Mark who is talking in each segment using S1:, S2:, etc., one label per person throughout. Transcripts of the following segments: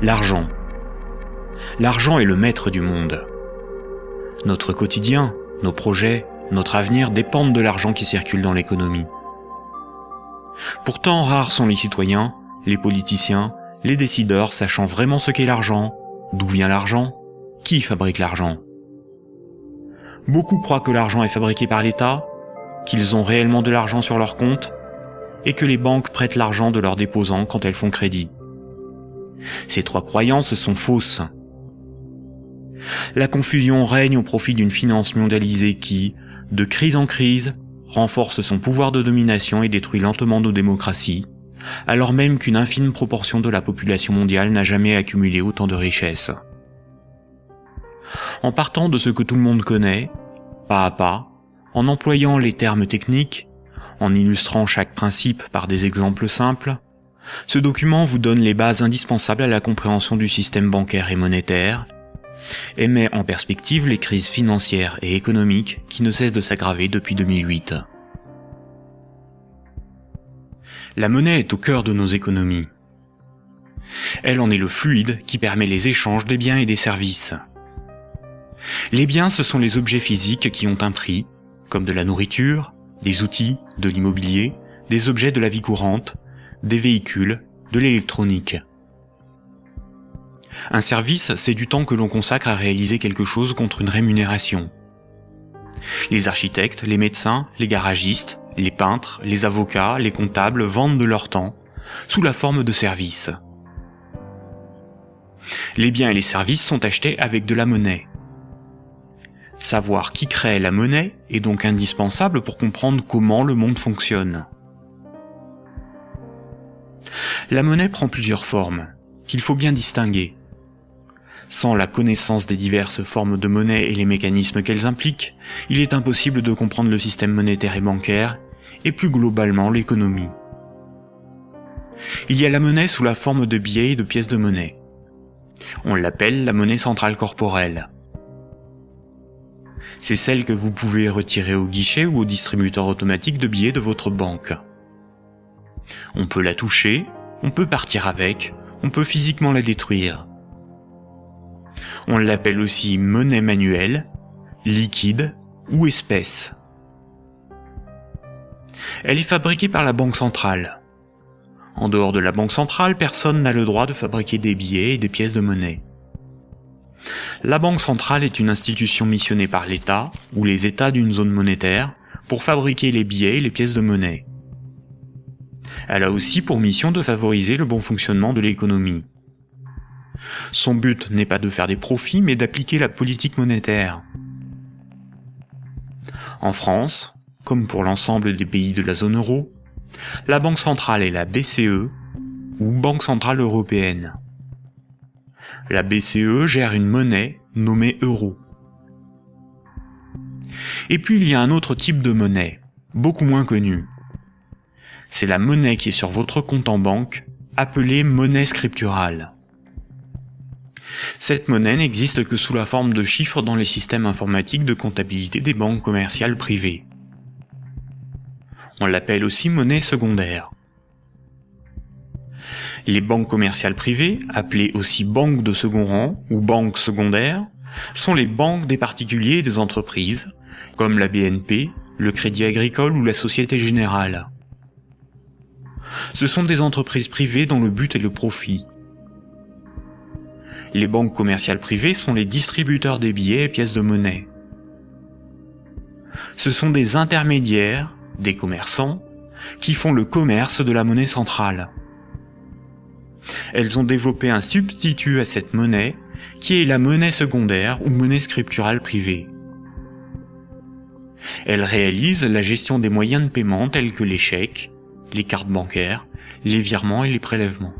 S1: L'argent. L'argent est le maître du monde. Notre quotidien, nos projets, notre avenir dépendent de l'argent qui circule dans l'économie. Pourtant, rares sont les citoyens, les politiciens, les décideurs sachant vraiment ce qu'est l'argent, d'où vient l'argent, qui fabrique l'argent. Beaucoup croient que l'argent est fabriqué par l'État, qu'ils ont réellement de l'argent sur leur compte, et que les banques prêtent l'argent de leurs déposants quand elles font crédit. Ces trois croyances sont fausses. La confusion règne au profit d'une finance mondialisée qui, de crise en crise, renforce son pouvoir de domination et détruit lentement nos démocraties, alors même qu'une infime proportion de la population mondiale n'a jamais accumulé autant de richesses. En partant de ce que tout le monde connaît, pas à pas, en employant les termes techniques, en illustrant chaque principe par des exemples simples, ce document vous donne les bases indispensables à la compréhension du système bancaire et monétaire, et met en perspective les crises financières et économiques qui ne cessent de s'aggraver depuis 2008. La monnaie est au cœur de nos économies. Elle en est le fluide qui permet les échanges des biens et des services. Les biens, ce sont les objets physiques qui ont un prix, comme de la nourriture, des outils, de l'immobilier, des objets de la vie courante, des véhicules, de l'électronique. Un service, c'est du temps que l'on consacre à réaliser quelque chose contre une rémunération. Les architectes, les médecins, les garagistes, les peintres, les avocats, les comptables vendent de leur temps, sous la forme de services. Les biens et les services sont achetés avec de la monnaie. Savoir qui crée la monnaie est donc indispensable pour comprendre comment le monde fonctionne. La monnaie prend plusieurs formes, qu'il faut bien distinguer. Sans la connaissance des diverses formes de monnaie et les mécanismes qu'elles impliquent, il est impossible de comprendre le système monétaire et bancaire, et plus globalement l'économie. Il y a la monnaie sous la forme de billets et de pièces de monnaie. On l'appelle la monnaie centrale corporelle. C'est celle que vous pouvez retirer au guichet ou au distributeur automatique de billets de votre banque. On peut la toucher, on peut partir avec, on peut physiquement la détruire. On l'appelle aussi monnaie manuelle, liquide ou espèce. Elle est fabriquée par la Banque centrale. En dehors de la Banque centrale, personne n'a le droit de fabriquer des billets et des pièces de monnaie. La Banque centrale est une institution missionnée par l'État, ou les États d'une zone monétaire, pour fabriquer les billets et les pièces de monnaie. Elle a aussi pour mission de favoriser le bon fonctionnement de l'économie. Son but n'est pas de faire des profits, mais d'appliquer la politique monétaire. En France, comme pour l'ensemble des pays de la zone euro, la Banque centrale est la BCE, ou Banque centrale européenne. La BCE gère une monnaie nommée euro. Et puis il y a un autre type de monnaie, beaucoup moins connu. C'est la monnaie qui est sur votre compte en banque, appelée monnaie scripturale. Cette monnaie n'existe que sous la forme de chiffres dans les systèmes informatiques de comptabilité des banques commerciales privées. On l'appelle aussi monnaie secondaire. Les banques commerciales privées, appelées aussi banques de second rang ou banques secondaires, sont les banques des particuliers et des entreprises, comme la BNP, le Crédit Agricole ou la Société Générale. Ce sont des entreprises privées dont le but est le profit. Les banques commerciales privées sont les distributeurs des billets et pièces de monnaie. Ce sont des intermédiaires, des commerçants, qui font le commerce de la monnaie centrale. Elles ont développé un substitut à cette monnaie, qui est la monnaie secondaire ou monnaie scripturale privée. Elles réalisent la gestion des moyens de paiement tels que les chèques, les cartes bancaires, les virements et les prélèvements.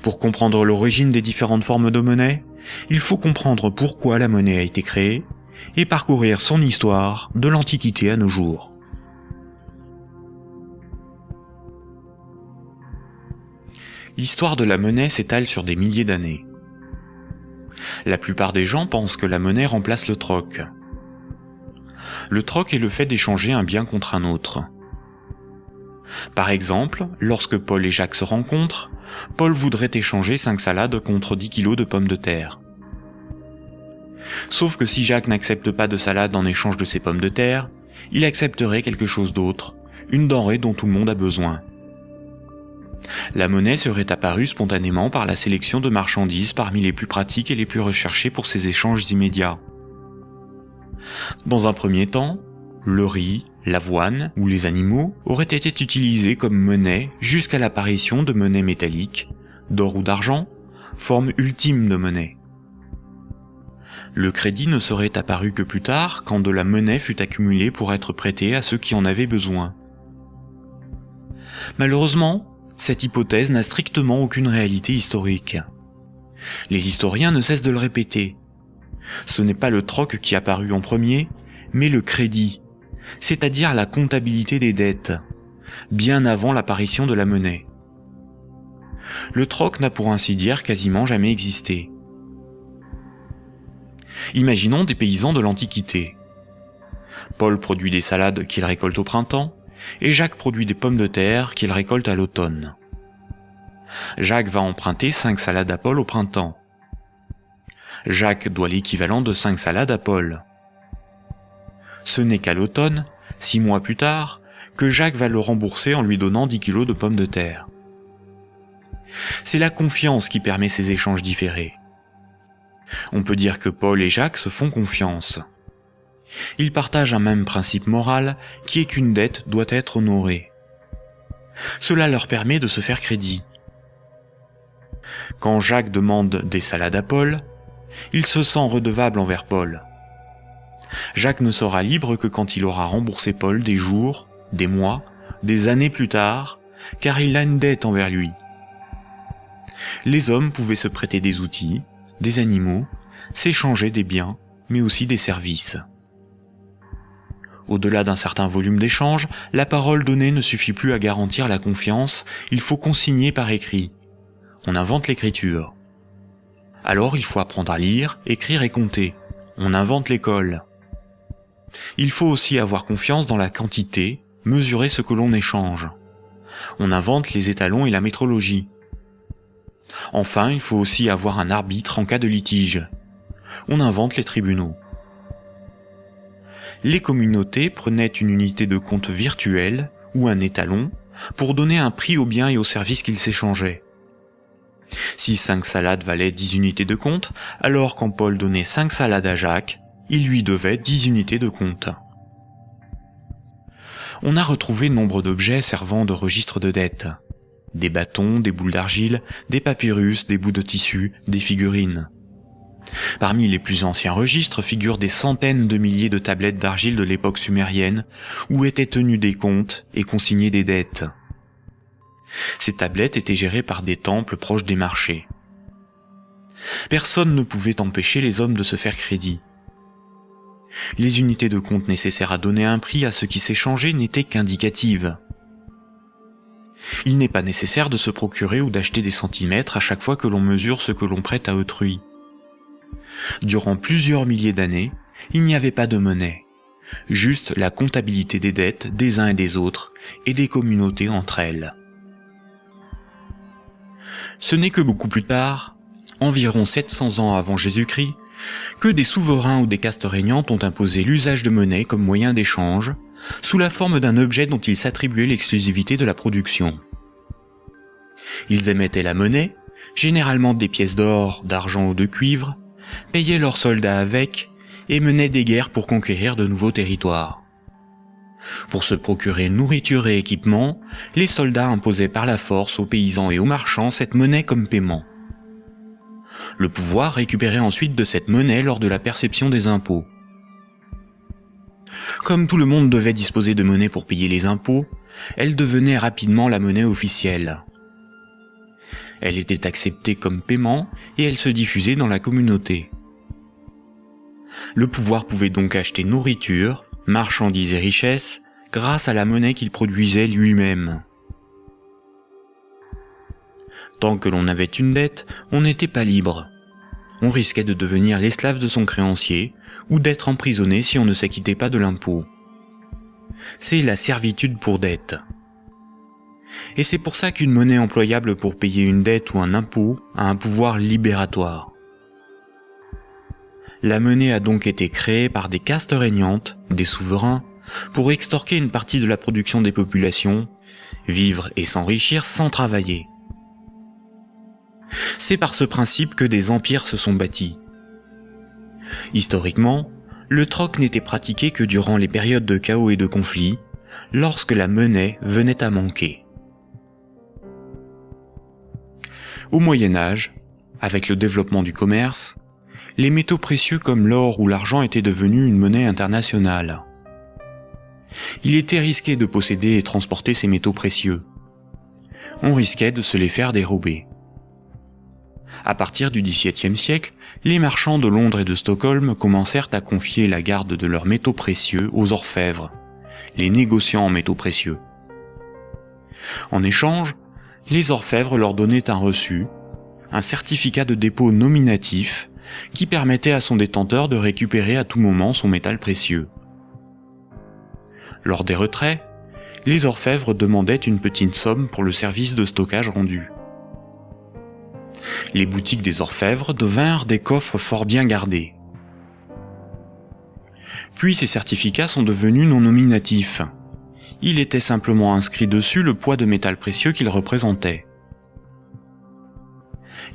S1: Pour comprendre l'origine des différentes formes de monnaie, il faut comprendre pourquoi la monnaie a été créée et parcourir son histoire de l'Antiquité à nos jours. L'histoire de la monnaie s'étale sur des milliers d'années. La plupart des gens pensent que la monnaie remplace le troc. Le troc est le fait d'échanger un bien contre un autre. Par exemple, lorsque Paul et Jacques se rencontrent, Paul voudrait échanger 5 salades contre 10 kilos de pommes de terre. Sauf que si Jacques n'accepte pas de salade en échange de ses pommes de terre, il accepterait quelque chose d'autre, une denrée dont tout le monde a besoin. La monnaie serait apparue spontanément par la sélection de marchandises parmi les plus pratiques et les plus recherchées pour ces échanges immédiats. Dans un premier temps, le riz, l'avoine ou les animaux auraient été utilisés comme monnaie jusqu'à l'apparition de monnaies métalliques, d'or ou d'argent, forme ultime de monnaie. Le crédit ne serait apparu que plus tard, quand de la monnaie fut accumulée pour être prêtée à ceux qui en avaient besoin. Malheureusement, cette hypothèse n'a strictement aucune réalité historique. Les historiens ne cessent de le répéter. Ce n'est pas le troc qui apparut en premier, mais le crédit, c'est-à-dire la comptabilité des dettes, bien avant l'apparition de la monnaie. Le troc n'a pour ainsi dire quasiment jamais existé. Imaginons des paysans de l'Antiquité. Paul produit des salades qu'il récolte au printemps, et Jacques produit des pommes de terre qu'il récolte à l'automne. Jacques va emprunter 5 salades à Paul au printemps. Jacques doit l'équivalent de 5 salades à Paul. Ce n'est qu'à l'automne, 6 mois plus tard, que Jacques va le rembourser en lui donnant 10 kilos de pommes de terre. C'est la confiance qui permet ces échanges différés. On peut dire que Paul et Jacques se font confiance. Ils partagent un même principe moral qui est qu'une dette doit être honorée. Cela leur permet de se faire crédit. Quand Jacques demande des salades à Paul, il se sent redevable envers Paul. Jacques ne sera libre que quand il aura remboursé Paul des jours, des mois, des années plus tard, car il a une dette envers lui. Les hommes pouvaient se prêter des outils, des animaux, s'échanger des biens, mais aussi des services. Au-delà d'un certain volume d'échanges, la parole donnée ne suffit plus à garantir la confiance, il faut consigner par écrit. On invente l'écriture. Alors il faut apprendre à lire, écrire et compter. On invente l'école. Il faut aussi avoir confiance dans la quantité, mesurer ce que l'on échange. On invente les étalons et la métrologie. Enfin, il faut aussi avoir un arbitre en cas de litige. On invente les tribunaux. Les communautés prenaient une unité de compte virtuelle, ou un étalon, pour donner un prix aux biens et aux services qu'ils s'échangeaient. Si 5 salades valaient 10 unités de compte, alors quand Paul donnait 5 salades à Jacques, il lui devait 10 unités de compte. On a retrouvé nombre d'objets servant de registre de dettes. Des bâtons, des boules d'argile, des papyrus, des bouts de tissu, des figurines. Parmi les plus anciens registres figurent des centaines de milliers de tablettes d'argile de l'époque sumérienne, où étaient tenus des comptes et consignés des dettes. Ces tablettes étaient gérées par des temples proches des marchés. Personne ne pouvait empêcher les hommes de se faire crédit. Les unités de compte nécessaires à donner un prix à ce qui s'échangeait n'étaient qu'indicatives. Il n'est pas nécessaire de se procurer ou d'acheter des centimètres à chaque fois que l'on mesure ce que l'on prête à autrui. Durant plusieurs milliers d'années, il n'y avait pas de monnaie, juste la comptabilité des dettes des uns et des autres, et des communautés entre elles. Ce n'est que beaucoup plus tard, environ 700 ans avant Jésus-Christ, que des souverains ou des castes régnantes ont imposé l'usage de monnaie comme moyen d'échange, sous la forme d'un objet dont ils s'attribuaient l'exclusivité de la production. Ils émettaient la monnaie, généralement des pièces d'or, d'argent ou de cuivre, payaient leurs soldats avec, et menaient des guerres pour conquérir de nouveaux territoires. Pour se procurer nourriture et équipement, les soldats imposaient par la force aux paysans et aux marchands cette monnaie comme paiement. Le pouvoir récupérait ensuite de cette monnaie lors de la perception des impôts. Comme tout le monde devait disposer de monnaie pour payer les impôts, elle devenait rapidement la monnaie officielle. Elle était acceptée comme paiement et elle se diffusait dans la communauté. Le pouvoir pouvait donc acheter nourriture, marchandises et richesses grâce à la monnaie qu'il produisait lui-même. Tant que l'on avait une dette, on n'était pas libre. On risquait de devenir l'esclave de son créancier ou d'être emprisonné si on ne s'acquittait pas de l'impôt. C'est la servitude pour dette. Et c'est pour ça qu'une monnaie employable pour payer une dette ou un impôt a un pouvoir libératoire. La monnaie a donc été créée par des castes régnantes, des souverains, pour extorquer une partie de la production des populations, vivre et s'enrichir sans travailler. C'est par ce principe que des empires se sont bâtis. Historiquement, le troc n'était pratiqué que durant les périodes de chaos et de conflits, lorsque la monnaie venait à manquer. Au Moyen Âge, avec le développement du commerce, les métaux précieux comme l'or ou l'argent étaient devenus une monnaie internationale. Il était risqué de posséder et transporter ces métaux précieux. On risquait de se les faire dérober. À partir du XVIIe siècle, les marchands de Londres et de Stockholm commencèrent à confier la garde de leurs métaux précieux aux orfèvres, les négociants en métaux précieux. En échange, les orfèvres leur donnaient un reçu, un certificat de dépôt nominatif qui permettait à son détenteur de récupérer à tout moment son métal précieux. Lors des retraits, les orfèvres demandaient une petite somme pour le service de stockage rendu. Les boutiques des orfèvres devinrent des coffres fort bien gardés. Puis ces certificats sont devenus non nominatifs. Il était simplement inscrit dessus le poids de métal précieux qu'ils représentaient.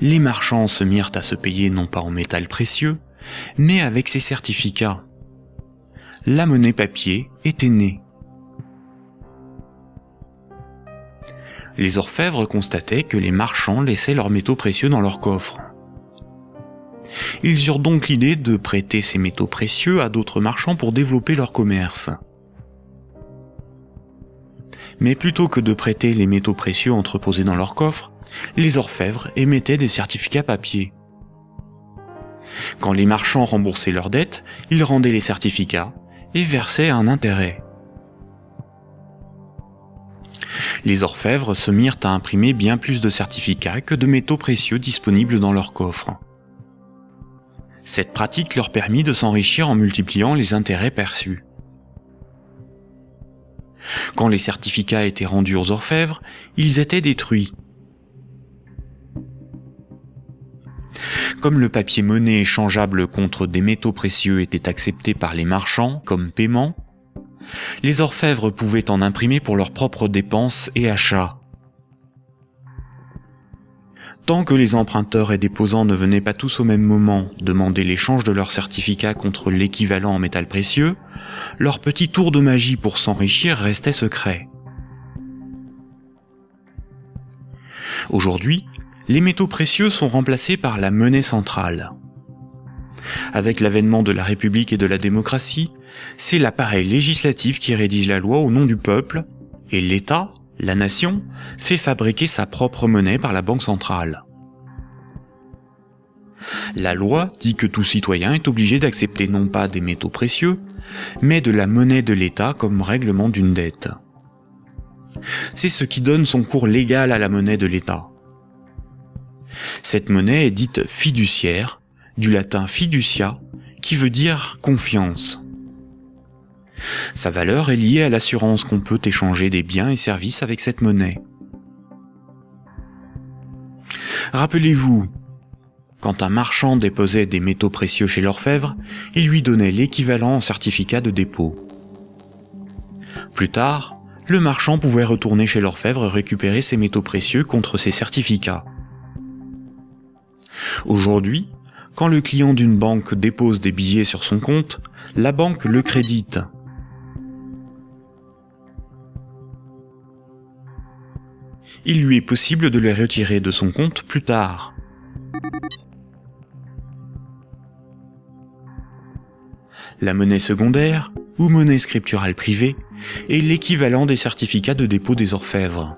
S1: Les marchands se mirent à se payer non pas en métal précieux, mais avec ces certificats. La monnaie papier était née. Les orfèvres constataient que les marchands laissaient leurs métaux précieux dans leurs coffres. Ils eurent donc l'idée de prêter ces métaux précieux à d'autres marchands pour développer leur commerce. Mais plutôt que de prêter les métaux précieux entreposés dans leurs coffres, les orfèvres émettaient des certificats papier. Quand les marchands remboursaient leurs dettes, ils rendaient les certificats et versaient un intérêt. Les orfèvres se mirent à imprimer bien plus de certificats que de métaux précieux disponibles dans leurs coffres. Cette pratique leur permit de s'enrichir en multipliant les intérêts perçus. Quand les certificats étaient rendus aux orfèvres, ils étaient détruits. Comme le papier monnaie échangeable contre des métaux précieux était accepté par les marchands comme paiement, les orfèvres pouvaient en imprimer pour leurs propres dépenses et achats. Tant que les emprunteurs et déposants ne venaient pas tous au même moment demander l'échange de leurs certificats contre l'équivalent en métal précieux, leur petit tour de magie pour s'enrichir restait secret. Aujourd'hui, les métaux précieux sont remplacés par la monnaie centrale. Avec l'avènement de la République et de la démocratie, c'est l'appareil législatif qui rédige la loi au nom du peuple, et l'État, la nation, fait fabriquer sa propre monnaie par la Banque centrale. La loi dit que tout citoyen est obligé d'accepter non pas des métaux précieux, mais de la monnaie de l'État comme règlement d'une dette. C'est ce qui donne son cours légal à la monnaie de l'État. Cette monnaie est dite fiduciaire, du latin fiducia, qui veut dire confiance. Sa valeur est liée à l'assurance qu'on peut échanger des biens et services avec cette monnaie. Rappelez-vous, quand un marchand déposait des métaux précieux chez l'orfèvre, il lui donnait l'équivalent en certificat de dépôt. Plus tard, le marchand pouvait retourner chez l'orfèvre et récupérer ses métaux précieux contre ses certificats. Aujourd'hui, quand le client d'une banque dépose des billets sur son compte, la banque le crédite. Il lui est possible de les retirer de son compte plus tard. La monnaie secondaire, ou monnaie scripturale privée, est l'équivalent des certificats de dépôt des orfèvres.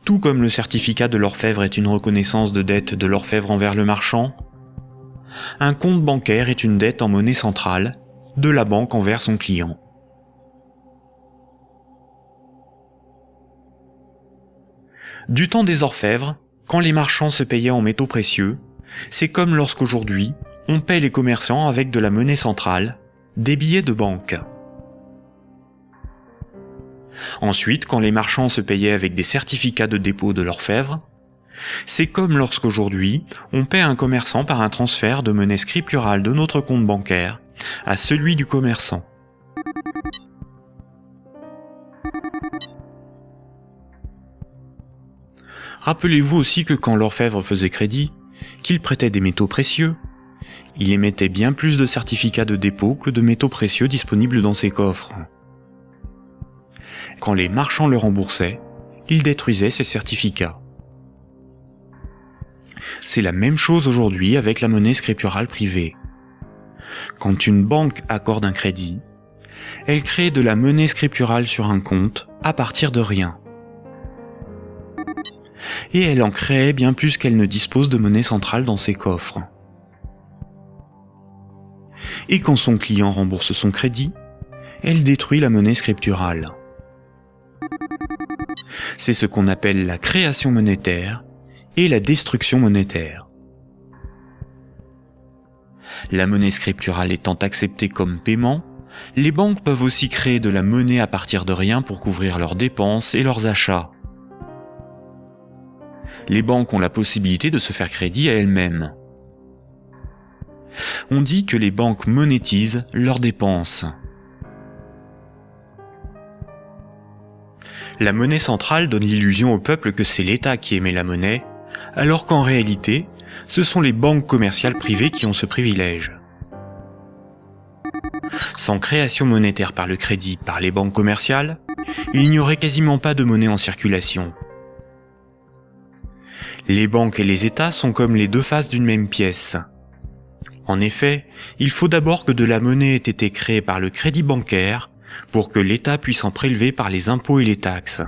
S1: Tout comme le certificat de l'orfèvre est une reconnaissance de dette de l'orfèvre envers le marchand, un compte bancaire est une dette en monnaie centrale de la banque envers son client. Du temps des orfèvres, quand les marchands se payaient en métaux précieux, c'est comme lorsqu'aujourd'hui, on paie les commerçants avec de la monnaie centrale, des billets de banque. Ensuite, quand les marchands se payaient avec des certificats de dépôt de l'orfèvre, c'est comme lorsqu'aujourd'hui, on paie un commerçant par un transfert de monnaie scripturale de notre compte bancaire à celui du commerçant. Rappelez-vous aussi que quand l'orfèvre faisait crédit, qu'il prêtait des métaux précieux, il émettait bien plus de certificats de dépôt que de métaux précieux disponibles dans ses coffres. Quand les marchands le remboursaient, il détruisait ces certificats. C'est la même chose aujourd'hui avec la monnaie scripturale privée. Quand une banque accorde un crédit, elle crée de la monnaie scripturale sur un compte à partir de rien. Et elle en crée bien plus qu'elle ne dispose de monnaie centrale dans ses coffres. Et quand son client rembourse son crédit, elle détruit la monnaie scripturale. C'est ce qu'on appelle la création monétaire et la destruction monétaire. La monnaie scripturale étant acceptée comme paiement, les banques peuvent aussi créer de la monnaie à partir de rien pour couvrir leurs dépenses et leurs achats. Les banques ont la possibilité de se faire crédit à elles-mêmes. On dit que les banques monétisent leurs dépenses. La monnaie centrale donne l'illusion au peuple que c'est l'État qui émet la monnaie, alors qu'en réalité, ce sont les banques commerciales privées qui ont ce privilège. Sans création monétaire par le crédit par les banques commerciales, il n'y aurait quasiment pas de monnaie en circulation. Les banques et les États sont comme les deux faces d'une même pièce. En effet, il faut d'abord que de la monnaie ait été créée par le crédit bancaire pour que l'État puisse en prélever par les impôts et les taxes.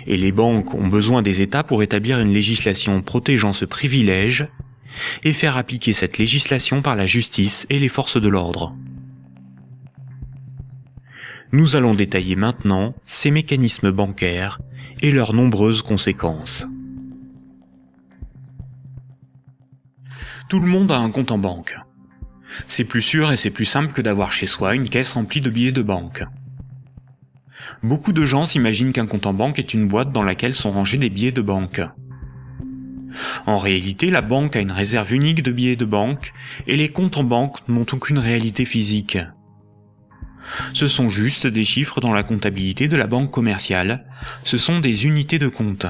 S1: Et les banques ont besoin des États pour établir une législation protégeant ce privilège et faire appliquer cette législation par la justice et les forces de l'ordre. Nous allons détailler maintenant ces mécanismes bancaires et leurs nombreuses conséquences. Tout le monde a un compte en banque. C'est plus sûr et c'est plus simple que d'avoir chez soi une caisse remplie de billets de banque. Beaucoup de gens s'imaginent qu'un compte en banque est une boîte dans laquelle sont rangés des billets de banque. En réalité, la banque a une réserve unique de billets de banque et les comptes en banque n'ont aucune réalité physique. Ce sont juste des chiffres dans la comptabilité de la banque commerciale, ce sont des unités de compte.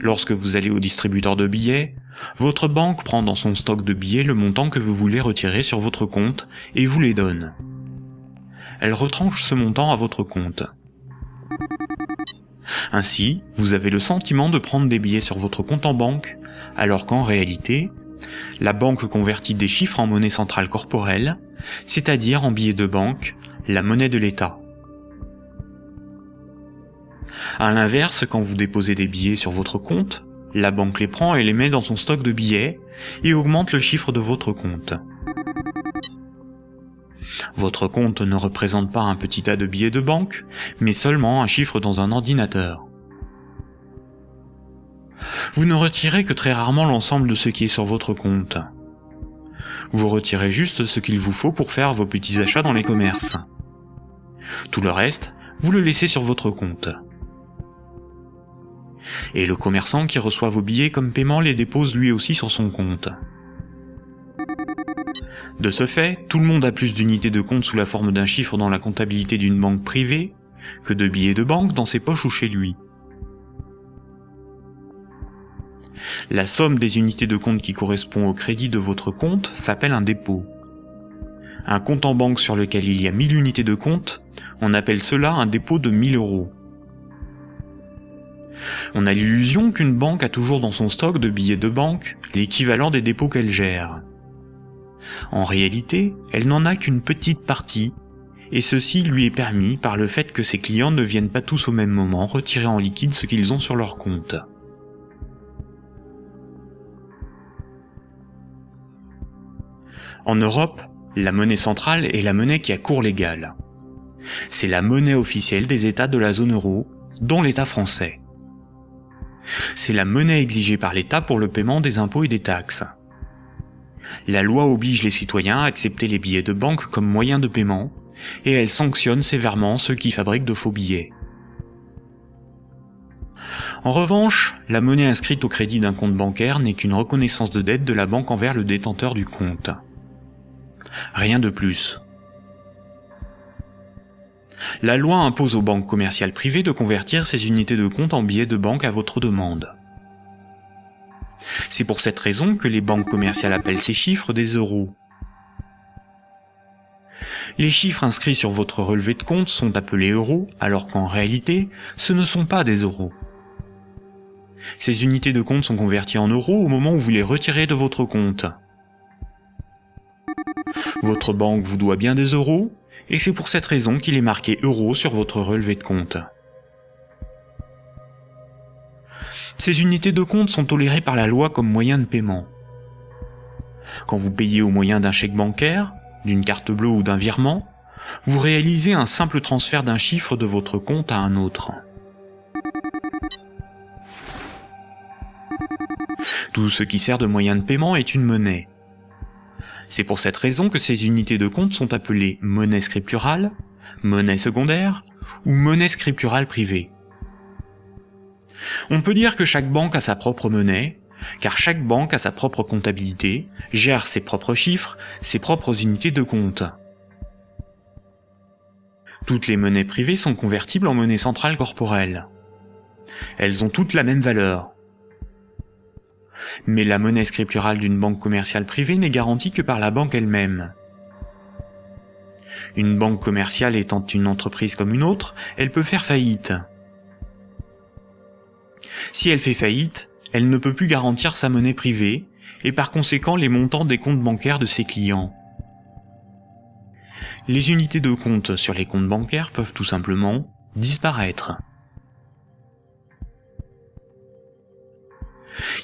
S1: Lorsque vous allez au distributeur de billets, votre banque prend dans son stock de billets le montant que vous voulez retirer sur votre compte et vous les donne. Elle retranche ce montant à votre compte. Ainsi, vous avez le sentiment de prendre des billets sur votre compte en banque, alors qu'en réalité, la banque convertit des chiffres en monnaie centrale corporelle, c'est-à-dire en billets de banque, la monnaie de l'État. À l'inverse, quand vous déposez des billets sur votre compte, la banque les prend et les met dans son stock de billets et augmente le chiffre de votre compte. Votre compte ne représente pas un petit tas de billets de banque, mais seulement un chiffre dans un ordinateur. Vous ne retirez que très rarement l'ensemble de ce qui est sur votre compte. Vous retirez juste ce qu'il vous faut pour faire vos petits achats dans les commerces. Tout le reste, vous le laissez sur votre compte. Et le commerçant qui reçoit vos billets comme paiement les dépose lui aussi sur son compte. De ce fait, tout le monde a plus d'unités de compte sous la forme d'un chiffre dans la comptabilité d'une banque privée que de billets de banque dans ses poches ou chez lui. La somme des unités de compte qui correspond au crédit de votre compte s'appelle un dépôt. Un compte en banque sur lequel il y a 1000 unités de compte, on appelle cela un dépôt de 1000 €. On a l'illusion qu'une banque a toujours dans son stock de billets de banque l'équivalent des dépôts qu'elle gère. En réalité, elle n'en a qu'une petite partie, et ceci lui est permis par le fait que ses clients ne viennent pas tous au même moment retirer en liquide ce qu'ils ont sur leur compte. En Europe, la monnaie centrale est la monnaie qui a cours légal. C'est la monnaie officielle des États de la zone euro, dont l'État français. C'est la monnaie exigée par l'État pour le paiement des impôts et des taxes. La loi oblige les citoyens à accepter les billets de banque comme moyen de paiement, et elle sanctionne sévèrement ceux qui fabriquent de faux billets. En revanche, la monnaie inscrite au crédit d'un compte bancaire n'est qu'une reconnaissance de dette de la banque envers le détenteur du compte. Rien de plus. La loi impose aux banques commerciales privées de convertir ces unités de compte en billets de banque à votre demande. C'est pour cette raison que les banques commerciales appellent ces chiffres des euros. Les chiffres inscrits sur votre relevé de compte sont appelés euros, alors qu'en réalité, ce ne sont pas des euros. Ces unités de compte sont converties en euros au moment où vous les retirez de votre compte. Votre banque vous doit bien des euros, et c'est pour cette raison qu'il est marqué euros sur votre relevé de compte. Ces unités de compte sont tolérées par la loi comme moyen de paiement. Quand vous payez au moyen d'un chèque bancaire, d'une carte bleue ou d'un virement, vous réalisez un simple transfert d'un chiffre de votre compte à un autre. Tout ce qui sert de moyen de paiement est une monnaie. C'est pour cette raison que ces unités de compte sont appelées monnaie scripturale, monnaie secondaire ou monnaie scripturale privée. On peut dire que chaque banque a sa propre monnaie, car chaque banque a sa propre comptabilité, gère ses propres chiffres, ses propres unités de compte. Toutes les monnaies privées sont convertibles en monnaie centrale corporelle. Elles ont toutes la même valeur. Mais la monnaie scripturale d'une banque commerciale privée n'est garantie que par la banque elle-même. Une banque commerciale étant une entreprise comme une autre, elle peut faire faillite. Si elle fait faillite, elle ne peut plus garantir sa monnaie privée, et par conséquent les montants des comptes bancaires de ses clients. Les unités de compte sur les comptes bancaires peuvent tout simplement disparaître.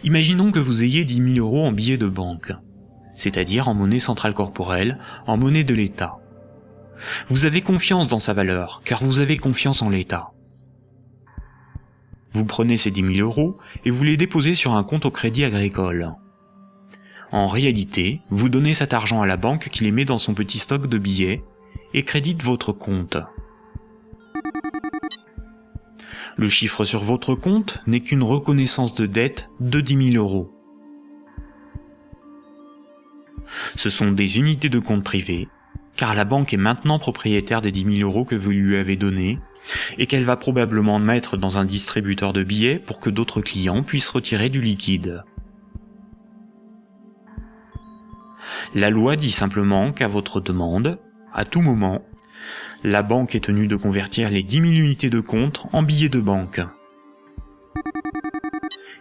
S1: Imaginons que vous ayez 10 000 euros en billets de banque, c'est-à-dire en monnaie centrale corporelle, en monnaie de l'État. Vous avez confiance dans sa valeur, car vous avez confiance en l'État. Vous prenez ces 10 000 euros et vous les déposez sur un compte au Crédit Agricole. En réalité, vous donnez cet argent à la banque qui les met dans son petit stock de billets et crédite votre compte. Le chiffre sur votre compte n'est qu'une reconnaissance de dette de 10 000 euros. Ce sont des unités de compte privées, car la banque est maintenant propriétaire des 10 000 euros que vous lui avez donnés, et qu'elle va probablement mettre dans un distributeur de billets pour que d'autres clients puissent retirer du liquide. La loi dit simplement qu'à votre demande, à tout moment, la banque est tenue de convertir les 10 000 unités de compte en billets de banque.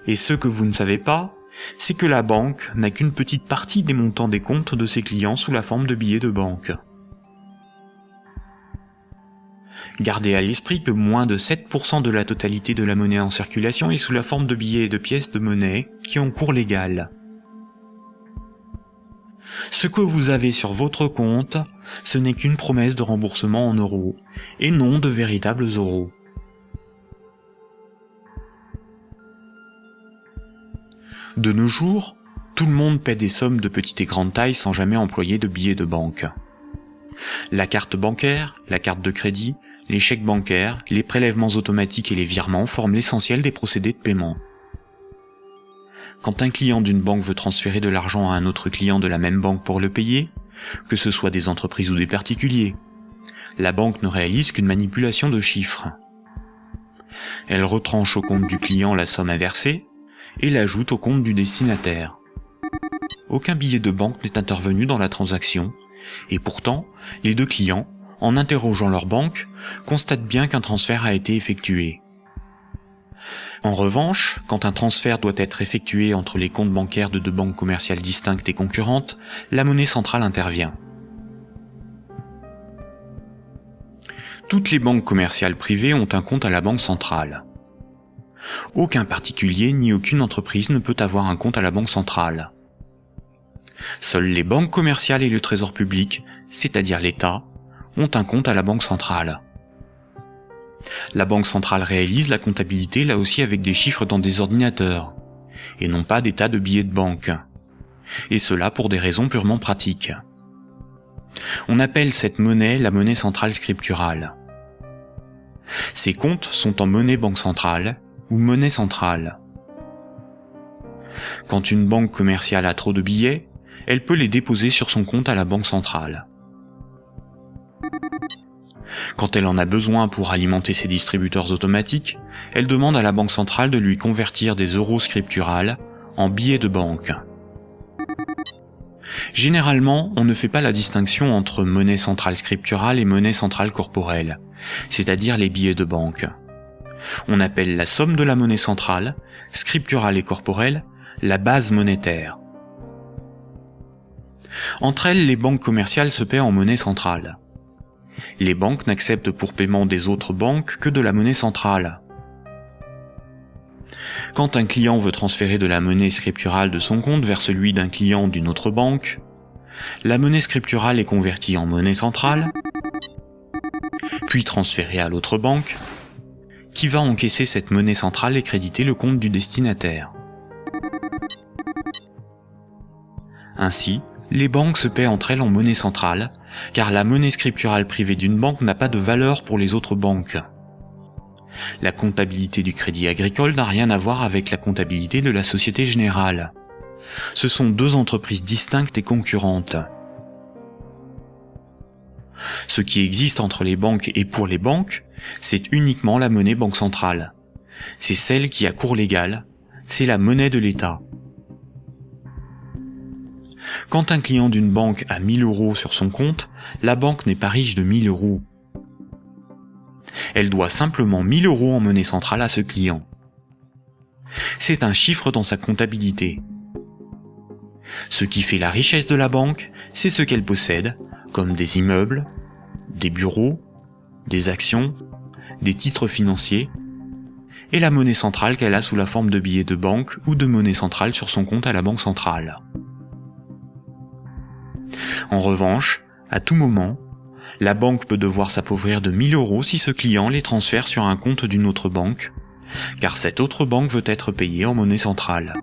S1: Et ce que vous ne savez pas, c'est que la banque n'a qu'une petite partie des montants des comptes de ses clients sous la forme de billets de banque. Gardez à l'esprit que moins de 7% de la totalité de la monnaie en circulation est sous la forme de billets et de pièces de monnaie qui ont cours légal. Ce que vous avez sur votre compte, ce n'est qu'une promesse de remboursement en euros, et non de véritables euros. De nos jours, tout le monde paie des sommes de petite et grande taille sans jamais employer de billets de banque. La carte bancaire, la carte de crédit, les chèques bancaires, les prélèvements automatiques et les virements forment l'essentiel des procédés de paiement. Quand un client d'une banque veut transférer de l'argent à un autre client de la même banque pour le payer, que ce soit des entreprises ou des particuliers, la banque ne réalise qu'une manipulation de chiffres. Elle retranche au compte du client la somme à verser et l'ajoute au compte du destinataire. Aucun billet de banque n'est intervenu dans la transaction, et pourtant, les deux clients, en interrogeant leur banque, constatent bien qu'un transfert a été effectué. En revanche, quand un transfert doit être effectué entre les comptes bancaires de deux banques commerciales distinctes et concurrentes, la monnaie centrale intervient. Toutes les banques commerciales privées ont un compte à la banque centrale. Aucun particulier ni aucune entreprise ne peut avoir un compte à la banque centrale. Seules les banques commerciales et le trésor public, c'est-à-dire l'État, ont un compte à la banque centrale. La banque centrale réalise la comptabilité là aussi avec des chiffres dans des ordinateurs, et non pas des tas de billets de banque. Et cela pour des raisons purement pratiques. On appelle cette monnaie la monnaie centrale scripturale. Ces comptes sont en monnaie banque centrale ou monnaie centrale. Quand une banque commerciale a trop de billets, elle peut les déposer sur son compte à la banque centrale. Quand elle en a besoin pour alimenter ses distributeurs automatiques, elle demande à la banque centrale de lui convertir des euros scripturales en billets de banque. Généralement, on ne fait pas la distinction entre monnaie centrale scripturale et monnaie centrale corporelle, c'est-à-dire les billets de banque. On appelle la somme de la monnaie centrale, scripturale et corporelle, la base monétaire. Entre elles, les banques commerciales se paient en monnaie centrale. Les banques n'acceptent pour paiement des autres banques que de la monnaie centrale. Quand un client veut transférer de la monnaie scripturale de son compte vers celui d'un client d'une autre banque, la monnaie scripturale est convertie en monnaie centrale, puis transférée à l'autre banque, qui va encaisser cette monnaie centrale et créditer le compte du destinataire. Ainsi, les banques se paient entre elles en monnaie centrale, car la monnaie scripturale privée d'une banque n'a pas de valeur pour les autres banques. La comptabilité du Crédit Agricole n'a rien à voir avec la comptabilité de la Société Générale. Ce sont deux entreprises distinctes et concurrentes. Ce qui existe entre les banques et pour les banques, c'est uniquement la monnaie banque centrale. C'est celle qui a cours légal, c'est la monnaie de l'État. Quand un client d'une banque a 1000 € sur son compte, la banque n'est pas riche de 1000 €. Elle doit simplement 1000 € en monnaie centrale à ce client. C'est un chiffre dans sa comptabilité. Ce qui fait la richesse de la banque, c'est ce qu'elle possède, comme des immeubles, des bureaux, des actions, des titres financiers, et la monnaie centrale qu'elle a sous la forme de billets de banque ou de monnaie centrale sur son compte à la banque centrale. En revanche, à tout moment, la banque peut devoir s'appauvrir de 1000 € si ce client les transfère sur un compte d'une autre banque, car cette autre banque veut être payée en monnaie centrale.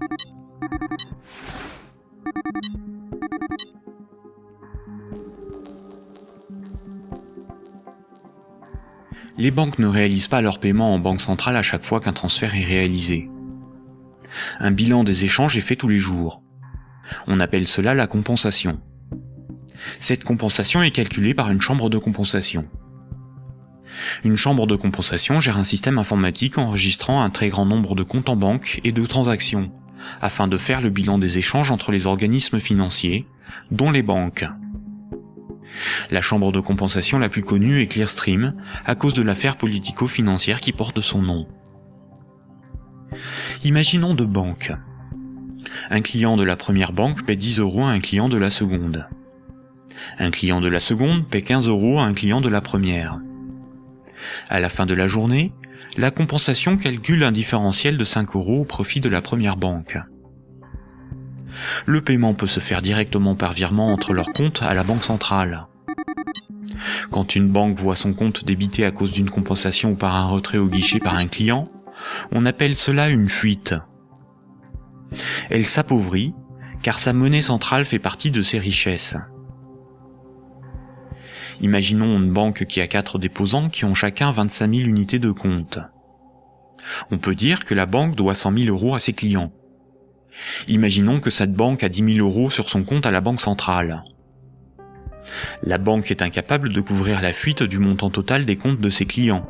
S1: Les banques ne réalisent pas leur paiement en banque centrale à chaque fois qu'un transfert est réalisé. Un bilan des échanges est fait tous les jours. On appelle cela la compensation. Cette compensation est calculée par une chambre de compensation. Une chambre de compensation gère un système informatique enregistrant un très grand nombre de comptes en banque et de transactions, afin de faire le bilan des échanges entre les organismes financiers, dont les banques. La chambre de compensation la plus connue est Clearstream, à cause de l'affaire politico-financière qui porte son nom. Imaginons deux banques. Un client de la première banque paie 10 € à un client de la seconde. Un client de la seconde paie 15 € à un client de la première. À la fin de la journée, la compensation calcule un différentiel de 5 € au profit de la première banque. Le paiement peut se faire directement par virement entre leurs comptes à la banque centrale. Quand une banque voit son compte débité à cause d'une compensation ou par un retrait au guichet par un client, on appelle cela une fuite. Elle s'appauvrit, car sa monnaie centrale fait partie de ses richesses. Imaginons une banque qui a 4 déposants qui ont chacun 25 000 unités de compte. On peut dire que la banque doit 100 000 € à ses clients. Imaginons que cette banque a 10 000 € sur son compte à la banque centrale. La banque est incapable de couvrir la fuite du montant total des comptes de ses clients.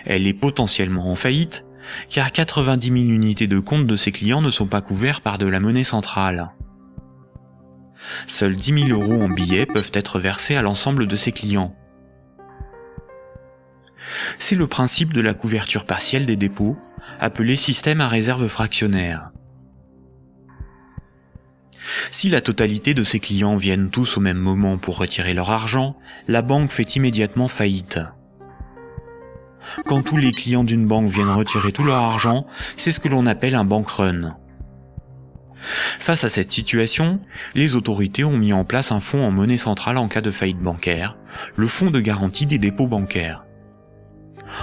S1: Elle est potentiellement en faillite, car 90 000 unités de compte de ses clients ne sont pas couverts par de la monnaie centrale. Seuls 10 000 € en billets peuvent être versés à l'ensemble de ses clients. C'est le principe de la couverture partielle des dépôts, appelé système à réserve fractionnaire. Si la totalité de ses clients viennent tous au même moment pour retirer leur argent, la banque fait immédiatement faillite. Quand tous les clients d'une banque viennent retirer tout leur argent, c'est ce que l'on appelle un bank run. Face à cette situation, les autorités ont mis en place un fonds en monnaie centrale en cas de faillite bancaire, le fonds de garantie des dépôts bancaires.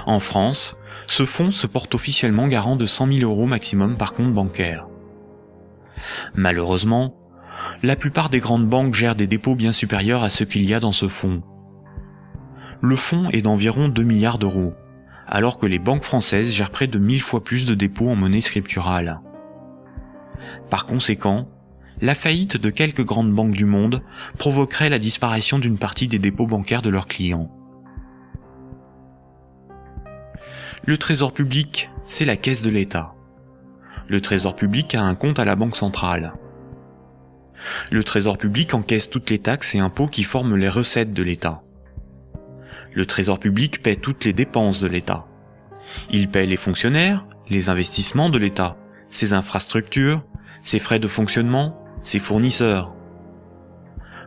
S1: En France, ce fonds se porte officiellement garant de 100 000 € maximum par compte bancaire. Malheureusement, La plupart des grandes banques gèrent des dépôts bien supérieurs à ce qu'il y a dans ce fonds. Le fonds est d'environ 2 milliards d'euros, alors que les banques françaises gèrent près de 1000 fois plus de dépôts en monnaie scripturale. Par conséquent, la faillite de quelques grandes banques du monde provoquerait la disparition d'une partie des dépôts bancaires de leurs clients. Le Trésor public, c'est la caisse de l'État. Le Trésor public a un compte à la Banque centrale. Le Trésor public encaisse toutes les taxes et impôts qui forment les recettes de l'État. Le Trésor public paie toutes les dépenses de l'État. Il paie les fonctionnaires, les investissements de l'État, ses infrastructures, ses frais de fonctionnement, ses fournisseurs.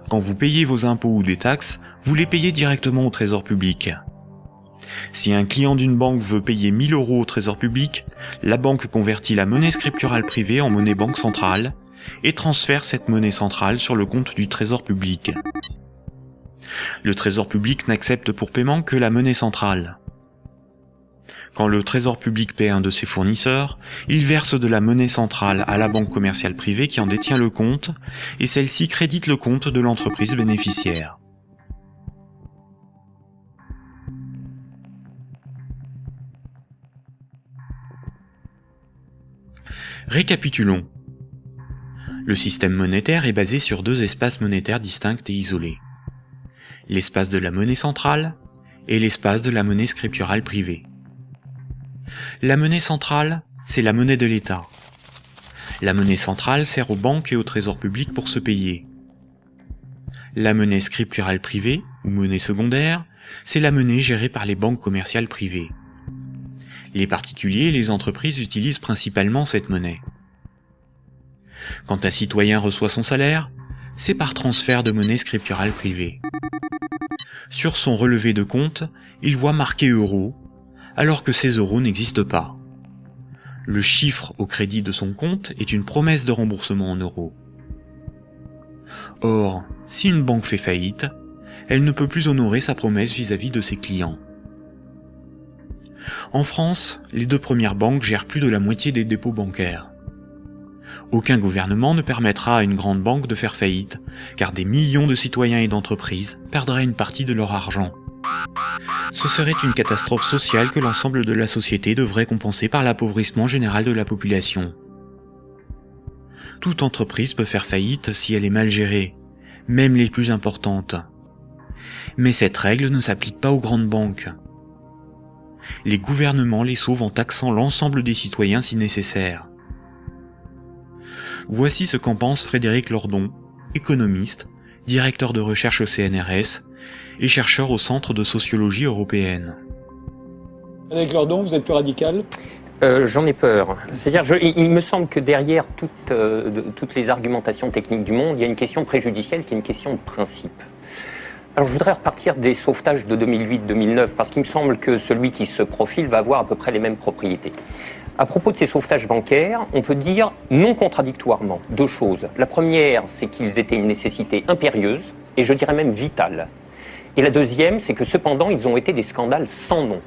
S1: Quand vous payez vos impôts ou des taxes, vous les payez directement au Trésor public. Si un client d'une banque veut payer 1000 € au Trésor public, la banque convertit la monnaie scripturale privée en monnaie banque centrale et transfère cette monnaie centrale sur le compte du Trésor public. Le Trésor public n'accepte pour paiement que la monnaie centrale. Quand le Trésor public paie un de ses fournisseurs, il verse de la monnaie centrale à la banque commerciale privée qui en détient le compte, et celle-ci crédite le compte de l'entreprise bénéficiaire. Récapitulons. Le système monétaire est basé sur 2 espaces monétaires distincts et isolés. L'espace de la monnaie centrale et l'espace de la monnaie scripturale privée. La monnaie centrale, c'est la monnaie de l'État. La monnaie centrale sert aux banques et au Trésor public pour se payer. La monnaie scripturale privée, ou monnaie secondaire, c'est la monnaie gérée par les banques commerciales privées. Les particuliers et les entreprises utilisent principalement cette monnaie. Quand un citoyen reçoit son salaire, c'est par transfert de monnaie scripturale privée. Sur son relevé de compte, il voit marqué euros, alors que ces euros n'existent pas. Le chiffre au crédit de son compte est une promesse de remboursement en euros. Or, si une banque fait faillite, elle ne peut plus honorer sa promesse vis-à-vis de ses clients. En France, les 2 premières banques gèrent plus de la moitié des dépôts bancaires. Aucun gouvernement ne permettra à une grande banque de faire faillite, car des millions de citoyens et d'entreprises perdraient une partie de leur argent. Ce serait une catastrophe sociale que l'ensemble de la société devrait compenser par l'appauvrissement général de la population. Toute entreprise peut faire faillite si elle est mal gérée, même les plus importantes. Mais cette règle ne s'applique pas aux grandes banques. Les gouvernements les sauvent en taxant l'ensemble des citoyens si nécessaire. Voici ce qu'en pense Frédéric Lordon, économiste, directeur de recherche au CNRS et chercheur au Centre de sociologie européenne.
S2: Frédéric Lordon, vous êtes plus radical ?
S3: J'en ai peur. C'est-à-dire, il me semble que derrière toutes les argumentations techniques du monde, il y a une question préjudicielle qui est une question de principe. Alors je voudrais repartir des sauvetages de 2008-2009, parce qu'il me semble que celui qui se profile va avoir à peu près les mêmes propriétés. À propos de ces sauvetages bancaires, on peut dire non contradictoirement 2 choses. La première, c'est qu'ils étaient une nécessité impérieuse, et je dirais même vitale. Et la deuxième, c'est que cependant, ils ont été des scandales sans nom.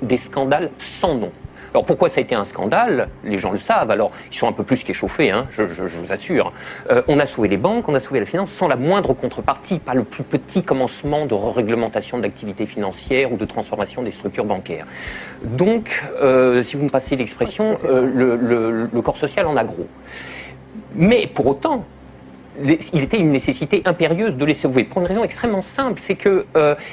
S3: Des scandales sans nom. Alors pourquoi ça a été un scandale? Les gens le savent, alors ils sont un peu plus qu'échauffés, hein, je vous assure. On a sauvé les banques, on a sauvé la finance sans la moindre contrepartie, pas le plus petit commencement de réglementation de l'activité financière ou de transformation des structures bancaires. Donc, si vous me passez l'expression, le corps social en a gros. Mais pour autant, il était une nécessité impérieuse de les sauver, pour une raison extrêmement simple, c'est que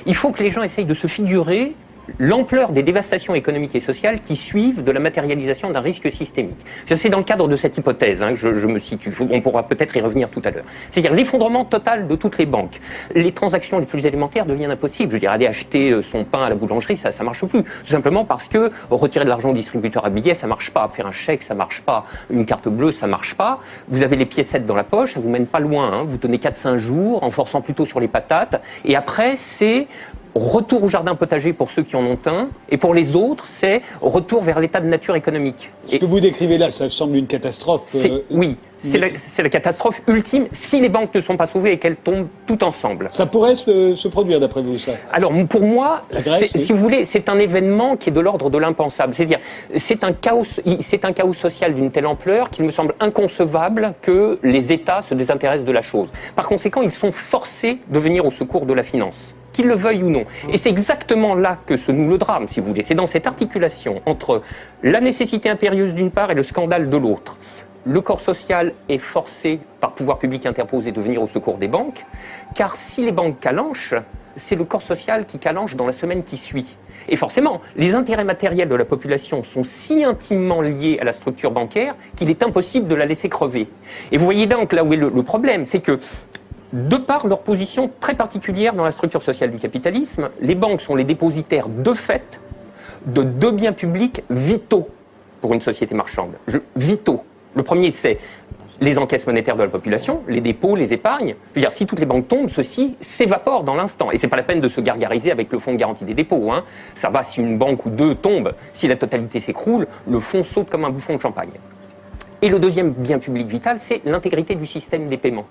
S3: il faut que les gens essayent de se figurer l'ampleur des dévastations économiques et sociales qui suivent de la matérialisation d'un risque systémique. C'est dans le cadre de cette hypothèse que je me situe. On pourra peut-être y revenir tout à l'heure. C'est-à-dire l'effondrement total de toutes les banques. Les transactions les plus élémentaires deviennent impossibles. Je veux dire, aller acheter son pain à la boulangerie, ça marche plus. Tout simplement parce que retirer de l'argent au distributeur à billets, ça marche pas. Faire un chèque, ça marche pas. Une carte bleue, ça marche pas. Vous avez les piécettes dans la poche, ça vous mène pas loin. Vous tenez 4-5 jours en forçant plutôt sur les patates. Et après, c'est retour au jardin potager pour ceux qui en ont un, et pour les autres, c'est retour vers l'état de nature économique.
S2: Ce que vous décrivez là, ça semble une catastrophe.
S3: Oui, c'est la catastrophe ultime si les banques ne sont pas sauvées et qu'elles tombent toutes ensemble.
S2: Ça pourrait se produire d'après vous, ça?
S3: Alors pour moi,
S2: La Grèce, oui.
S3: si vous voulez, c'est un événement qui est de l'ordre de l'impensable. C'est-à-dire, c'est un chaos social d'une telle ampleur qu'il me semble inconcevable que les États se désintéressent de la chose. Par conséquent, ils sont forcés de venir au secours de la finance, qu'ils le veuillent ou non. Et c'est exactement là que se noue le drame, si vous voulez. C'est dans cette articulation entre la nécessité impérieuse d'une part et le scandale de l'autre. Le corps social est forcé, par pouvoir public interposé, de venir au secours des banques, car si les banques calanchent, c'est le corps social qui calanche dans la semaine qui suit. Et forcément, les intérêts matériels de la population sont si intimement liés à la structure bancaire qu'il est impossible de la laisser crever. Et vous voyez donc là où est le problème, c'est que de par leur position très particulière dans la structure sociale du capitalisme, les banques sont les dépositaires de fait de deux biens publics vitaux pour une société marchande. Vitaux. Le premier, c'est les encaisses monétaires de la population, les dépôts, les épargnes. Je veux dire, si toutes les banques tombent, ceci s'évapore dans l'instant. Et c'est pas la peine de se gargariser avec le fonds de garantie des dépôts. Hein. Ça va si une banque ou deux tombe. Si la totalité s'écroule, le fonds saute comme un bouchon de champagne. Et le deuxième bien public vital, c'est l'intégrité du système des paiements.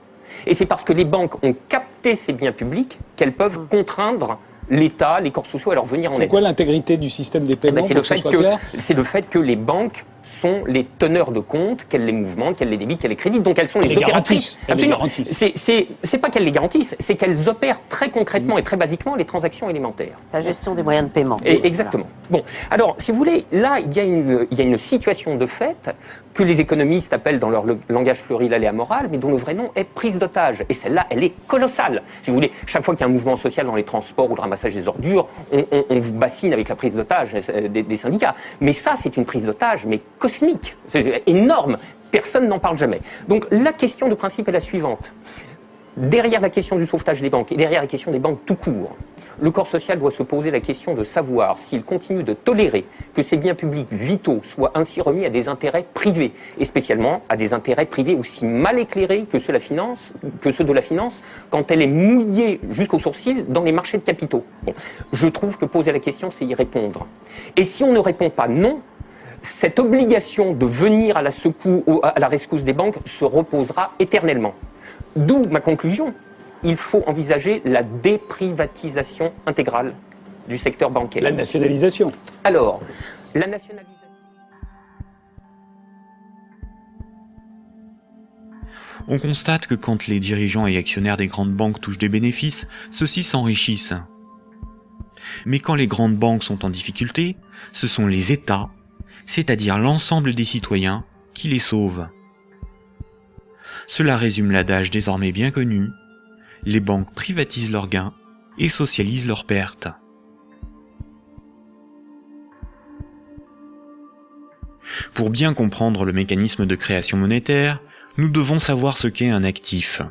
S3: Et c'est parce que les banques ont capté ces biens publics qu'elles peuvent contraindre l'État, les corps sociaux à leur venir en aide.
S2: C'est quoi l'intégrité du système des paiements,
S3: C'est le fait que les banques sont les teneurs de compte, qu'elles les mouvementent, qu'elles les débitent, qu'elles les créditent, donc elles sont les opératrices. Absolument. C'est pas qu'elles les garantissent, c'est qu'elles opèrent très concrètement et très basiquement les transactions élémentaires.
S4: La gestion des moyens de paiement.
S3: Et exactement. Bon, alors, si vous voulez, là, il y a une situation de fait que les économistes appellent dans leur langage pluriel et amoral, mais dont le vrai nom est prise d'otage. Et celle-là, elle est colossale. Si vous voulez, chaque fois qu'il y a un mouvement social dans les transports ou le ramassage des ordures, on vous bassine avec la prise d'otage des syndicats. Mais ça, c'est une prise d'otage, mais cosmique. C'est énorme. Personne n'en parle jamais. Donc, la question de principe est la suivante. Derrière la question du sauvetage des banques et derrière la question des banques tout court, le corps social doit se poser la question de savoir s'il continue de tolérer que ces biens publics vitaux soient ainsi remis à des intérêts privés, et spécialement à des intérêts privés aussi mal éclairés que ceux de la finance, quand elle est mouillée jusqu'aux sourcils dans les marchés de capitaux. Bon, je trouve que poser la question, c'est y répondre. Et si on ne répond pas non, cette obligation de venir à la rescousse des banques se reposera éternellement. D'où ma conclusion. Il faut envisager la déprivatisation intégrale du secteur bancaire.
S2: La nationalisation.
S3: Alors, la nationalisation...
S1: On constate que quand les dirigeants et actionnaires des grandes banques touchent des bénéfices, ceux-ci s'enrichissent. Mais quand les grandes banques sont en difficulté, ce sont les États, c'est-à-dire l'ensemble des citoyens, qui les sauvent. Cela résume l'adage désormais bien connu: les banques privatisent leurs gains et socialisent leurs pertes. Pour bien comprendre le mécanisme de création monétaire, nous devons savoir ce qu'est un actif.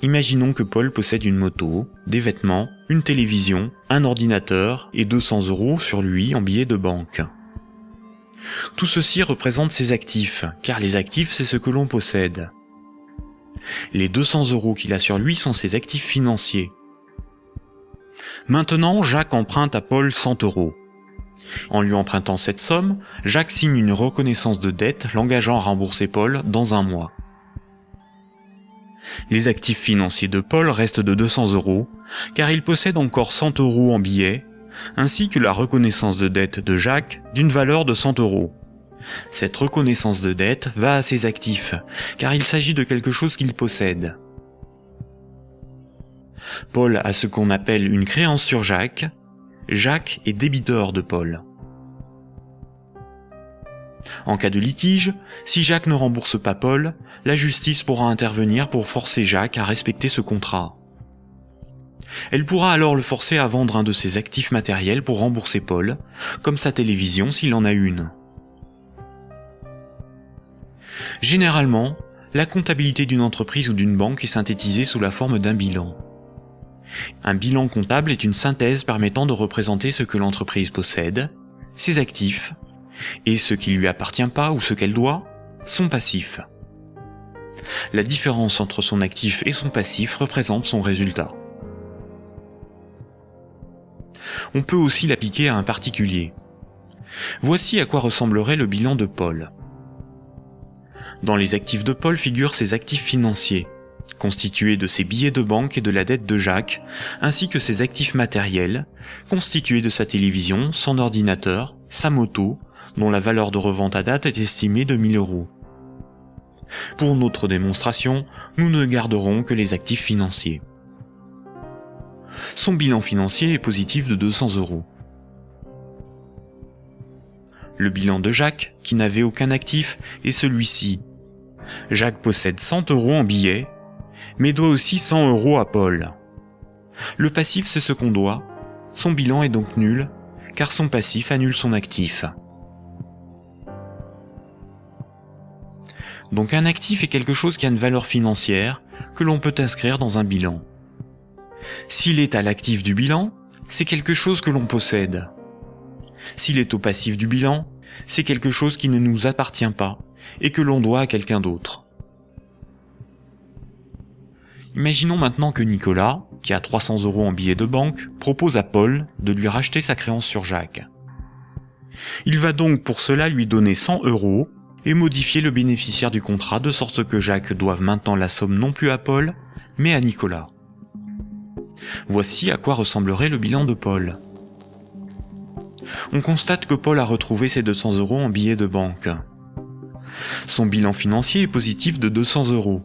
S1: Imaginons que Paul possède une moto, des vêtements, une télévision, un ordinateur et 200 € sur lui en billets de banque. Tout ceci représente ses actifs, car les actifs, c'est ce que l'on possède. Les 200 € qu'il a sur lui sont ses actifs financiers. Maintenant, Jacques emprunte à Paul 100 €. En lui empruntant cette somme, Jacques signe une reconnaissance de dette l'engageant à rembourser Paul dans un mois. Les actifs financiers de Paul restent de 200 €, car il possède encore 100 € en billets, ainsi que la reconnaissance de dette de Jacques d'une valeur de 100 €. Cette reconnaissance de dette va à ses actifs, car il s'agit de quelque chose qu'il possède. Paul a ce qu'on appelle une créance sur Jacques. Jacques est débiteur de Paul. En cas de litige, si Jacques ne rembourse pas Paul, la justice pourra intervenir pour forcer Jacques à respecter ce contrat. Elle pourra alors le forcer à vendre un de ses actifs matériels pour rembourser Paul, comme sa télévision s'il en a une. Généralement, la comptabilité d'une entreprise ou d'une banque est synthétisée sous la forme d'un bilan. Un bilan comptable est une synthèse permettant de représenter ce que l'entreprise possède, ses actifs, et ce qui lui appartient pas ou ce qu'elle doit, son passif. La différence entre son actif et son passif représente son résultat. On peut aussi l'appliquer à un particulier. Voici à quoi ressemblerait le bilan de Paul. Dans les actifs de Paul figurent ses actifs financiers, constitués de ses billets de banque et de la dette de Jacques, ainsi que ses actifs matériels, constitués de sa télévision, son ordinateur, sa moto, dont la valeur de revente à date est estimée de 1000 €. Pour notre démonstration, nous ne garderons que les actifs financiers. Son bilan financier est positif de 200 €. Le bilan de Jacques, qui n'avait aucun actif, est celui-ci. Jacques possède 100 € en billets, mais doit aussi 100 € à Paul. Le passif, c'est ce qu'on doit. Son bilan est donc nul, car son passif annule son actif. Donc un actif est quelque chose qui a une valeur financière que l'on peut inscrire dans un bilan. S'il est à l'actif du bilan, c'est quelque chose que l'on possède. S'il est au passif du bilan, c'est quelque chose qui ne nous appartient pas et que l'on doit à quelqu'un d'autre. Imaginons maintenant que Nicolas, qui a 300 € en billets de banque, propose à Paul de lui racheter sa créance sur Jacques. Il va donc pour cela lui donner 100 € et modifier le bénéficiaire du contrat de sorte que Jacques doive maintenant la somme non plus à Paul, mais à Nicolas. Voici à quoi ressemblerait le bilan de Paul. On constate que Paul a retrouvé ses 200 € en billets de banque. Son bilan financier est positif de 200 €.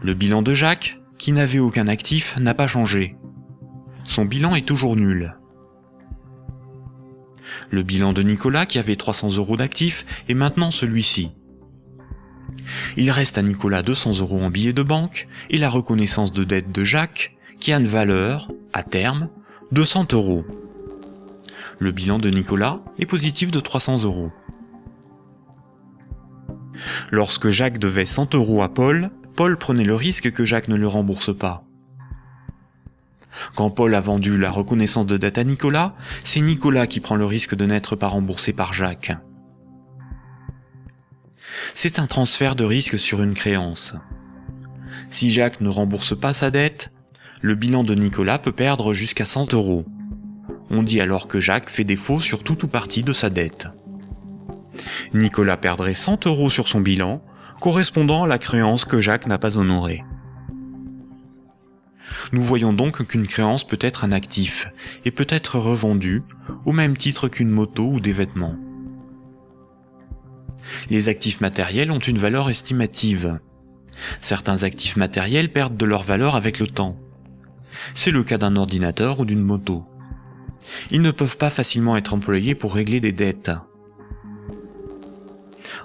S1: Le bilan de Jacques, qui n'avait aucun actif, n'a pas changé. Son bilan est toujours nul. Le bilan de Nicolas, qui avait 300 € d'actifs, est maintenant celui-ci. Il reste à Nicolas 200 € en billets de banque et la reconnaissance de dette de Jacques, qui a une valeur, à terme, de 100 €. Le bilan de Nicolas est positif de 300 €. Lorsque Jacques devait 100 € à Paul, Paul prenait le risque que Jacques ne le rembourse pas. Quand Paul a vendu la reconnaissance de dette à Nicolas, c'est Nicolas qui prend le risque de n'être pas remboursé par Jacques. C'est un transfert de risque sur une créance. Si Jacques ne rembourse pas sa dette, le bilan de Nicolas peut perdre jusqu'à 100 €. On dit alors que Jacques fait défaut sur tout ou partie de sa dette. Nicolas perdrait 100 € sur son bilan, correspondant à la créance que Jacques n'a pas honorée. Nous voyons donc qu'une créance peut être un actif et peut être revendue au même titre qu'une moto ou des vêtements. Les actifs matériels ont une valeur estimative. Certains actifs matériels perdent de leur valeur avec le temps. C'est le cas d'un ordinateur ou d'une moto. Ils ne peuvent pas facilement être employés pour régler des dettes.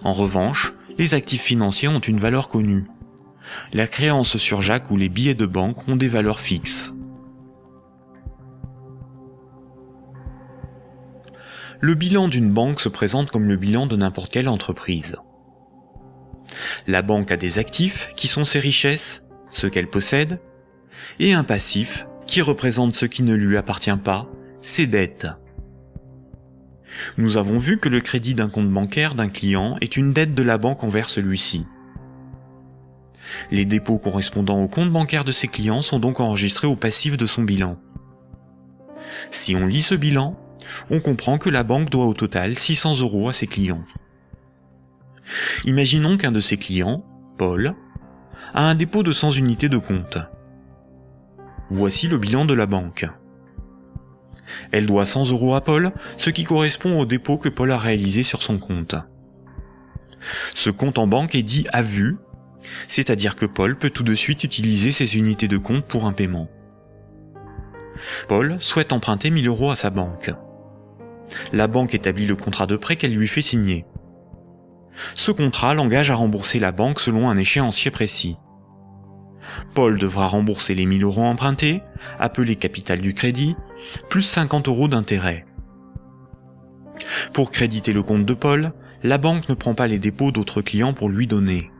S1: En revanche, les actifs financiers ont une valeur connue. La créance sur Jacques ou les billets de banque ont des valeurs fixes. Le bilan d'une banque se présente comme le bilan de n'importe quelle entreprise. La banque a des actifs qui sont ses richesses, ce qu'elle possède, et un passif qui représente ce qui ne lui appartient pas, ses dettes. Nous avons vu que le crédit d'un compte bancaire d'un client est une dette de la banque envers celui-ci. Les dépôts correspondant au compte bancaire de ses clients sont donc enregistrés au passif de son bilan. Si on lit ce bilan, on comprend que la banque doit au total 600 € à ses clients. Imaginons qu'un de ses clients, Paul, a un dépôt de 100 unités de compte. Voici le bilan de la banque. Elle doit 100 € à Paul, ce qui correspond au dépôt que Paul a réalisé sur son compte. Ce compte en banque est dit à vue, c'est-à-dire que Paul peut tout de suite utiliser ses unités de compte pour un paiement. Paul souhaite emprunter 1000 € à sa banque. La banque établit le contrat de prêt qu'elle lui fait signer. Ce contrat l'engage à rembourser la banque selon un échéancier précis. Paul devra rembourser les 1000 € empruntés, appelés capital du crédit, plus 50 € d'intérêt. Pour créditer le compte de Paul, la banque ne prend pas les dépôts d'autres clients pour lui donner.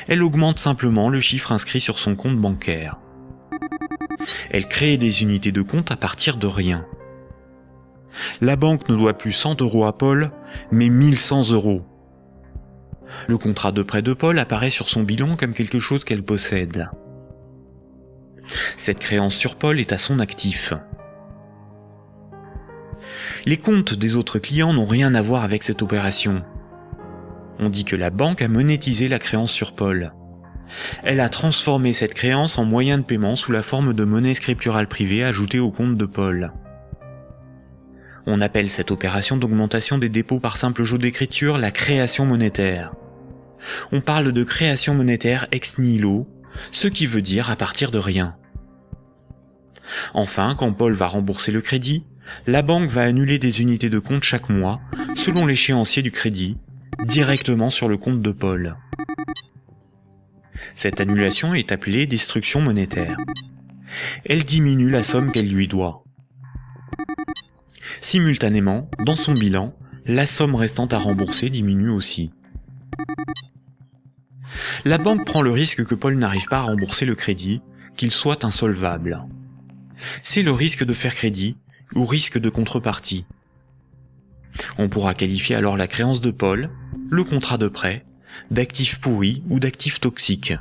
S1: Elle augmente simplement le chiffre inscrit sur son compte bancaire. Elle crée des unités de compte à partir de rien. La banque ne doit plus 100 € à Paul, mais 1100 €. Le contrat de prêt de Paul apparaît sur son bilan comme quelque chose qu'elle possède. Cette créance sur Paul est à son actif. Les comptes des autres clients n'ont rien à voir avec cette opération. On dit que la banque a monétisé la créance sur Paul. Elle a transformé cette créance en moyen de paiement sous la forme de monnaie scripturale privée ajoutée au compte de Paul. On appelle cette opération d'augmentation des dépôts par simple jeu d'écriture la création monétaire. On parle de création monétaire ex nihilo, ce qui veut dire à partir de rien. Enfin, quand Paul va rembourser le crédit, la banque va annuler des unités de compte chaque mois, selon l'échéancier du crédit, directement sur le compte de Paul. Cette annulation est appelée destruction monétaire. Elle diminue la somme qu'elle lui doit. Simultanément, dans son bilan, la somme restante à rembourser diminue aussi. La banque prend le risque que Paul n'arrive pas à rembourser le crédit, qu'il soit insolvable. C'est le risque de faire crédit ou risque de contrepartie. On pourra qualifier alors la créance de Paul, le contrat de prêt, d'actifs pourris ou d'actifs toxiques.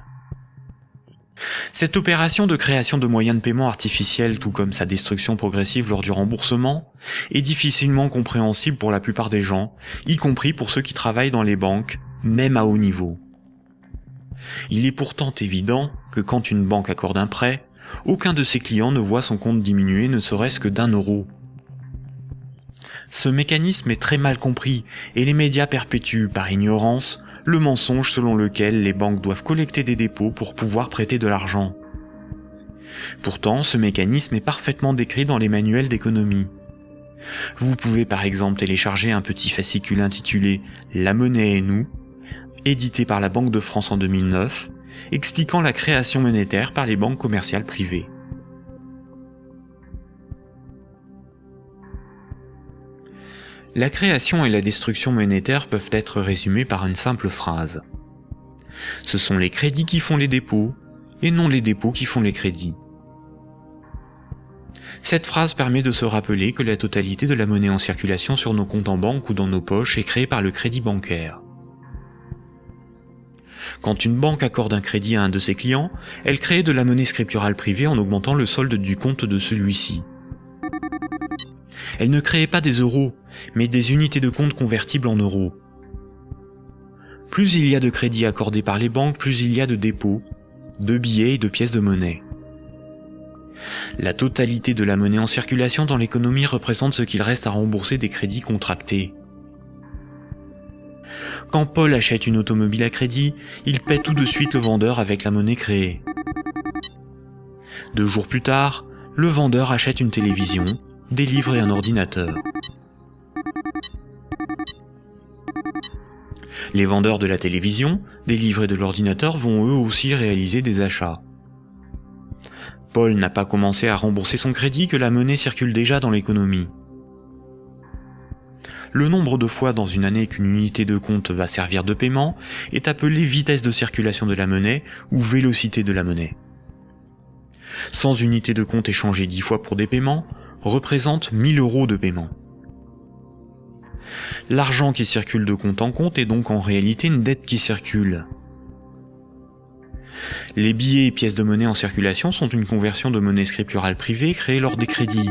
S1: Cette opération de création de moyens de paiement artificiels, tout comme sa destruction progressive lors du remboursement, est difficilement compréhensible pour la plupart des gens, y compris pour ceux qui travaillent dans les banques, même à haut niveau. Il est pourtant évident que quand une banque accorde un prêt, aucun de ses clients ne voit son compte diminuer ne serait-ce que d'1 €. Ce mécanisme est très mal compris et les médias perpétuent, par ignorance, le mensonge selon lequel les banques doivent collecter des dépôts pour pouvoir prêter de l'argent. Pourtant, ce mécanisme est parfaitement décrit dans les manuels d'économie. Vous pouvez par exemple télécharger un petit fascicule intitulé « La monnaie et nous », édité par la Banque de France en 2009, expliquant la création monétaire par les banques commerciales privées. La création et la destruction monétaire peuvent être résumées par une simple phrase. Ce sont les crédits qui font les dépôts, et non les dépôts qui font les crédits. Cette phrase permet de se rappeler que la totalité de la monnaie en circulation sur nos comptes en banque ou dans nos poches est créée par le crédit bancaire. Quand une banque accorde un crédit à un de ses clients, elle crée de la monnaie scripturale privée en augmentant le solde du compte de celui-ci. Elle ne crée pas des euros, mais des unités de compte convertibles en euros. Plus il y a de crédits accordés par les banques, plus il y a de dépôts, de billets et de pièces de monnaie. La totalité de la monnaie en circulation dans l'économie représente ce qu'il reste à rembourser des crédits contractés. Quand Paul achète une automobile à crédit, il paie tout de suite le vendeur avec la monnaie créée. 2 jours plus tard, le vendeur achète une télévision, des livres et un ordinateur. Les vendeurs de la télévision, des livres et de l'ordinateur vont eux aussi réaliser des achats. Paul n'a pas commencé à rembourser son crédit que la monnaie circule déjà dans l'économie. Le nombre de fois dans une année qu'une unité de compte va servir de paiement est appelé vitesse de circulation de la monnaie ou vélocité de la monnaie. 100 unités de compte échangées 10 fois pour des paiements représentent 1000 € de paiement. L'argent qui circule de compte en compte est donc en réalité une dette qui circule. Les billets et pièces de monnaie en circulation sont une conversion de monnaie scripturale privée créée lors des crédits.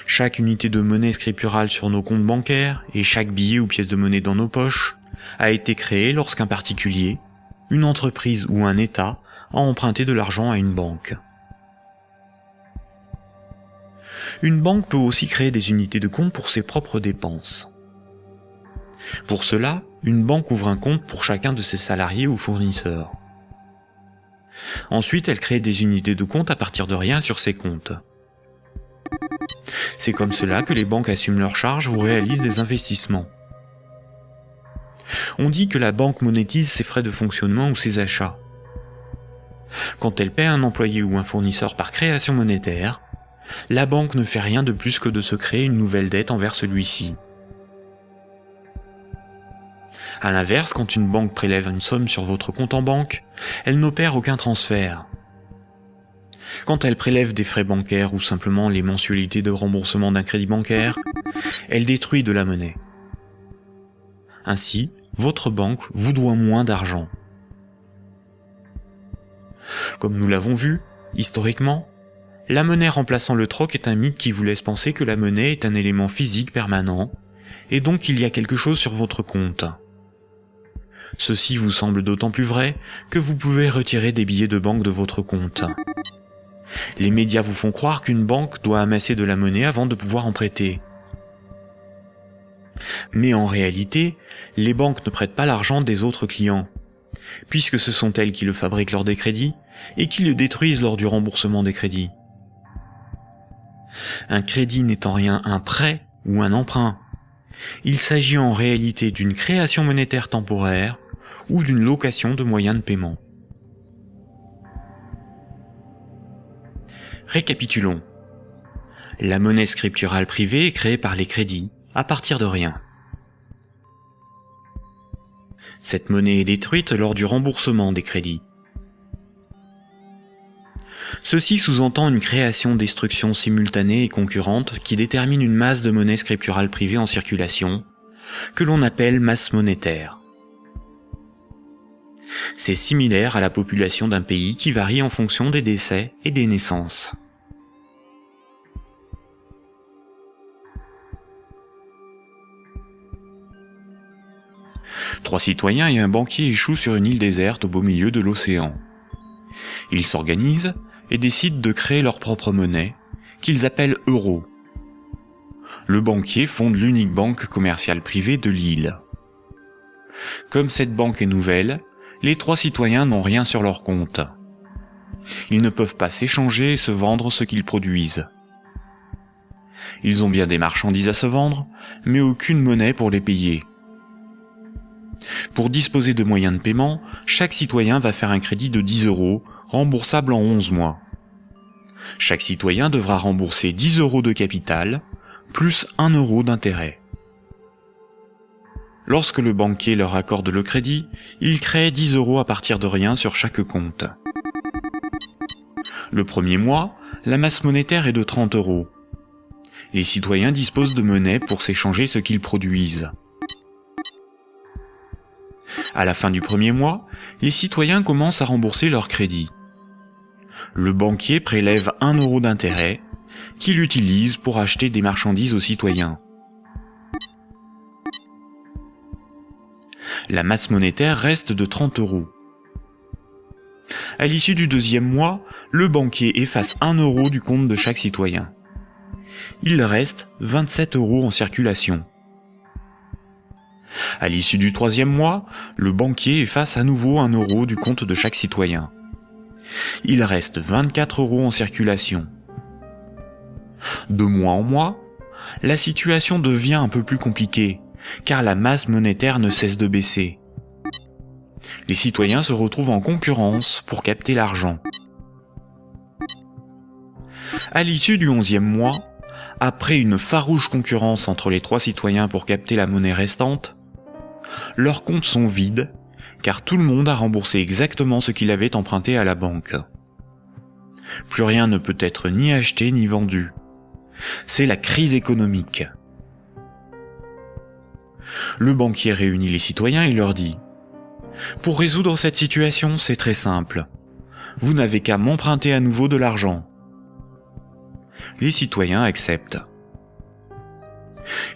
S1: Chaque unité de monnaie scripturale sur nos comptes bancaires et chaque billet ou pièce de monnaie dans nos poches a été créé lorsqu'un particulier, une entreprise ou un État a emprunté de l'argent à une banque. Une banque peut aussi créer des unités de compte pour ses propres dépenses. Pour cela, une banque ouvre un compte pour chacun de ses salariés ou fournisseurs. Ensuite, elle crée des unités de compte à partir de rien sur ses comptes. C'est comme cela que les banques assument leurs charges ou réalisent des investissements. On dit que la banque monétise ses frais de fonctionnement ou ses achats. Quand elle paie un employé ou un fournisseur par création monétaire, la banque ne fait rien de plus que de se créer une nouvelle dette envers celui-ci. À l'inverse, quand une banque prélève une somme sur votre compte en banque, elle n'opère aucun transfert. Quand elle prélève des frais bancaires ou simplement les mensualités de remboursement d'un crédit bancaire, elle détruit de la monnaie. Ainsi, votre banque vous doit moins d'argent. Comme nous l'avons vu, historiquement, la monnaie remplaçant le troc est un mythe qui vous laisse penser que la monnaie est un élément physique permanent, et donc il y a quelque chose sur votre compte. Ceci vous semble d'autant plus vrai que vous pouvez retirer des billets de banque de votre compte. Les médias vous font croire qu'une banque doit amasser de la monnaie avant de pouvoir en prêter. Mais en réalité, les banques ne prêtent pas l'argent des autres clients, puisque ce sont elles qui le fabriquent lors des crédits et qui le détruisent lors du remboursement des crédits. Un crédit n'est en rien un prêt ou un emprunt. Il s'agit en réalité d'une création monétaire temporaire ou d'une location de moyens de paiement. Récapitulons. La monnaie scripturale privée est créée par les crédits, à partir de rien. Cette monnaie est détruite lors du remboursement des crédits. Ceci sous-entend une création-destruction simultanée et concurrente qui détermine une masse de monnaie scripturale privée en circulation, que l'on appelle masse monétaire. C'est similaire à la population d'un pays qui varie en fonction des décès et des naissances. Trois citoyens et un banquier échouent sur une île déserte au beau milieu de l'océan. Ils s'organisent et décident de créer leur propre monnaie, qu'ils appellent euro. Le banquier fonde l'unique banque commerciale privée de l'île. Comme cette banque est nouvelle, les trois citoyens n'ont rien sur leur compte. Ils ne peuvent pas s'échanger et se vendre ce qu'ils produisent. Ils ont bien des marchandises à se vendre, mais aucune monnaie pour les payer. Pour disposer de moyens de paiement, chaque citoyen va faire un crédit de 10 €, remboursable en 11 mois. Chaque citoyen devra rembourser 10 € de capital, plus 1 € d'intérêt. Lorsque le banquier leur accorde le crédit, il crée 10 € à partir de rien sur chaque compte. Le premier mois, la masse monétaire est de 30 €. Les citoyens disposent de monnaie pour s'échanger ce qu'ils produisent. À la fin du premier mois, les citoyens commencent à rembourser leur crédit. Le banquier prélève 1 € d'intérêt, qu'il utilise pour acheter des marchandises aux citoyens. La masse monétaire reste de 30 €. À l'issue du deuxième mois, le banquier efface 1 € du compte de chaque citoyen. Il reste 27 € en circulation. À l'issue du troisième mois, le banquier efface à nouveau 1 € du compte de chaque citoyen. Il reste 24 € en circulation. De mois en mois, la situation devient un peu plus compliquée, car la masse monétaire ne cesse de baisser. Les citoyens se retrouvent en concurrence pour capter l'argent. À l'issue du 11e mois, après une farouche concurrence entre les trois citoyens pour capter la monnaie restante, leurs comptes sont vides, car tout le monde a remboursé exactement ce qu'il avait emprunté à la banque. Plus rien ne peut être ni acheté ni vendu. C'est la crise économique. Le banquier réunit les citoyens et leur dit : « Pour résoudre cette situation, c'est très simple. Vous n'avez qu'à m'emprunter à nouveau de l'argent. » Les citoyens acceptent.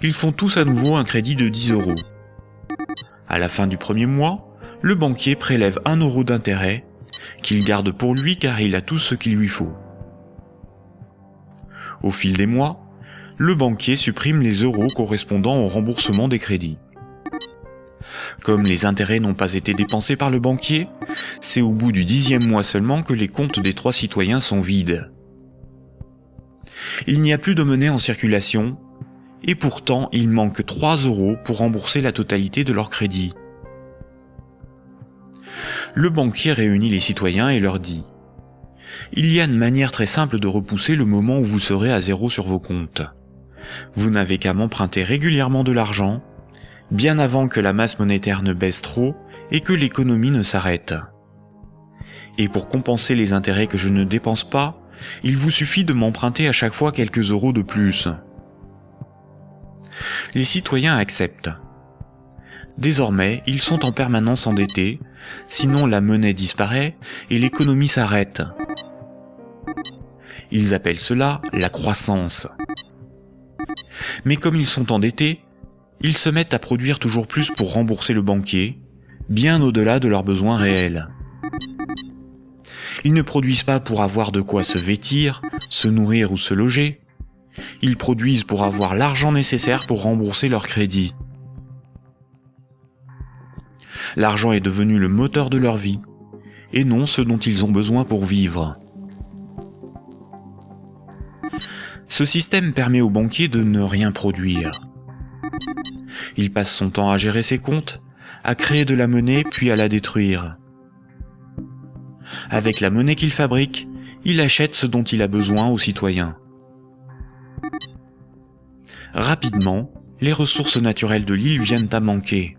S1: Ils font tous à nouveau un crédit de 10 €. À la fin du premier mois, le banquier prélève 1 € d'intérêt, qu'il garde pour lui car il a tout ce qu'il lui faut. Au fil des mois, le banquier supprime les euros correspondant au remboursement des crédits. Comme les intérêts n'ont pas été dépensés par le banquier, c'est au bout du 10e mois seulement que les comptes des trois citoyens sont vides. Il n'y a plus de monnaie en circulation, et pourtant il manque 3 € pour rembourser la totalité de leur crédit. Le banquier réunit les citoyens et leur dit : « Il y a une manière très simple de repousser le moment où vous serez à zéro sur vos comptes. Vous n'avez qu'à m'emprunter régulièrement de l'argent, bien avant que la masse monétaire ne baisse trop et que l'économie ne s'arrête. Et pour compenser les intérêts que je ne dépense pas, il vous suffit de m'emprunter à chaque fois quelques euros de plus. » Les citoyens acceptent. Désormais, ils sont en permanence endettés, sinon la monnaie disparaît et l'économie s'arrête. Ils appellent cela la croissance. Mais comme ils sont endettés, ils se mettent à produire toujours plus pour rembourser le banquier, bien au-delà de leurs besoins réels. Ils ne produisent pas pour avoir de quoi se vêtir, se nourrir ou se loger. Ils produisent pour avoir l'argent nécessaire pour rembourser leur crédit. L'argent est devenu le moteur de leur vie, et non ce dont ils ont besoin pour vivre. Ce système permet au banquier de ne rien produire. Il passe son temps à gérer ses comptes, à créer de la monnaie puis à la détruire. Avec la monnaie qu'il fabrique, il achète ce dont il a besoin aux citoyens. Rapidement, les ressources naturelles de l'île viennent à manquer.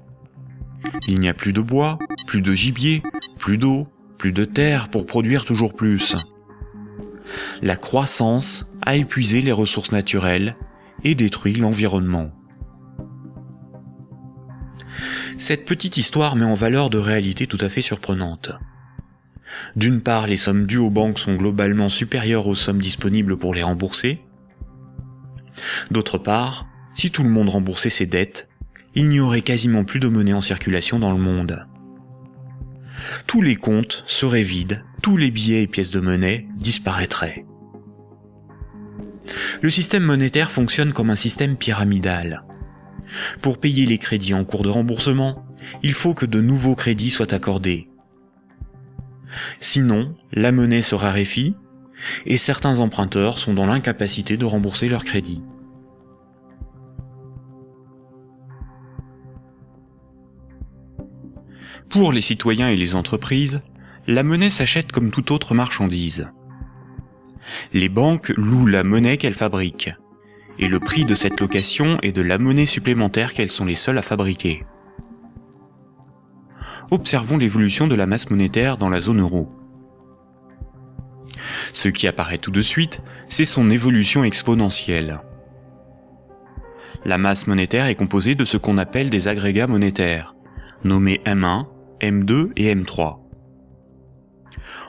S1: Il n'y a plus de bois, plus de gibier, plus d'eau, plus de terre pour produire toujours plus. La croissance a épuisé les ressources naturelles et détruit l'environnement. Cette petite histoire met en valeur de réalités tout à fait surprenantes. D'une part, les sommes dues aux banques sont globalement supérieures aux sommes disponibles pour les rembourser. D'autre part, si tout le monde remboursait ses dettes, il n'y aurait quasiment plus de monnaie en circulation dans le monde. Tous les comptes seraient vides, tous les billets et pièces de monnaie disparaîtraient. Le système monétaire fonctionne comme un système pyramidal. Pour payer les crédits en cours de remboursement, il faut que de nouveaux crédits soient accordés. Sinon, la monnaie se raréfie et certains emprunteurs sont dans l'incapacité de rembourser leurs crédits. Pour les citoyens et les entreprises, la monnaie s'achète comme toute autre marchandise. Les banques louent la monnaie qu'elles fabriquent, et le prix de cette location est de la monnaie supplémentaire qu'elles sont les seules à fabriquer. Observons l'évolution de la masse monétaire dans la zone euro. Ce qui apparaît tout de suite, c'est son évolution exponentielle. La masse monétaire est composée de ce qu'on appelle des agrégats monétaires, nommés M1, M2 et M3.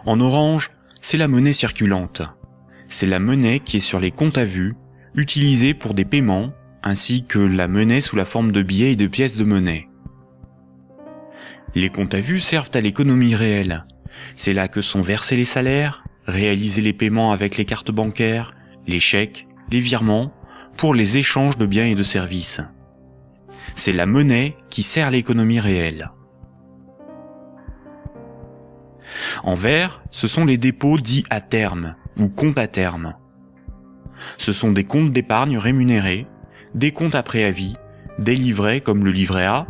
S1: En orange, c'est la monnaie circulante. C'est la monnaie qui est sur les comptes à vue, utilisée pour des paiements, ainsi que la monnaie sous la forme de billets et de pièces de monnaie. Les comptes à vue servent à l'économie réelle. C'est là que sont versés les salaires, réalisés les paiements avec les cartes bancaires, les chèques, les virements, pour les échanges de biens et de services. C'est la monnaie qui sert l'économie réelle. En vert, ce sont les dépôts dits à terme, ou comptes à terme. Ce sont des comptes d'épargne rémunérés, des comptes à préavis, des livrets comme le livret A,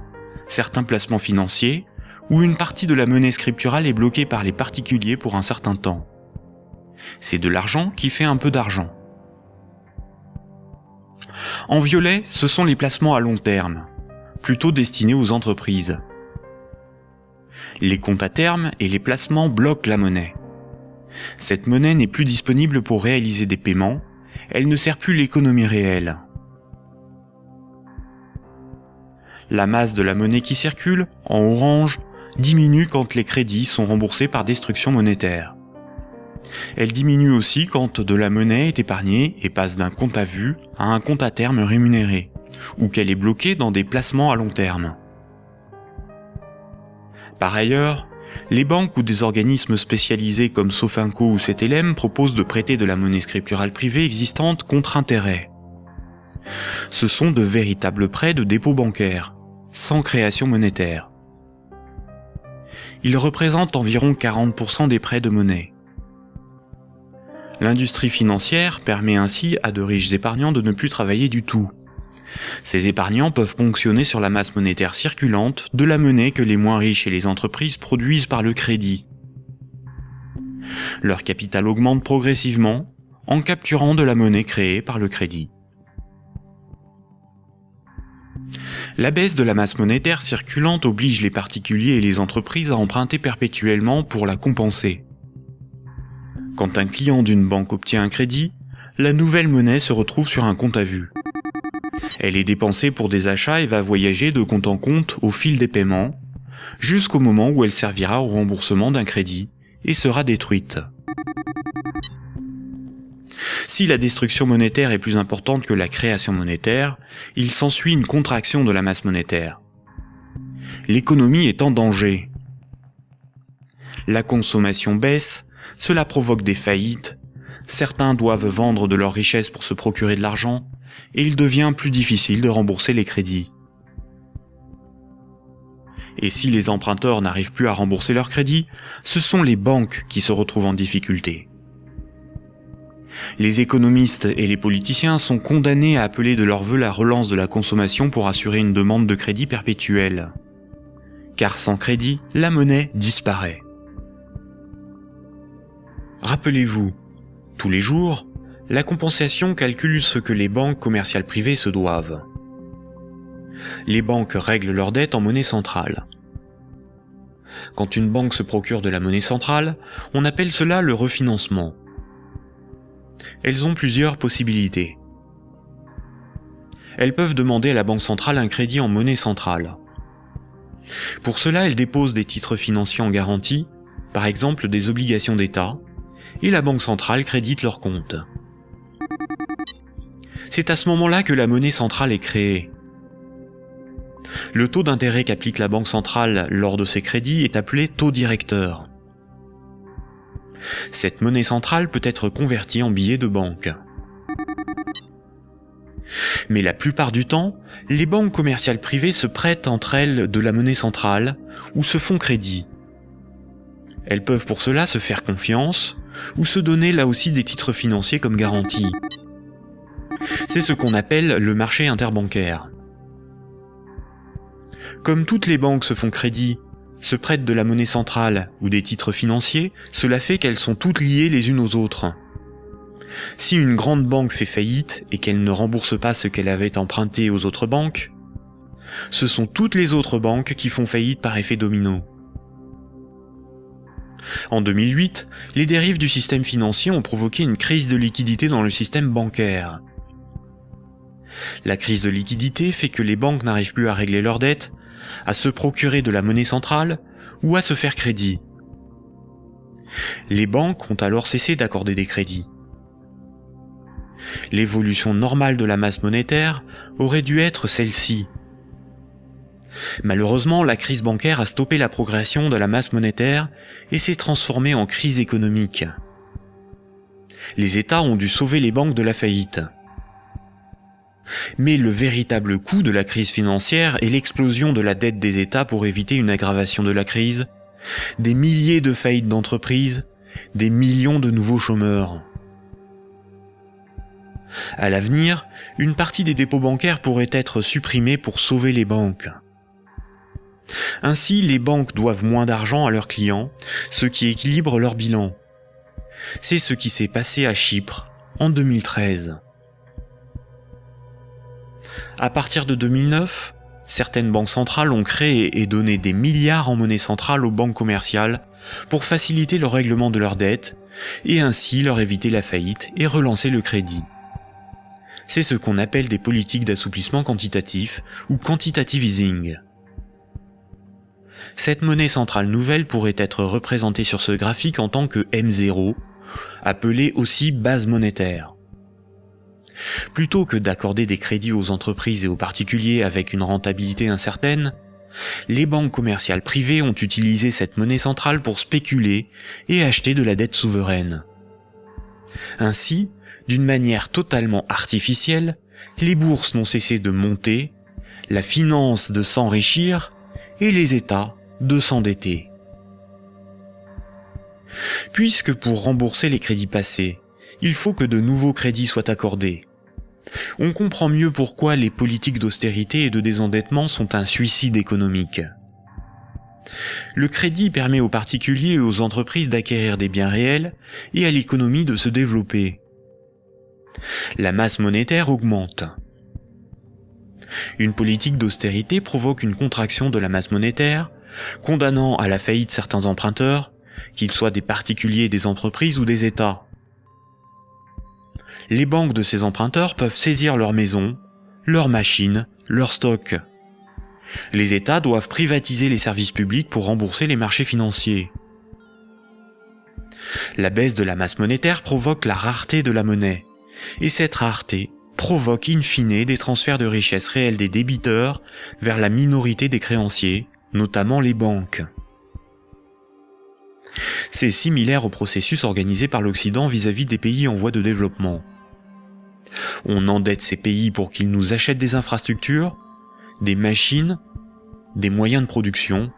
S1: certains placements financiers, où une partie de la monnaie scripturale est bloquée par les particuliers pour un certain temps. C'est de l'argent qui fait un peu d'argent. En violet, ce sont les placements à long terme, plutôt destinés aux entreprises. Les comptes à terme et les placements bloquent la monnaie. Cette monnaie n'est plus disponible pour réaliser des paiements, elle ne sert plus l'économie réelle. La masse de la monnaie qui circule, en orange, diminue quand les crédits sont remboursés par destruction monétaire. Elle diminue aussi quand de la monnaie est épargnée et passe d'un compte à vue à un compte à terme rémunéré, ou qu'elle est bloquée dans des placements à long terme. Par ailleurs, les banques ou des organismes spécialisés comme Sofinco ou Cetelem proposent de prêter de la monnaie scripturale privée existante contre intérêt. Ce sont de véritables prêts de dépôt bancaire, sans création monétaire. Ils représentent environ 40% des prêts de monnaie. L'industrie financière permet ainsi à de riches épargnants de ne plus travailler du tout. Ces épargnants peuvent ponctionner sur la masse monétaire circulante de la monnaie que les moins riches et les entreprises produisent par le crédit. Leur capital augmente progressivement en capturant de la monnaie créée par le crédit. La baisse de la masse monétaire circulante oblige les particuliers et les entreprises à emprunter perpétuellement pour la compenser. Quand un client d'une banque obtient un crédit, la nouvelle monnaie se retrouve sur un compte à vue. Elle est dépensée pour des achats et va voyager de compte en compte au fil des paiements, jusqu'au moment où elle servira au remboursement d'un crédit et sera détruite. Si la destruction monétaire est plus importante que la création monétaire, il s'ensuit une contraction de la masse monétaire. L'économie est en danger. La consommation baisse, cela provoque des faillites, certains doivent vendre de leurs richesses pour se procurer de l'argent, et il devient plus difficile de rembourser les crédits. Et si les emprunteurs n'arrivent plus à rembourser leurs crédits, ce sont les banques qui se retrouvent en difficulté. Les économistes et les politiciens sont condamnés à appeler de leur vœu la relance de la consommation pour assurer une demande de crédit perpétuelle. Car sans crédit, la monnaie disparaît. Rappelez-vous, tous les jours, la compensation calcule ce que les banques commerciales privées se doivent. Les banques règlent leurs dettes en monnaie centrale. Quand une banque se procure de la monnaie centrale, on appelle cela le refinancement. Elles ont plusieurs possibilités. Elles peuvent demander à la banque centrale un crédit en monnaie centrale. Pour cela, elles déposent des titres financiers en garantie, par exemple des obligations d'État, et la banque centrale crédite leurs comptes. C'est à ce moment-là que la monnaie centrale est créée. Le taux d'intérêt qu'applique la banque centrale lors de ces crédits est appelé taux directeur. Cette monnaie centrale peut être convertie en billets de banque. Mais la plupart du temps, les banques commerciales privées se prêtent entre elles de la monnaie centrale ou se font crédit. Elles peuvent pour cela se faire confiance ou se donner là aussi des titres financiers comme garantie. C'est ce qu'on appelle le marché interbancaire. Comme toutes les banques se font crédit, se prêtent de la monnaie centrale ou des titres financiers, cela fait qu'elles sont toutes liées les unes aux autres. Si une grande banque fait faillite et qu'elle ne rembourse pas ce qu'elle avait emprunté aux autres banques, ce sont toutes les autres banques qui font faillite par effet domino. En 2008, les dérives du système financier ont provoqué une crise de liquidité dans le système bancaire. La crise de liquidité fait que les banques n'arrivent plus à régler leurs dettes, à se procurer de la monnaie centrale ou à se faire crédit. Les banques ont alors cessé d'accorder des crédits. L'évolution normale de la masse monétaire aurait dû être celle-ci. Malheureusement, la crise bancaire a stoppé la progression de la masse monétaire et s'est transformée en crise économique. Les États ont dû sauver les banques de la faillite. Mais le véritable coût de la crise financière est l'explosion de la dette des États pour éviter une aggravation de la crise, des milliers de faillites d'entreprises, des millions de nouveaux chômeurs. À l'avenir, une partie des dépôts bancaires pourrait être supprimée pour sauver les banques. Ainsi, les banques doivent moins d'argent à leurs clients, ce qui équilibre leur bilan. C'est ce qui s'est passé à Chypre en 2013. À partir de 2009, certaines banques centrales ont créé et donné des milliards en monnaie centrale aux banques commerciales pour faciliter le règlement de leurs dettes et ainsi leur éviter la faillite et relancer le crédit. C'est ce qu'on appelle des politiques d'assouplissement quantitatif ou quantitative easing. Cette monnaie centrale nouvelle pourrait être représentée sur ce graphique en tant que M0, appelée aussi base monétaire. Plutôt que d'accorder des crédits aux entreprises et aux particuliers avec une rentabilité incertaine, les banques commerciales privées ont utilisé cette monnaie centrale pour spéculer et acheter de la dette souveraine. Ainsi, d'une manière totalement artificielle, les bourses n'ont cessé de monter, la finance de s'enrichir et les États de s'endetter. Puisque pour rembourser les crédits passés, il faut que de nouveaux crédits soient accordés, on comprend mieux pourquoi les politiques d'austérité et de désendettement sont un suicide économique. Le crédit permet aux particuliers et aux entreprises d'acquérir des biens réels et à l'économie de se développer. La masse monétaire augmente. Une politique d'austérité provoque une contraction de la masse monétaire, condamnant à la faillite certains emprunteurs, qu'ils soient des particuliers, des entreprises ou des États. Les banques de ces emprunteurs peuvent saisir leurs maisons, leurs machines, leurs stocks. Les États doivent privatiser les services publics pour rembourser les marchés financiers. La baisse de la masse monétaire provoque la rareté de la monnaie, et cette rareté provoque in fine des transferts de richesses réelles des débiteurs vers la minorité des créanciers, notamment les banques. C'est similaire au processus organisé par l'Occident vis-à-vis des pays en voie de développement. On endette ces pays pour qu'ils nous achètent des infrastructures, des machines, des moyens de production,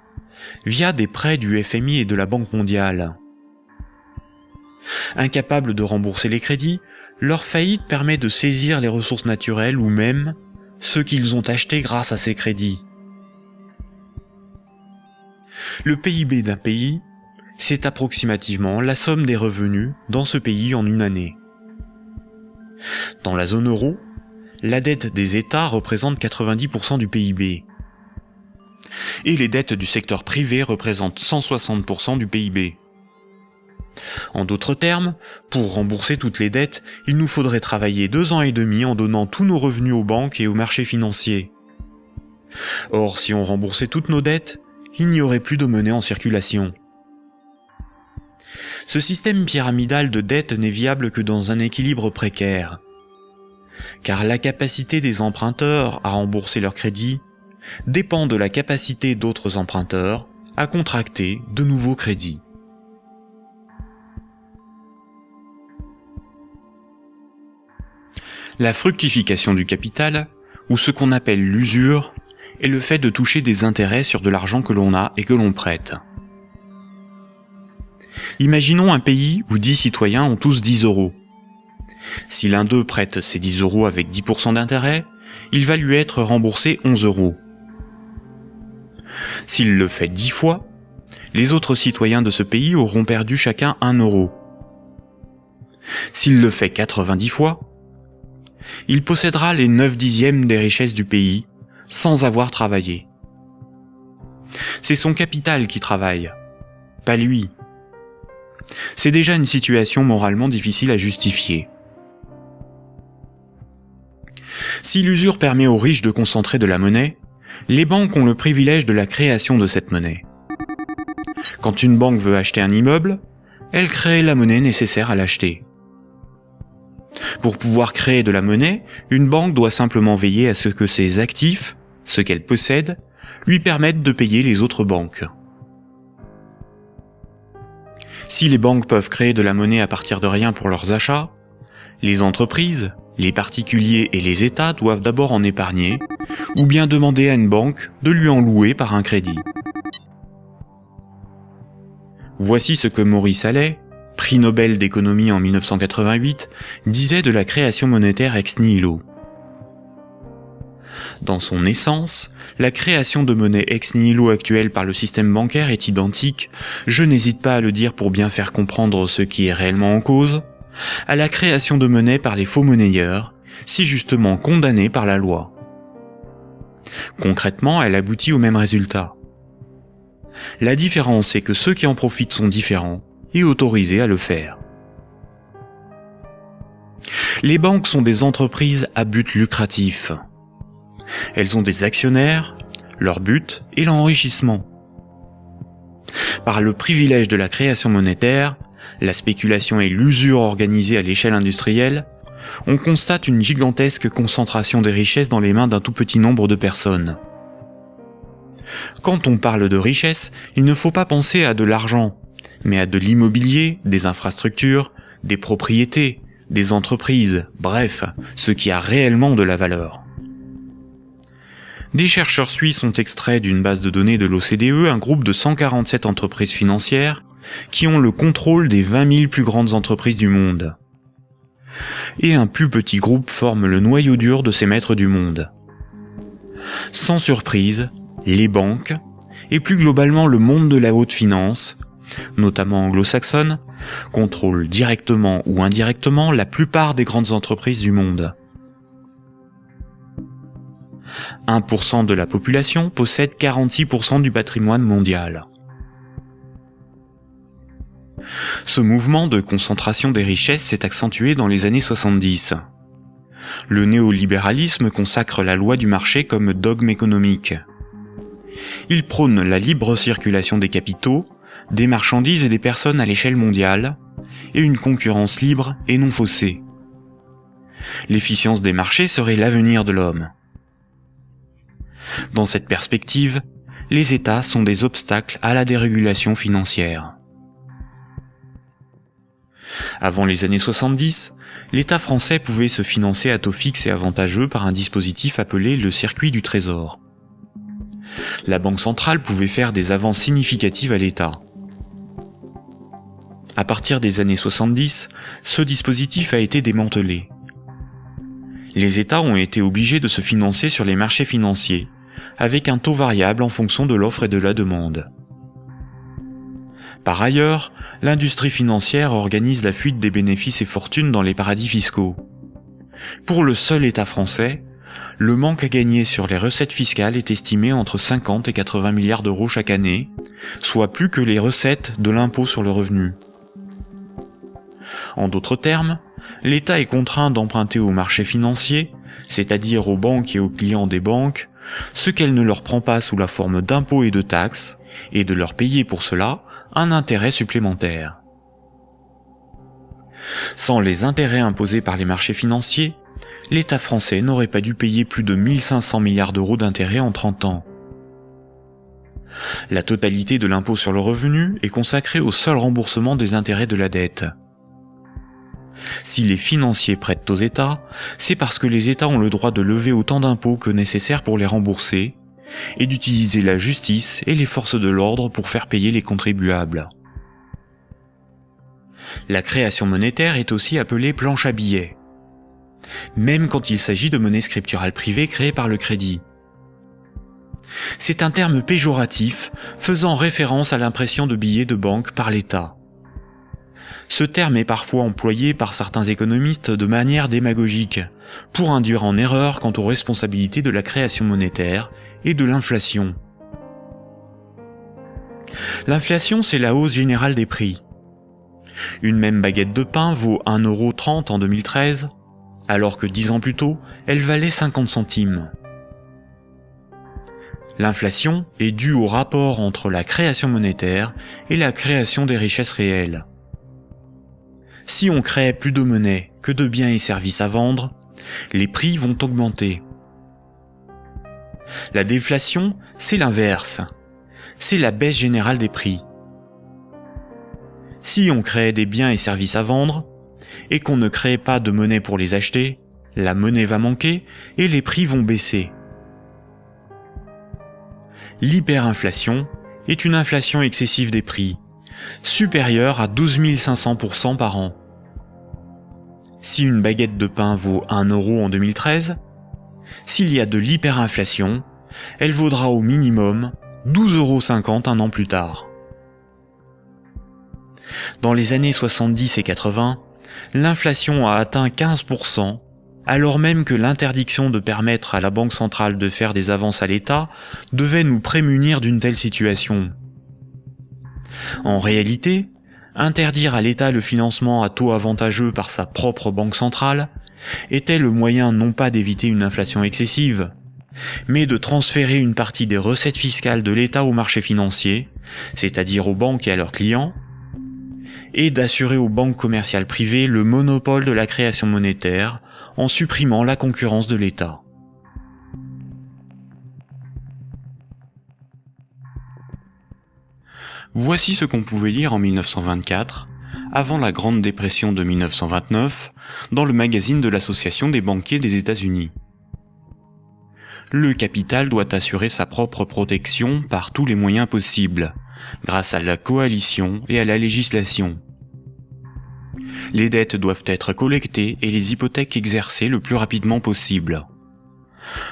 S1: via des prêts du FMI et de la Banque mondiale. Incapables de rembourser les crédits, leur faillite permet de saisir les ressources naturelles ou même ceux qu'ils ont achetés grâce à ces crédits. Le PIB d'un pays, c'est approximativement la somme des revenus dans ce pays en une année. Dans la zone euro, la dette des États représente 90% du PIB. Et les dettes du secteur privé représentent 160% du PIB. En d'autres termes, pour rembourser toutes les dettes, il nous faudrait travailler 2 ans et demi en donnant tous nos revenus aux banques et aux marchés financiers. Or, si on remboursait toutes nos dettes, il n'y aurait plus de monnaie en circulation. Ce système pyramidal de dette n'est viable que dans un équilibre précaire, car la capacité des emprunteurs à rembourser leurs crédits dépend de la capacité d'autres emprunteurs à contracter de nouveaux crédits. La fructification du capital, ou ce qu'on appelle l'usure, est le fait de toucher des intérêts sur de l'argent que l'on a et que l'on prête. Imaginons un pays où 10 citoyens ont tous 10 euros. Si l'un d'eux prête ces 10 euros avec 10% d'intérêt, il va lui être remboursé 11 euros. S'il le fait 10 fois, les autres citoyens de ce pays auront perdu chacun 1 euro. S'il le fait 90 fois, il possédera les 9/10 des richesses du pays, sans avoir travaillé. C'est son capital qui travaille, pas lui. C'est déjà une situation moralement difficile à justifier. Si l'usure permet aux riches de concentrer de la monnaie, les banques ont le privilège de la création de cette monnaie. Quand une banque veut acheter un immeuble, elle crée la monnaie nécessaire à l'acheter. Pour pouvoir créer de la monnaie, une banque doit simplement veiller à ce que ses actifs, ce qu'elle possède, lui permettent de payer les autres banques. Si les banques peuvent créer de la monnaie à partir de rien pour leurs achats, les entreprises, les particuliers et les États doivent d'abord en épargner, ou bien demander à une banque de lui en louer par un crédit. Voici ce que Maurice Allais, prix Nobel d'économie en 1988, disait de la création monétaire ex nihilo. Dans son essence, la création de monnaie ex nihilo actuelle par le système bancaire est identique, je n'hésite pas à le dire pour bien faire comprendre ce qui est réellement en cause, à la création de monnaie par les faux monnayeurs, si justement condamnée par la loi. Concrètement, elle aboutit au même résultat. La différence est que ceux qui en profitent sont différents et autorisés à le faire. Les banques sont des entreprises à but lucratif. Elles ont des actionnaires, leur but est l'enrichissement. Par le privilège de la création monétaire, la spéculation et l'usure organisée à l'échelle industrielle, on constate une gigantesque concentration des richesses dans les mains d'un tout petit nombre de personnes. Quand on parle de richesse, il ne faut pas penser à de l'argent, mais à de l'immobilier, des infrastructures, des propriétés, des entreprises, bref, ce qui a réellement de la valeur. Des chercheurs suisses ont extrait d'une base de données de l'OCDE un groupe de 147 entreprises financières qui ont le contrôle des 20 000 plus grandes entreprises du monde. Et un plus petit groupe forme le noyau dur de ces maîtres du monde. Sans surprise, les banques, et plus globalement le monde de la haute finance, notamment anglo-saxonne, contrôlent directement ou indirectement la plupart des grandes entreprises du monde. 1% de la population possède 46% du patrimoine mondial. Ce mouvement de concentration des richesses s'est accentué dans les années 70. Le néolibéralisme consacre la loi du marché comme dogme économique. Il prône la libre circulation des capitaux, des marchandises et des personnes à l'échelle mondiale, et une concurrence libre et non faussée. L'efficience des marchés serait l'avenir de l'homme. Dans cette perspective, les États sont des obstacles à la dérégulation financière. Avant les années 70, l'État français pouvait se financer à taux fixe et avantageux par un dispositif appelé le circuit du trésor. La Banque centrale pouvait faire des avances significatives à l'État. À partir des années 70, ce dispositif a été démantelé. Les États ont été obligés de se financer sur les marchés financiers, avec un taux variable en fonction de l'offre et de la demande. Par ailleurs, l'industrie financière organise la fuite des bénéfices et fortunes dans les paradis fiscaux. Pour le seul État français, le manque à gagner sur les recettes fiscales est estimé entre 50 et 80 milliards d'euros chaque année, soit plus que les recettes de l'impôt sur le revenu. En d'autres termes, l'État est contraint d'emprunter aux marchés financiers, c'est-à-dire aux banques et aux clients des banques, ce qu'elle ne leur prend pas sous la forme d'impôts et de taxes, et de leur payer pour cela un intérêt supplémentaire. Sans les intérêts imposés par les marchés financiers, l'État français n'aurait pas dû payer plus de 1500 milliards d'euros d'intérêts en 30 ans. La totalité de l'impôt sur le revenu est consacrée au seul remboursement des intérêts de la dette. Si les financiers prêtent aux États, c'est parce que les États ont le droit de lever autant d'impôts que nécessaire pour les rembourser, et d'utiliser la justice et les forces de l'ordre pour faire payer les contribuables. La création monétaire est aussi appelée planche à billets, même quand il s'agit de monnaie scripturale privée créée par le crédit. C'est un terme péjoratif faisant référence à l'impression de billets de banque par l'État. Ce terme est parfois employé par certains économistes de manière démagogique, pour induire en erreur quant aux responsabilités de la création monétaire et de l'inflation. L'inflation, c'est la hausse générale des prix. Une même baguette de pain vaut 1,30 € en 2013, alors que 10 ans plus tôt, elle valait 50 centimes. L'inflation est due au rapport entre la création monétaire et la création des richesses réelles. Si on crée plus de monnaie que de biens et services à vendre, les prix vont augmenter. La déflation, c'est l'inverse. C'est la baisse générale des prix. Si on crée des biens et services à vendre, et qu'on ne crée pas de monnaie pour les acheter, la monnaie va manquer et les prix vont baisser. L'hyperinflation est une inflation excessive des prix, supérieure à 12 500% par an. Si une baguette de pain vaut 1 € en 2013, s'il y a de l'hyperinflation, elle vaudra au minimum 12,50 € un an plus tard. Dans les années 70 et 80, l'inflation a atteint 15%, alors même que l'interdiction de permettre à la Banque centrale de faire des avances à l'État devait nous prémunir d'une telle situation. En réalité, interdire à l'État le financement à taux avantageux par sa propre banque centrale était le moyen non pas d'éviter une inflation excessive, mais de transférer une partie des recettes fiscales de l'État aux marchés financiers, c'est-à-dire aux banques et à leurs clients, et d'assurer aux banques commerciales privées le monopole de la création monétaire en supprimant la concurrence de l'État. Voici ce qu'on pouvait lire en 1924, avant la Grande Dépression de 1929, dans le magazine de l'Association des banquiers des États-Unis. Le capital doit assurer sa propre protection par tous les moyens possibles, grâce à la coalition et à la législation. Les dettes doivent être collectées et les hypothèques exercées le plus rapidement possible.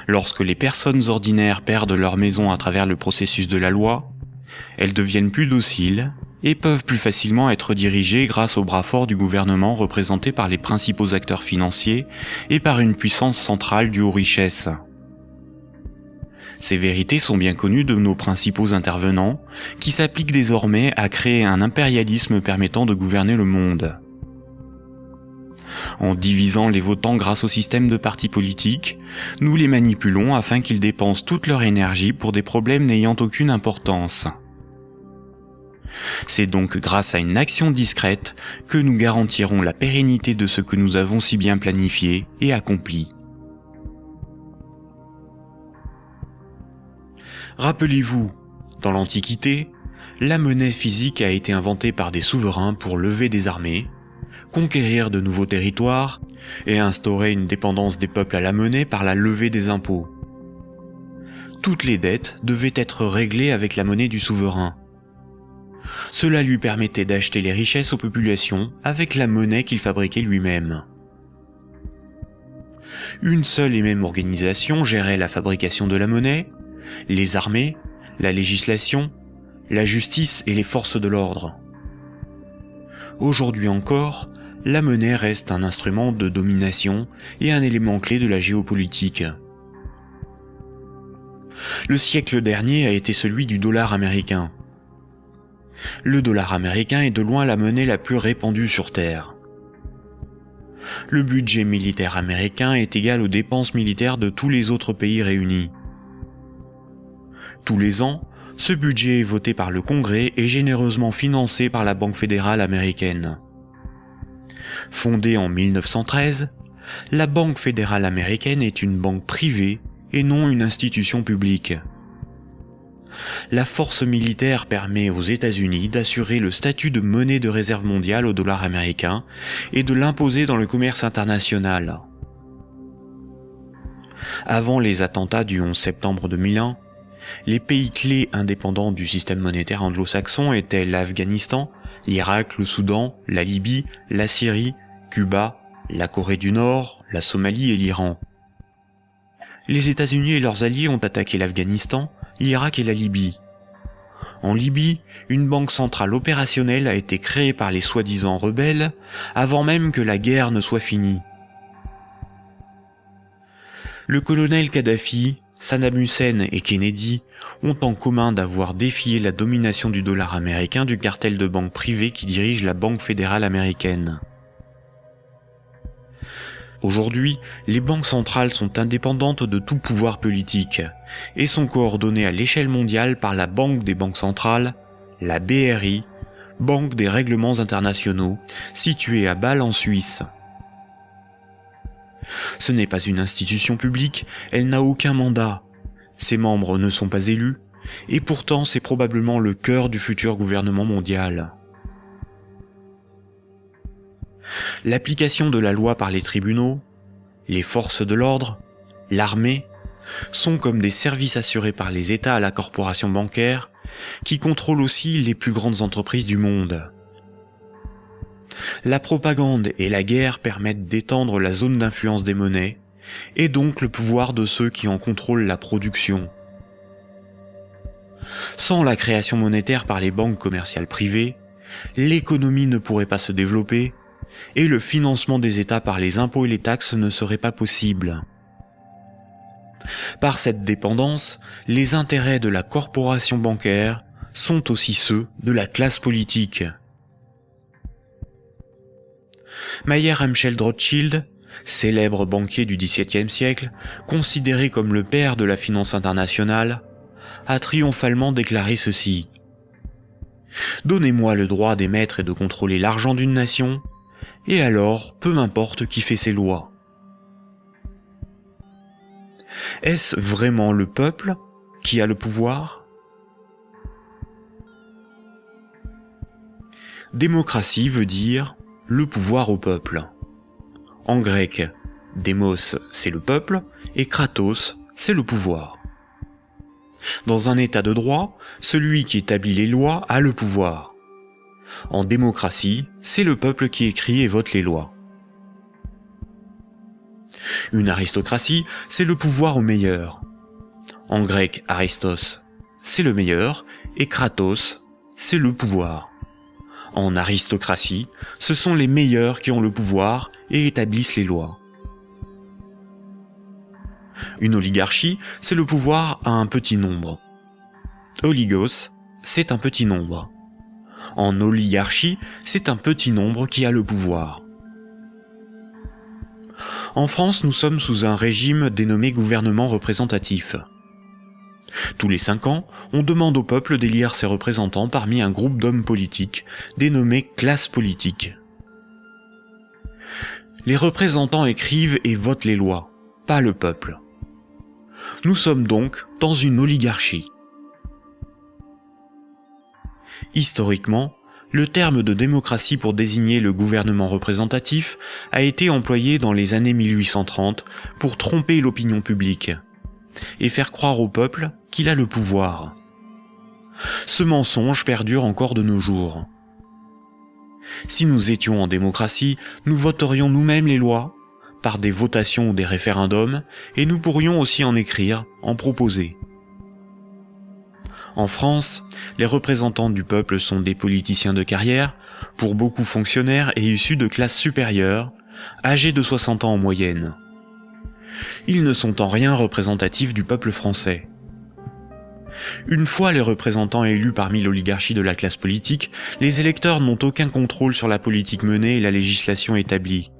S1: Lorsque les personnes ordinaires perdent leur maison à travers le processus de la loi, elles deviennent plus dociles et peuvent plus facilement être dirigées grâce au bras fort du gouvernement représenté par les principaux acteurs financiers et par une puissance centrale due aux richesses. Ces vérités sont bien connues de nos principaux intervenants, qui s'appliquent désormais à créer un impérialisme permettant de gouverner le monde. En divisant les votants grâce au système de partis politiques, nous les manipulons afin qu'ils dépensent toute leur énergie pour des problèmes n'ayant aucune importance. C'est donc grâce à une action discrète que nous garantirons la pérennité de ce que nous avons si bien planifié et accompli. Rappelez-vous, dans l'Antiquité, la monnaie physique a été inventée par des souverains pour lever des armées, conquérir de nouveaux territoires et instaurer une dépendance des peuples à la monnaie par la levée des impôts. Toutes les dettes devaient être réglées avec la monnaie du souverain. Cela lui permettait d'acheter les richesses aux populations avec la monnaie qu'il fabriquait lui-même. Une seule et même organisation gérait la fabrication de la monnaie, les armées, la législation, la justice et les forces de l'ordre. Aujourd'hui encore, la monnaie reste un instrument de domination et un élément clé de la géopolitique. Le siècle dernier a été celui du dollar américain. Le dollar américain est de loin la monnaie la plus répandue sur Terre. Le budget militaire américain est égal aux dépenses militaires de tous les autres pays réunis. Tous les ans, ce budget est voté par le Congrès et généreusement financé par la Banque fédérale américaine. Fondée en 1913, la Banque fédérale américaine est une banque privée et non une institution publique. La force militaire permet aux États-Unis d'assurer le statut de monnaie de réserve mondiale au dollar américain et de l'imposer dans le commerce international. Avant les attentats du 11 septembre 2001, les pays clés indépendants du système monétaire anglo-saxon étaient l'Afghanistan, l'Irak, le Soudan, la Libye, la Syrie, Cuba, la Corée du Nord, la Somalie et l'Iran. Les États-Unis et leurs alliés ont attaqué l'Afghanistan, l'Irak et la Libye. En Libye, une banque centrale opérationnelle a été créée par les soi-disant rebelles avant même que la guerre ne soit finie. Le colonel Kadhafi, Saddam Hussein et Kennedy ont en commun d'avoir défié la domination du dollar américain du cartel de banques privées qui dirige la Banque fédérale américaine. Aujourd'hui, les banques centrales sont indépendantes de tout pouvoir politique et sont coordonnées à l'échelle mondiale par la Banque des banques centrales, la BRI, Banque des règlements internationaux, située à Bâle en Suisse. Ce n'est pas une institution publique, elle n'a aucun mandat, ses membres ne sont pas élus, et pourtant c'est probablement le cœur du futur gouvernement mondial. L'application de la loi par les tribunaux, les forces de l'ordre, l'armée, sont comme des services assurés par les États à la corporation bancaire, qui contrôle aussi les plus grandes entreprises du monde. La propagande et la guerre permettent d'étendre la zone d'influence des monnaies, et donc le pouvoir de ceux qui en contrôlent la production. Sans la création monétaire par les banques commerciales privées, l'économie ne pourrait pas se développer, et le financement des États par les impôts et les taxes ne serait pas possible. Par cette dépendance, les intérêts de la corporation bancaire sont aussi ceux de la classe politique. Mayer Amschel Rothschild, célèbre banquier du XVIIe siècle, considéré comme le père de la finance internationale, a triomphalement déclaré ceci: « Donnez-moi le droit d'émettre et de contrôler l'argent d'une nation, et alors, peu m'importe qui fait ses lois. » Est-ce vraiment le peuple qui a le pouvoir ? Démocratie veut dire le pouvoir au peuple. En grec, démos c'est le peuple et kratos c'est le pouvoir. Dans un état de droit, celui qui établit les lois a le pouvoir. En démocratie, c'est le peuple qui écrit et vote les lois. Une aristocratie, c'est le pouvoir au meilleur. En grec, aristos, c'est le meilleur, et kratos, c'est le pouvoir. En aristocratie, ce sont les meilleurs qui ont le pouvoir et établissent les lois. Une oligarchie, c'est le pouvoir à un petit nombre. Oligos, c'est un petit nombre. En oligarchie, c'est un petit nombre qui a le pouvoir. En France, nous sommes sous un régime dénommé gouvernement représentatif. Tous les 5 ans, on demande au peuple d'élire ses représentants parmi un groupe d'hommes politiques, dénommé classe politique. Les représentants écrivent et votent les lois, pas le peuple. Nous sommes donc dans une oligarchie. Historiquement, le terme de démocratie pour désigner le gouvernement représentatif a été employé dans les années 1830 pour tromper l'opinion publique et faire croire au peuple qu'il a le pouvoir. Ce mensonge perdure encore de nos jours. Si nous étions en démocratie, nous voterions nous-mêmes les lois, par des votations ou des référendums, et nous pourrions aussi en écrire, en proposer. En France, les représentants du peuple sont des politiciens de carrière, pour beaucoup fonctionnaires et issus de classes supérieures, âgés de 60 ans en moyenne. Ils ne sont en rien représentatifs du peuple français. Une fois les représentants élus parmi l'oligarchie de la classe politique, les électeurs n'ont aucun contrôle sur la politique menée et la législation établie.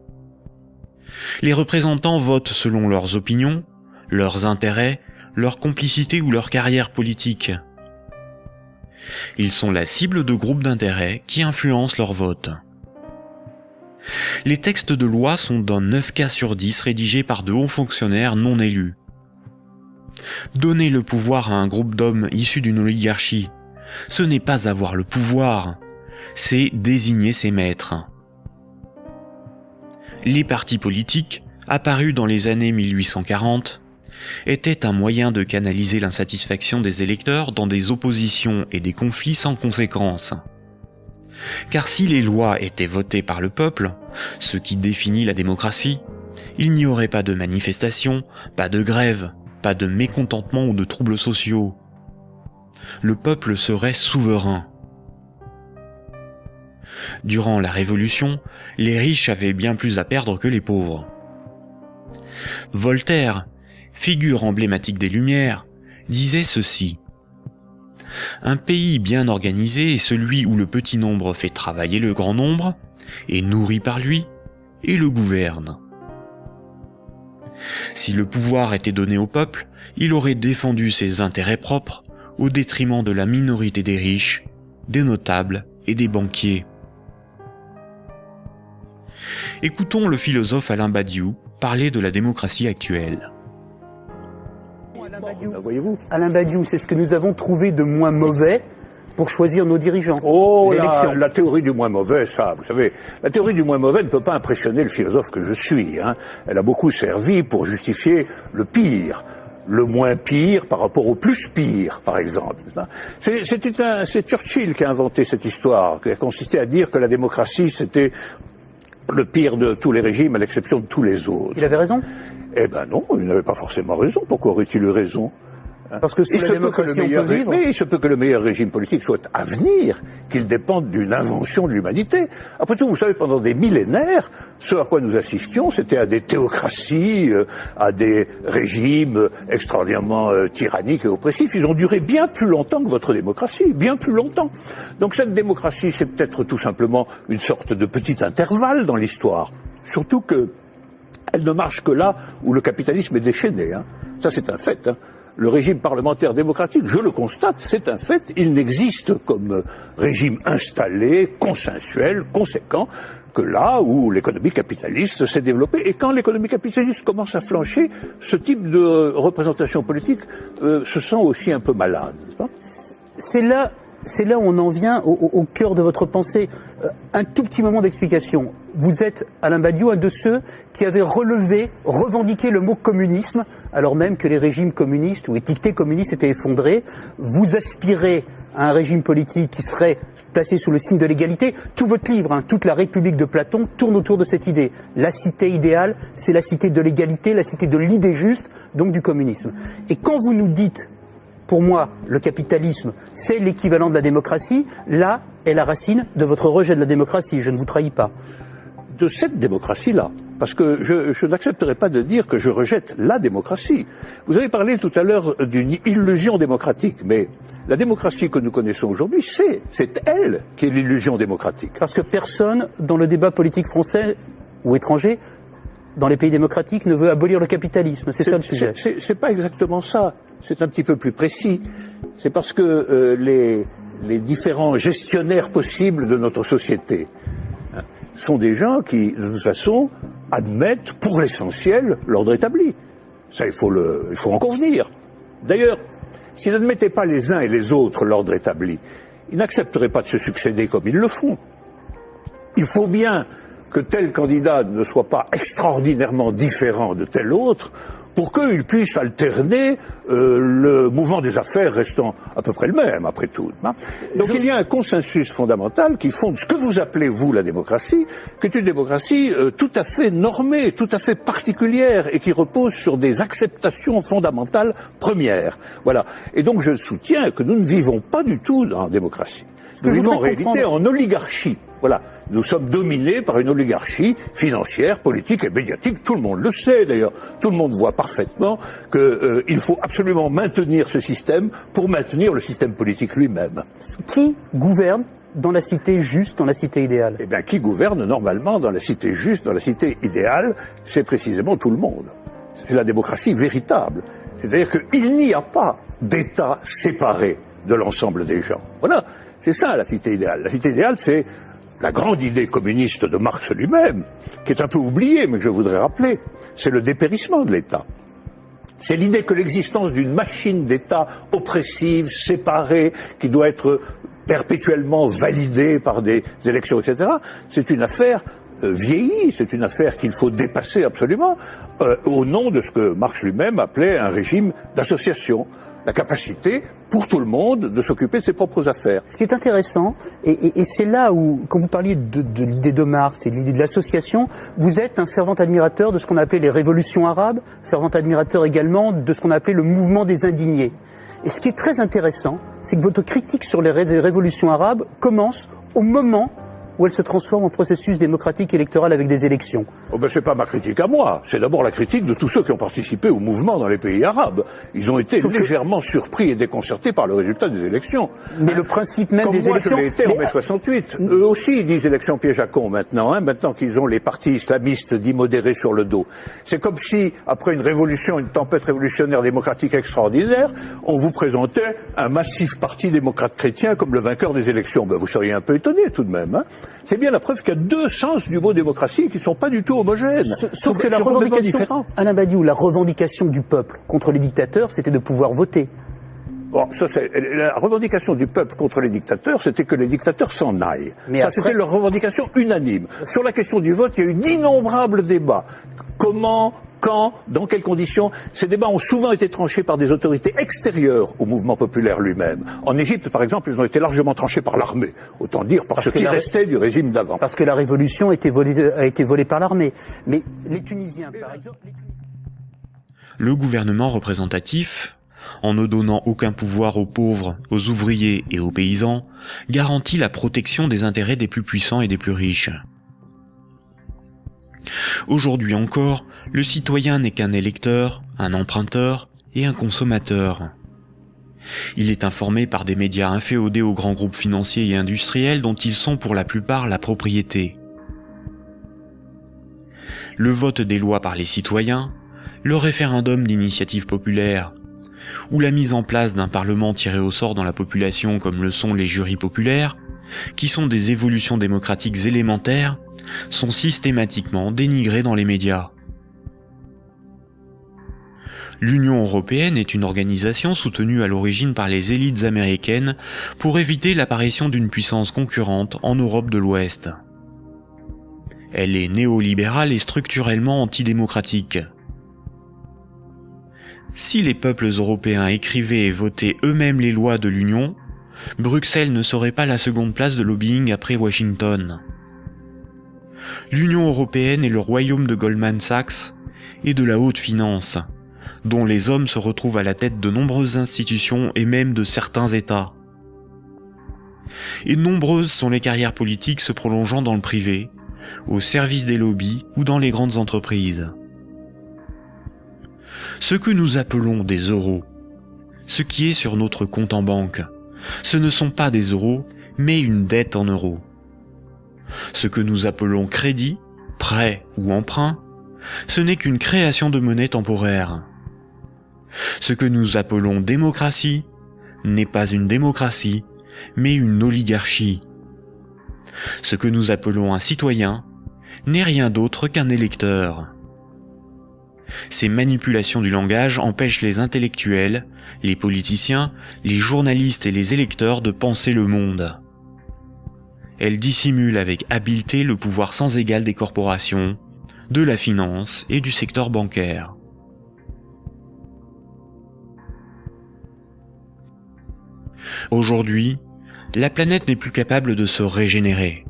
S1: Les représentants votent selon leurs opinions, leurs intérêts, leur complicité ou leur carrière politique. Ils sont la cible de groupes d'intérêts qui influencent leur vote. Les textes de loi sont dans 9 cas sur 10 rédigés par de hauts fonctionnaires non élus. Donner le pouvoir à un groupe d'hommes issus d'une oligarchie, ce n'est pas avoir le pouvoir, c'est désigner ses maîtres. Les partis politiques, apparus dans les années 1840, étaient un moyen de canaliser l'insatisfaction des électeurs dans des oppositions et des conflits sans conséquences. Car si les lois étaient votées par le peuple, ce qui définit la démocratie, il n'y aurait pas de manifestations, pas de grèves, pas de mécontentement ou de troubles sociaux. Le peuple serait souverain. Durant la Révolution, les riches avaient bien plus à perdre que les pauvres. Voltaire, figure emblématique des Lumières, disait ceci: « Un pays bien organisé est celui où le petit nombre fait travailler le grand nombre, est nourri par lui, et le gouverne. » Si le pouvoir était donné au peuple, il aurait défendu ses intérêts propres au détriment de la minorité des riches, des notables et des banquiers. Écoutons le philosophe Alain Badiou parler de la démocratie actuelle.
S4: Alain Badiou, c'est ce que nous avons trouvé de moins mauvais pour choisir nos dirigeants.
S5: Oh, la théorie du moins mauvais, ça, vous savez, la théorie du moins mauvais ne peut pas impressionner le philosophe que je suis. Hein. Elle a beaucoup servi pour justifier le pire, le moins pire par rapport au plus pire, par exemple. C'est Churchill qui a inventé cette histoire, qui a consisté à dire que la démocratie, c'était le pire de tous les régimes, à l'exception de tous les autres.
S4: Il avait raison?
S5: Eh ben non, il n'avait pas forcément raison. Pourquoi aurait-il eu raison?
S4: Parce que sous la démocratie, on peut vivre.
S5: Mais il se peut que le meilleur régime politique soit à venir, qu'il dépende d'une invention de l'humanité. Après tout, vous savez, pendant des millénaires, ce à quoi nous assistions, c'était à des théocraties, à des régimes extraordinairement tyranniques et oppressifs. Ils ont duré bien plus longtemps que votre démocratie, bien plus longtemps. Donc cette démocratie, c'est peut-être tout simplement une sorte de petit intervalle dans l'histoire. Surtout que elle ne marche que là où le capitalisme est déchaîné. Hein. Ça, c'est un fait. Hein. Le régime parlementaire démocratique, je le constate, c'est un fait. Il n'existe comme régime installé, consensuel, conséquent, que là où l'économie capitaliste s'est développée. Et quand l'économie capitaliste commence à flancher, ce type de représentation politique se sent aussi un peu malade, n'est-ce pas ?
S4: C'est là où on en vient au cœur de votre pensée. Un tout petit moment d'explication. Vous êtes, Alain Badiou, un de ceux qui avaient revendiqué le mot communisme, alors même que les régimes communistes ou étiquetés communistes étaient effondrés. Vous aspirez à un régime politique qui serait placé sous le signe de l'égalité. Tout votre livre, toute la République de Platon, tourne autour de cette idée. La cité idéale, c'est la cité de l'égalité, la cité de l'idée juste, donc du communisme. Et quand vous nous dites, pour moi, le capitalisme, c'est l'équivalent de la démocratie, là est la racine de votre rejet de la démocratie, je ne vous trahis pas.
S5: De cette démocratie-là, parce que je n'accepterai pas de dire que je rejette la démocratie. Vous avez parlé tout à l'heure d'une illusion démocratique, mais la démocratie que nous connaissons aujourd'hui, c'est elle qui est l'illusion démocratique.
S4: Parce que personne, dans le débat politique français ou étranger, dans les pays démocratiques, ne veut abolir le capitalisme. C'est ça le sujet.
S5: C'est pas exactement ça. C'est un petit peu plus précis. C'est parce que les différents gestionnaires possibles de notre société sont des gens qui, de toute façon, admettent pour l'essentiel l'ordre établi. Ça, il faut en convenir. D'ailleurs, s'ils n'admettaient pas les uns et les autres l'ordre établi, ils n'accepteraient pas de se succéder comme ils le font. Il faut bien que tel candidat ne soit pas extraordinairement différent de tel autre pour qu'il puisse alterner le mouvement des affaires restant à peu près le même, après tout. Donc il y a un consensus fondamental qui fonde ce que vous appelez, vous, la démocratie, qui est une démocratie tout à fait normée, tout à fait particulière, et qui repose sur des acceptations fondamentales premières. Voilà. Et donc je soutiens que nous ne vivons pas du tout dans la démocratie. Nous vivons en réalité en oligarchie. Voilà. Nous sommes dominés par une oligarchie financière, politique et médiatique. Tout le monde le sait d'ailleurs. Tout le monde voit parfaitement qu'il faut absolument maintenir ce système pour maintenir le système politique lui-même.
S4: Qui gouverne dans la cité juste, dans la cité idéale?
S5: Eh bien, qui gouverne normalement dans la cité juste, dans la cité idéale, c'est précisément tout le monde. C'est la démocratie véritable. C'est-à-dire qu'il n'y a pas d'État séparé de l'ensemble des gens. Voilà. C'est ça la cité idéale. La cité idéale, c'est la grande idée communiste de Marx lui-même, qui est un peu oubliée, mais que je voudrais rappeler. C'est le dépérissement de l'État. C'est l'idée que l'existence d'une machine d'État oppressive, séparée, qui doit être perpétuellement validée par des élections, etc., c'est une affaire vieillie, c'est une affaire qu'il faut dépasser absolument, au nom de ce que Marx lui-même appelait un régime d'association. La capacité, pour tout le monde, de s'occuper de ses propres affaires.
S4: Ce qui est intéressant, et c'est là où, quand vous parliez de l'idée de Marx et de l'idée de l'association, vous êtes un fervent admirateur de ce qu'on a appelé les révolutions arabes, fervent admirateur également de ce qu'on a appelé le mouvement des indignés. Et ce qui est très intéressant, c'est que votre critique sur les révolutions arabes commence au moment où elle se transforme en processus démocratique électoral avec des élections.
S5: Oh ben c'est pas ma critique à moi, c'est d'abord la critique de tous ceux qui ont participé au mouvement dans les pays arabes. Ils ont été légèrement surpris et déconcertés par le résultat des élections.
S4: Mais le principe même des élections...
S5: Comme moi je l'ai été en mai 68. Eux aussi ils disent élections piège à con maintenant, maintenant qu'ils ont les partis islamistes dits modérés sur le dos. C'est comme si, après une révolution, une tempête révolutionnaire démocratique extraordinaire, on vous présentait un massif parti démocrate chrétien comme le vainqueur des élections. Ben vous seriez un peu étonné tout de même, C'est bien la preuve qu'il y a deux sens du mot démocratie qui ne sont pas du tout homogènes.
S4: Sauf que la revendication, Alain Badiou, la revendication du peuple contre les dictateurs, c'était de pouvoir voter.
S5: Bon, la revendication du peuple contre les dictateurs, c'était que les dictateurs s'en aillent.
S4: Mais
S5: ça, c'était leur revendication unanime. Sur la question du vote, il y a eu d'innombrables débats. Comment, quand, dans quelles conditions? Ces débats ont souvent été tranchés par des autorités extérieures au mouvement populaire lui-même. En Égypte, par exemple, ils ont été largement tranchés par l'armée. Autant dire par ce qui restait du régime d'avant.
S4: Parce que la révolution a été volée par l'armée. Mais les Tunisiens, par exemple...
S1: Le gouvernement représentatif, en ne donnant aucun pouvoir aux pauvres, aux ouvriers et aux paysans, garantit la protection des intérêts des plus puissants et des plus riches. Aujourd'hui encore, le citoyen n'est qu'un électeur, un emprunteur et un consommateur. Il est informé par des médias inféodés aux grands groupes financiers et industriels dont ils sont pour la plupart la propriété. Le vote des lois par les citoyens, le référendum d'initiative populaire, ou la mise en place d'un parlement tiré au sort dans la population comme le sont les jurys populaires, qui sont des évolutions démocratiques élémentaires, sont systématiquement dénigrés dans les médias. L'Union européenne est une organisation soutenue à l'origine par les élites américaines pour éviter l'apparition d'une puissance concurrente en Europe de l'Ouest. Elle est néolibérale et structurellement antidémocratique. Si les peuples européens écrivaient et votaient eux-mêmes les lois de l'Union, Bruxelles ne serait pas la seconde place de lobbying après Washington. L'Union européenne est le royaume de Goldman Sachs et de la haute finance, dont les hommes se retrouvent à la tête de nombreuses institutions et même de certains États. Et nombreuses sont les carrières politiques se prolongeant dans le privé, au service des lobbies ou dans les grandes entreprises. Ce que nous appelons des euros, ce qui est sur notre compte en banque, ce ne sont pas des euros, mais une dette en euros. Ce que nous appelons crédit, prêt ou emprunt, ce n'est qu'une création de monnaie temporaire. Ce que nous appelons démocratie n'est pas une démocratie, mais une oligarchie. Ce que nous appelons un citoyen n'est rien d'autre qu'un électeur. Ces manipulations du langage empêchent les intellectuels, les politiciens, les journalistes et les électeurs de penser le monde. Elles dissimulent avec habileté le pouvoir sans égal des corporations, de la finance et du secteur bancaire. Aujourd'hui, la planète n'est plus capable de se régénérer.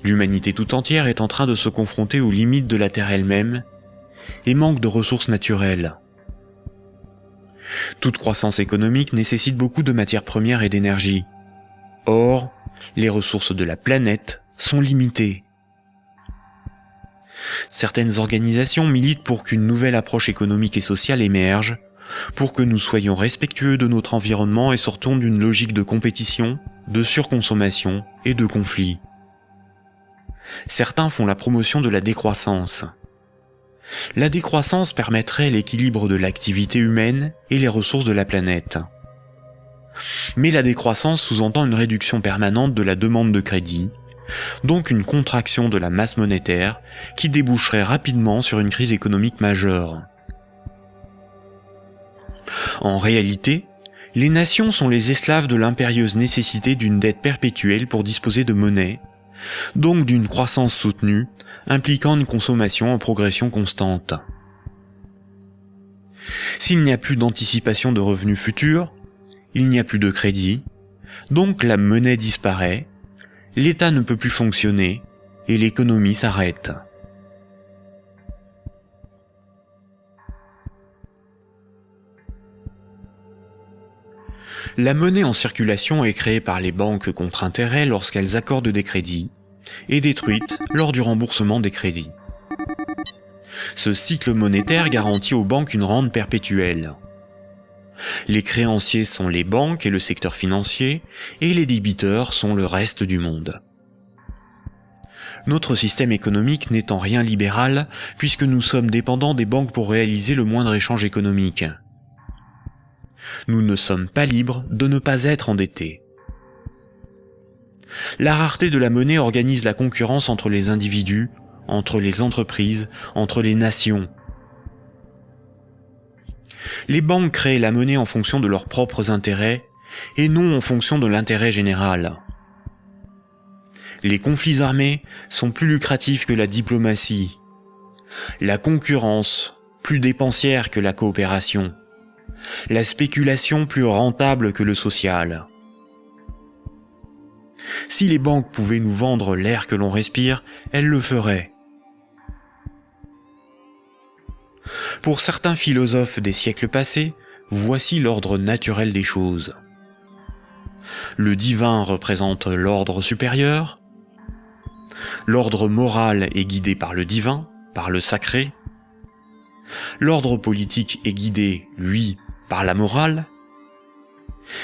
S1: L'humanité tout entière est en train de se confronter aux limites de la Terre elle-même et manque de ressources naturelles. Toute croissance économique nécessite beaucoup de matières premières et d'énergie. Or, les ressources de la planète sont limitées. Certaines organisations militent pour qu'une nouvelle approche économique et sociale émerge, pour que nous soyons respectueux de notre environnement et sortons d'une logique de compétition, de surconsommation et de conflit. Certains font la promotion de la décroissance. La décroissance permettrait l'équilibre de l'activité humaine et les ressources de la planète. Mais la décroissance sous-entend une réduction permanente de la demande de crédit, donc une contraction de la masse monétaire qui déboucherait rapidement sur une crise économique majeure. En réalité, les nations sont les esclaves de l'impérieuse nécessité d'une dette perpétuelle pour disposer de monnaie, donc d'une croissance soutenue, impliquant une consommation en progression constante. S'il n'y a plus d'anticipation de revenus futurs, il n'y a plus de crédit, donc la monnaie disparaît, l'État ne peut plus fonctionner et l'économie s'arrête. La monnaie en circulation est créée par les banques contre intérêt lorsqu'elles accordent des crédits et détruite lors du remboursement des crédits. Ce cycle monétaire garantit aux banques une rente perpétuelle. Les créanciers sont les banques et le secteur financier, et les débiteurs sont le reste du monde. Notre système économique n'est en rien libéral, puisque nous sommes dépendants des banques pour réaliser le moindre échange économique. Nous ne sommes pas libres de ne pas être endettés. La rareté de la monnaie organise la concurrence entre les individus, entre les entreprises, entre les nations. Les banques créent la monnaie en fonction de leurs propres intérêts et non en fonction de l'intérêt général. Les conflits armés sont plus lucratifs que la diplomatie. La concurrence, plus dépensière que la coopération. La spéculation plus rentable que le social. Si les banques pouvaient nous vendre l'air que l'on respire, elles le feraient. Pour certains philosophes des siècles passés, voici l'ordre naturel des choses. Le divin représente l'ordre supérieur. L'ordre moral est guidé par le divin, par le sacré. L'ordre politique est guidé, lui, par la morale.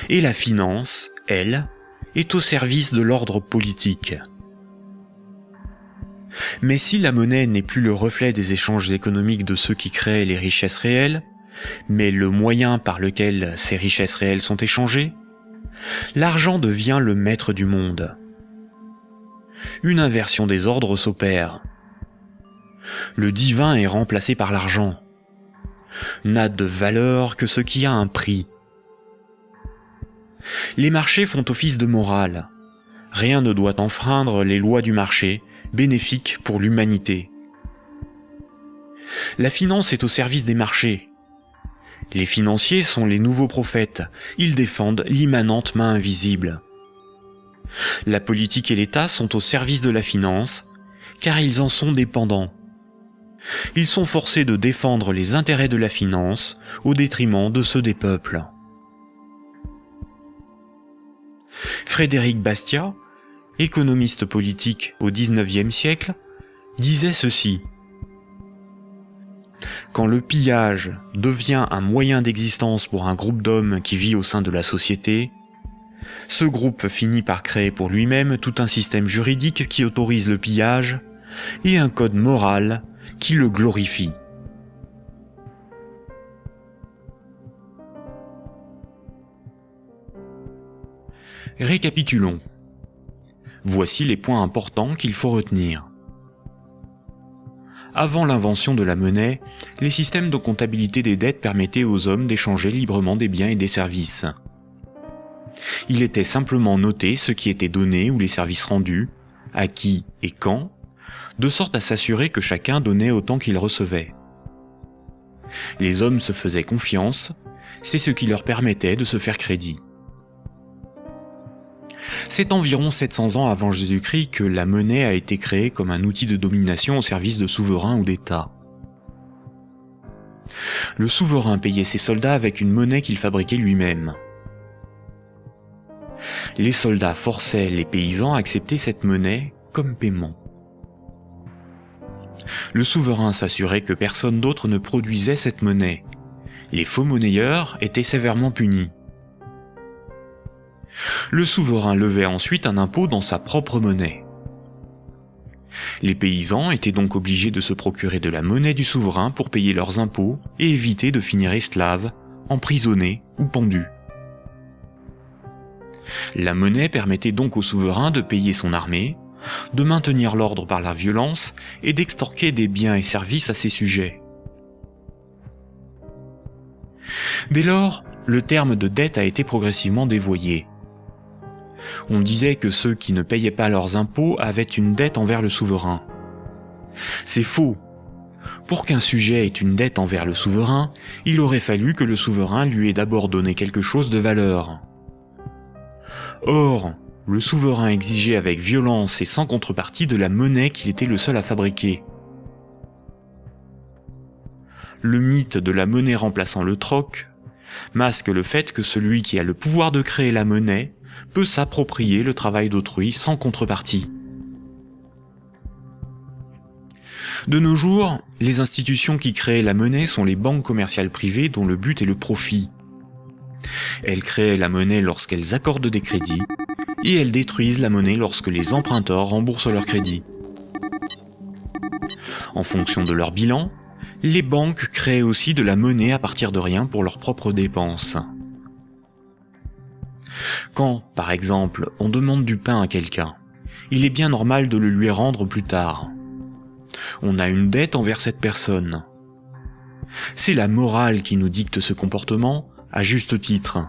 S1: Et la finance, elle, est au service de l'ordre politique. Mais si la monnaie n'est plus le reflet des échanges économiques de ceux qui créent les richesses réelles, mais le moyen par lequel ces richesses réelles sont échangées, l'argent devient le maître du monde. Une inversion des ordres s'opère. Le divin est remplacé par l'argent. N'a de valeur que ce qui a un prix. Les marchés font office de morale. Rien ne doit enfreindre les lois du marché, bénéfiques pour l'humanité. La finance est au service des marchés. Les financiers sont les nouveaux prophètes, ils défendent l'immanente main invisible. La politique et l'État sont au service de la finance, car ils en sont dépendants. Ils sont forcés de défendre les intérêts de la finance au détriment de ceux des peuples. Frédéric Bastiat, économiste politique au XIXe siècle, disait ceci. Quand le pillage devient un moyen d'existence pour un groupe d'hommes qui vit au sein de la société, ce groupe finit par créer pour lui-même tout un système juridique qui autorise le pillage et un code moral qui le glorifie. Récapitulons. Voici les points importants qu'il faut retenir. Avant l'invention de la monnaie, les systèmes de comptabilité des dettes permettaient aux hommes d'échanger librement des biens et des services. Il était simplement noté ce qui était donné ou les services rendus, à qui et quand, de sorte à s'assurer que chacun donnait autant qu'il recevait. Les hommes se faisaient confiance, c'est ce qui leur permettait de se faire crédit. C'est environ 700 ans avant Jésus-Christ que la monnaie a été créée comme un outil de domination au service de souverains ou d'États. Le souverain payait ses soldats avec une monnaie qu'il fabriquait lui-même. Les soldats forçaient les paysans à accepter cette monnaie comme paiement. Le souverain s'assurait que personne d'autre ne produisait cette monnaie. Les faux monnayeurs étaient sévèrement punis. Le souverain levait ensuite un impôt dans sa propre monnaie. Les paysans étaient donc obligés de se procurer de la monnaie du souverain pour payer leurs impôts et éviter de finir esclaves, emprisonnés ou pendus. La monnaie permettait donc au souverain de payer son armée, de maintenir l'ordre par la violence et d'extorquer des biens et services à ses sujets. Dès lors, le terme de dette a été progressivement dévoyé. On disait que ceux qui ne payaient pas leurs impôts avaient une dette envers le souverain. C'est faux. Pour qu'un sujet ait une dette envers le souverain, il aurait fallu que le souverain lui ait d'abord donné quelque chose de valeur. Or, le souverain exigeait avec violence et sans contrepartie de la monnaie qu'il était le seul à fabriquer. Le mythe de la monnaie remplaçant le troc masque le fait que celui qui a le pouvoir de créer la monnaie peut s'approprier le travail d'autrui sans contrepartie. De nos jours, les institutions qui créent la monnaie sont les banques commerciales privées dont le but est le profit. Elles créent la monnaie lorsqu'elles accordent des crédits, et elles détruisent la monnaie lorsque les emprunteurs remboursent leurs crédits. En fonction de leur bilan, les banques créent aussi de la monnaie à partir de rien pour leurs propres dépenses. Quand, par exemple, on demande du pain à quelqu'un, il est bien normal de le lui rendre plus tard. On a une dette envers cette personne. C'est la morale qui nous dicte ce comportement, à juste titre.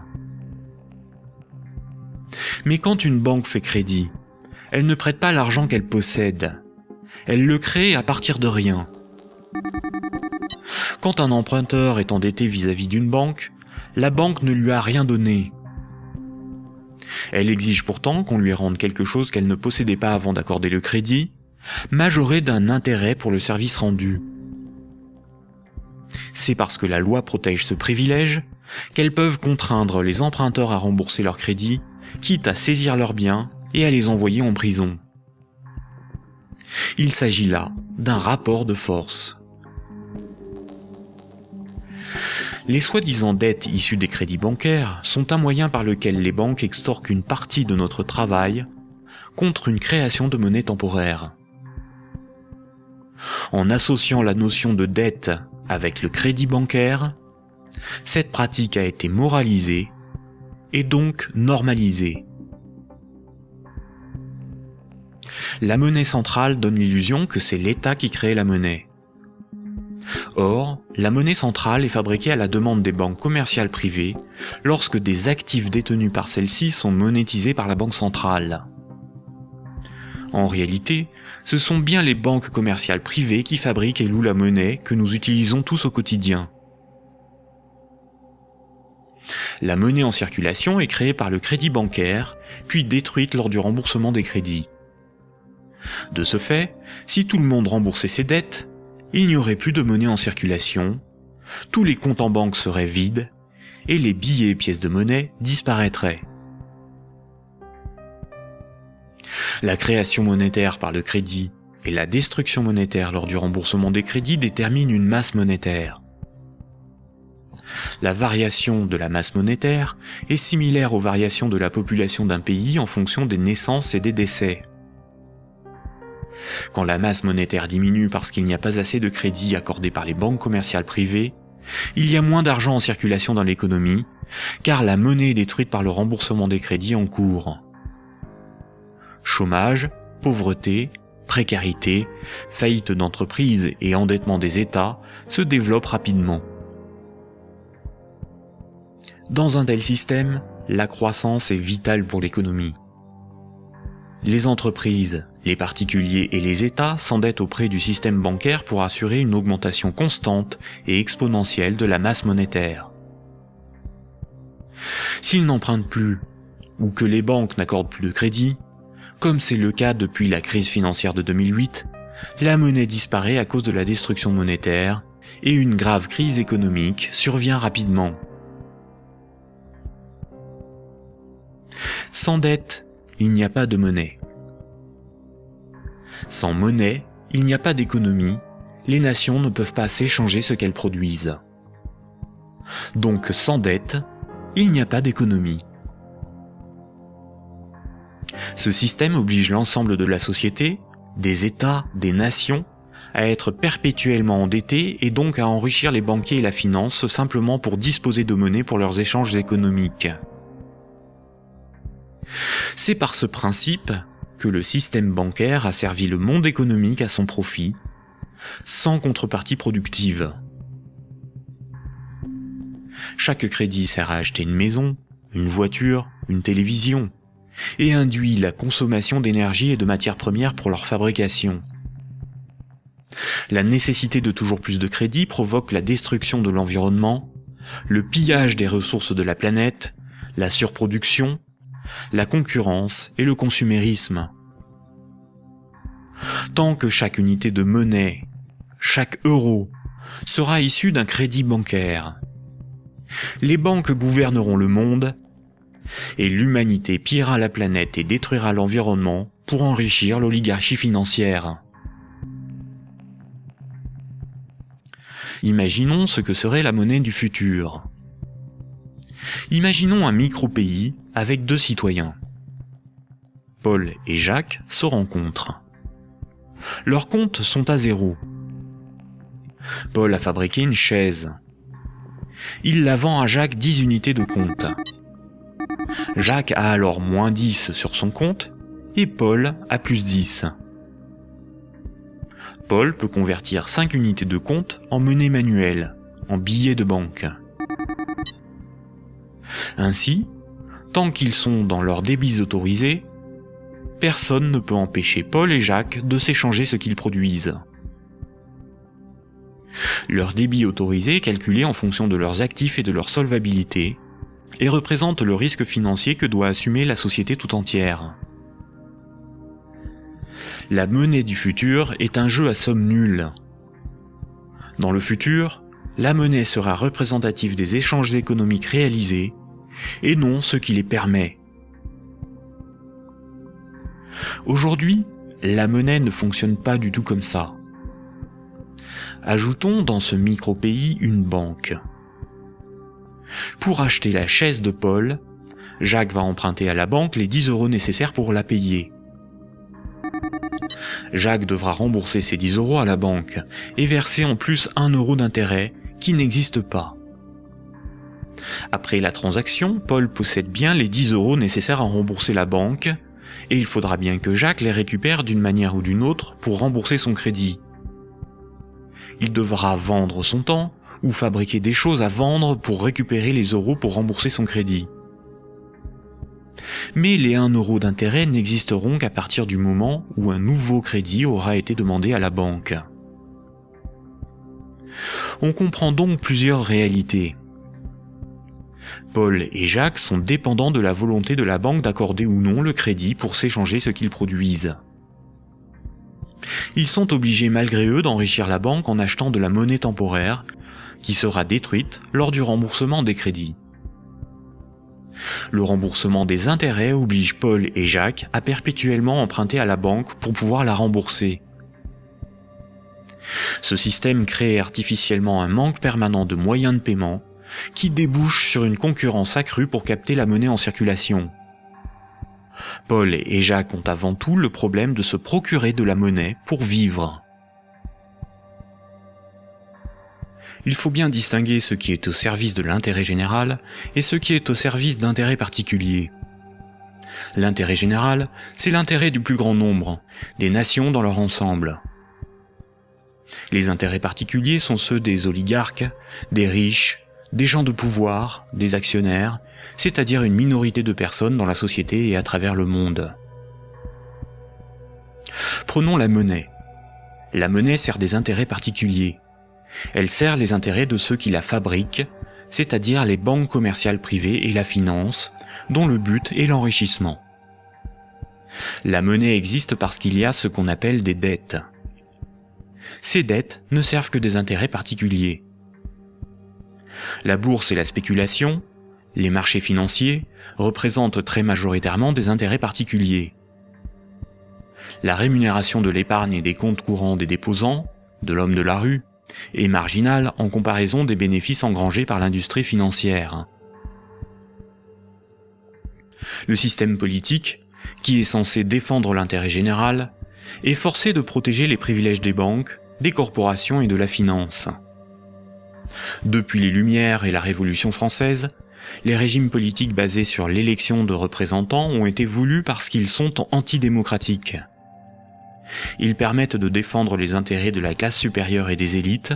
S1: Mais quand une banque fait crédit, elle ne prête pas l'argent qu'elle possède. Elle le crée à partir de rien. Quand un emprunteur est endetté vis-à-vis d'une banque, la banque ne lui a rien donné. Elle exige pourtant qu'on lui rende quelque chose qu'elle ne possédait pas avant d'accorder le crédit, majoré d'un intérêt pour le service rendu. C'est parce que la loi protège ce privilège qu'elles peuvent contraindre les emprunteurs à rembourser leur crédit, quitte à saisir leurs biens et à les envoyer en prison. Il s'agit là d'un rapport de force. Les soi-disant dettes issues des crédits bancaires sont un moyen par lequel les banques extorquent une partie de notre travail contre une création de monnaie temporaire. En associant la notion de dette avec le crédit bancaire, cette pratique a été moralisée et donc normalisée. La monnaie centrale donne l'illusion que c'est l'État qui crée la monnaie. Or, la monnaie centrale est fabriquée à la demande des banques commerciales privées lorsque des actifs détenus par celles-ci sont monétisés par la banque centrale. En réalité, ce sont bien les banques commerciales privées qui fabriquent et louent la monnaie que nous utilisons tous au quotidien. La monnaie en circulation est créée par le crédit bancaire, puis détruite lors du remboursement des crédits. De ce fait, si tout le monde remboursait ses dettes, il n'y aurait plus de monnaie en circulation, tous les comptes en banque seraient vides, et les billets et pièces de monnaie disparaîtraient. La création monétaire par le crédit et la destruction monétaire lors du remboursement des crédits déterminent une masse monétaire. La variation de la masse monétaire est similaire aux variations de la population d'un pays en fonction des naissances et des décès. Quand la masse monétaire diminue parce qu'il n'y a pas assez de crédits accordés par les banques commerciales privées, il y a moins d'argent en circulation dans l'économie, car la monnaie est détruite par le remboursement des crédits en cours. Chômage, pauvreté, précarité, faillite d'entreprises et endettement des États se développent rapidement. Dans un tel système, la croissance est vitale pour l'économie. Les entreprises, les particuliers et les États s'endettent auprès du système bancaire pour assurer une augmentation constante et exponentielle de la masse monétaire. S'ils n'empruntent plus, ou que les banques n'accordent plus de crédit, comme c'est le cas depuis la crise financière de 2008, la monnaie disparaît à cause de la destruction monétaire et une grave crise économique survient rapidement. Sans dette, il n'y a pas de monnaie. Sans monnaie, il n'y a pas d'économie, les nations ne peuvent pas s'échanger ce qu'elles produisent. Donc sans dette, il n'y a pas d'économie. Ce système oblige l'ensemble de la société, des États, des nations, à être perpétuellement endettés et donc à enrichir les banquiers et la finance simplement pour disposer de monnaie pour leurs échanges économiques. C'est par ce principe que le système bancaire a servi le monde économique à son profit, sans contrepartie productive. Chaque crédit sert à acheter une maison, une voiture, une télévision, et induit la consommation d'énergie et de matières premières pour leur fabrication. La nécessité de toujours plus de crédit provoque la destruction de l'environnement, le pillage des ressources de la planète, la surproduction, la concurrence et le consumérisme. Tant que chaque unité de monnaie, chaque euro, sera issu d'un crédit bancaire, les banques gouverneront le monde et l'humanité pillera la planète et détruira l'environnement pour enrichir l'oligarchie financière. Imaginons ce que serait la monnaie du futur. Imaginons un micro-pays avec 2 citoyens. Paul et Jacques se rencontrent. Leurs comptes sont à 0. Paul a fabriqué une chaise. Il la vend à Jacques 10 unités de compte. Jacques a alors moins 10 sur son compte et Paul a plus 10. Paul peut convertir 5 unités de compte en monnaie manuelle, en billets de banque. Ainsi, tant qu'ils sont dans leurs débits autorisés, personne ne peut empêcher Paul et Jacques de s'échanger ce qu'ils produisent. Leur débit autorisé est calculé en fonction de leurs actifs et de leur solvabilité, et représente le risque financier que doit assumer la société tout entière. La monnaie du futur est un jeu à somme nulle. Dans le futur, la monnaie sera représentative des échanges économiques réalisés, et non ce qui les permet. Aujourd'hui, la monnaie ne fonctionne pas du tout comme ça. Ajoutons dans ce micro-pays une banque. Pour acheter la chaise de Paul, Jacques va emprunter à la banque les 10 € nécessaires pour la payer. Jacques devra rembourser ces 10 € à la banque et verser en plus 1 € d'intérêt qui n'existe pas. Après la transaction, Paul possède bien les 10 € nécessaires à rembourser la banque et il faudra bien que Jacques les récupère d'une manière ou d'une autre pour rembourser son crédit. Il devra vendre son temps ou fabriquer des choses à vendre pour récupérer les euros pour rembourser son crédit. Mais les 1 € d'intérêt n'existeront qu'à partir du moment où un nouveau crédit aura été demandé à la banque. On comprend donc plusieurs réalités. Paul et Jacques sont dépendants de la volonté de la banque d'accorder ou non le crédit pour s'échanger ce qu'ils produisent. Ils sont obligés malgré eux d'enrichir la banque en achetant de la monnaie temporaire, qui sera détruite lors du remboursement des crédits. Le remboursement des intérêts oblige Paul et Jacques à perpétuellement emprunter à la banque pour pouvoir la rembourser. Ce système crée artificiellement un manque permanent de moyens de paiement qui débouche sur une concurrence accrue pour capter la monnaie en circulation. Paul et Jacques ont avant tout le problème de se procurer de la monnaie pour vivre. Il faut bien distinguer ce qui est au service de l'intérêt général et ce qui est au service d'intérêts particuliers. L'intérêt général, c'est l'intérêt du plus grand nombre, des nations dans leur ensemble. Les intérêts particuliers sont ceux des oligarques, des riches, des gens de pouvoir, des actionnaires, c'est-à-dire une minorité de personnes dans la société et à travers le monde. Prenons la monnaie. La monnaie sert des intérêts particuliers. Elle sert les intérêts de ceux qui la fabriquent, c'est-à-dire les banques commerciales privées et la finance, dont le but est l'enrichissement. La monnaie existe parce qu'il y a ce qu'on appelle des dettes. Ces dettes ne servent que des intérêts particuliers. La bourse et la spéculation, les marchés financiers, représentent très majoritairement des intérêts particuliers. La rémunération de l'épargne et des comptes courants des déposants, de l'homme de la rue, est marginale en comparaison des bénéfices engrangés par l'industrie financière. Le système politique, qui est censé défendre l'intérêt général, est forcé de protéger les privilèges des banques, des corporations et de la finance. Depuis les Lumières et la Révolution française, les régimes politiques basés sur l'élection de représentants ont été voulus parce qu'ils sont antidémocratiques. Ils permettent de défendre les intérêts de la classe supérieure et des élites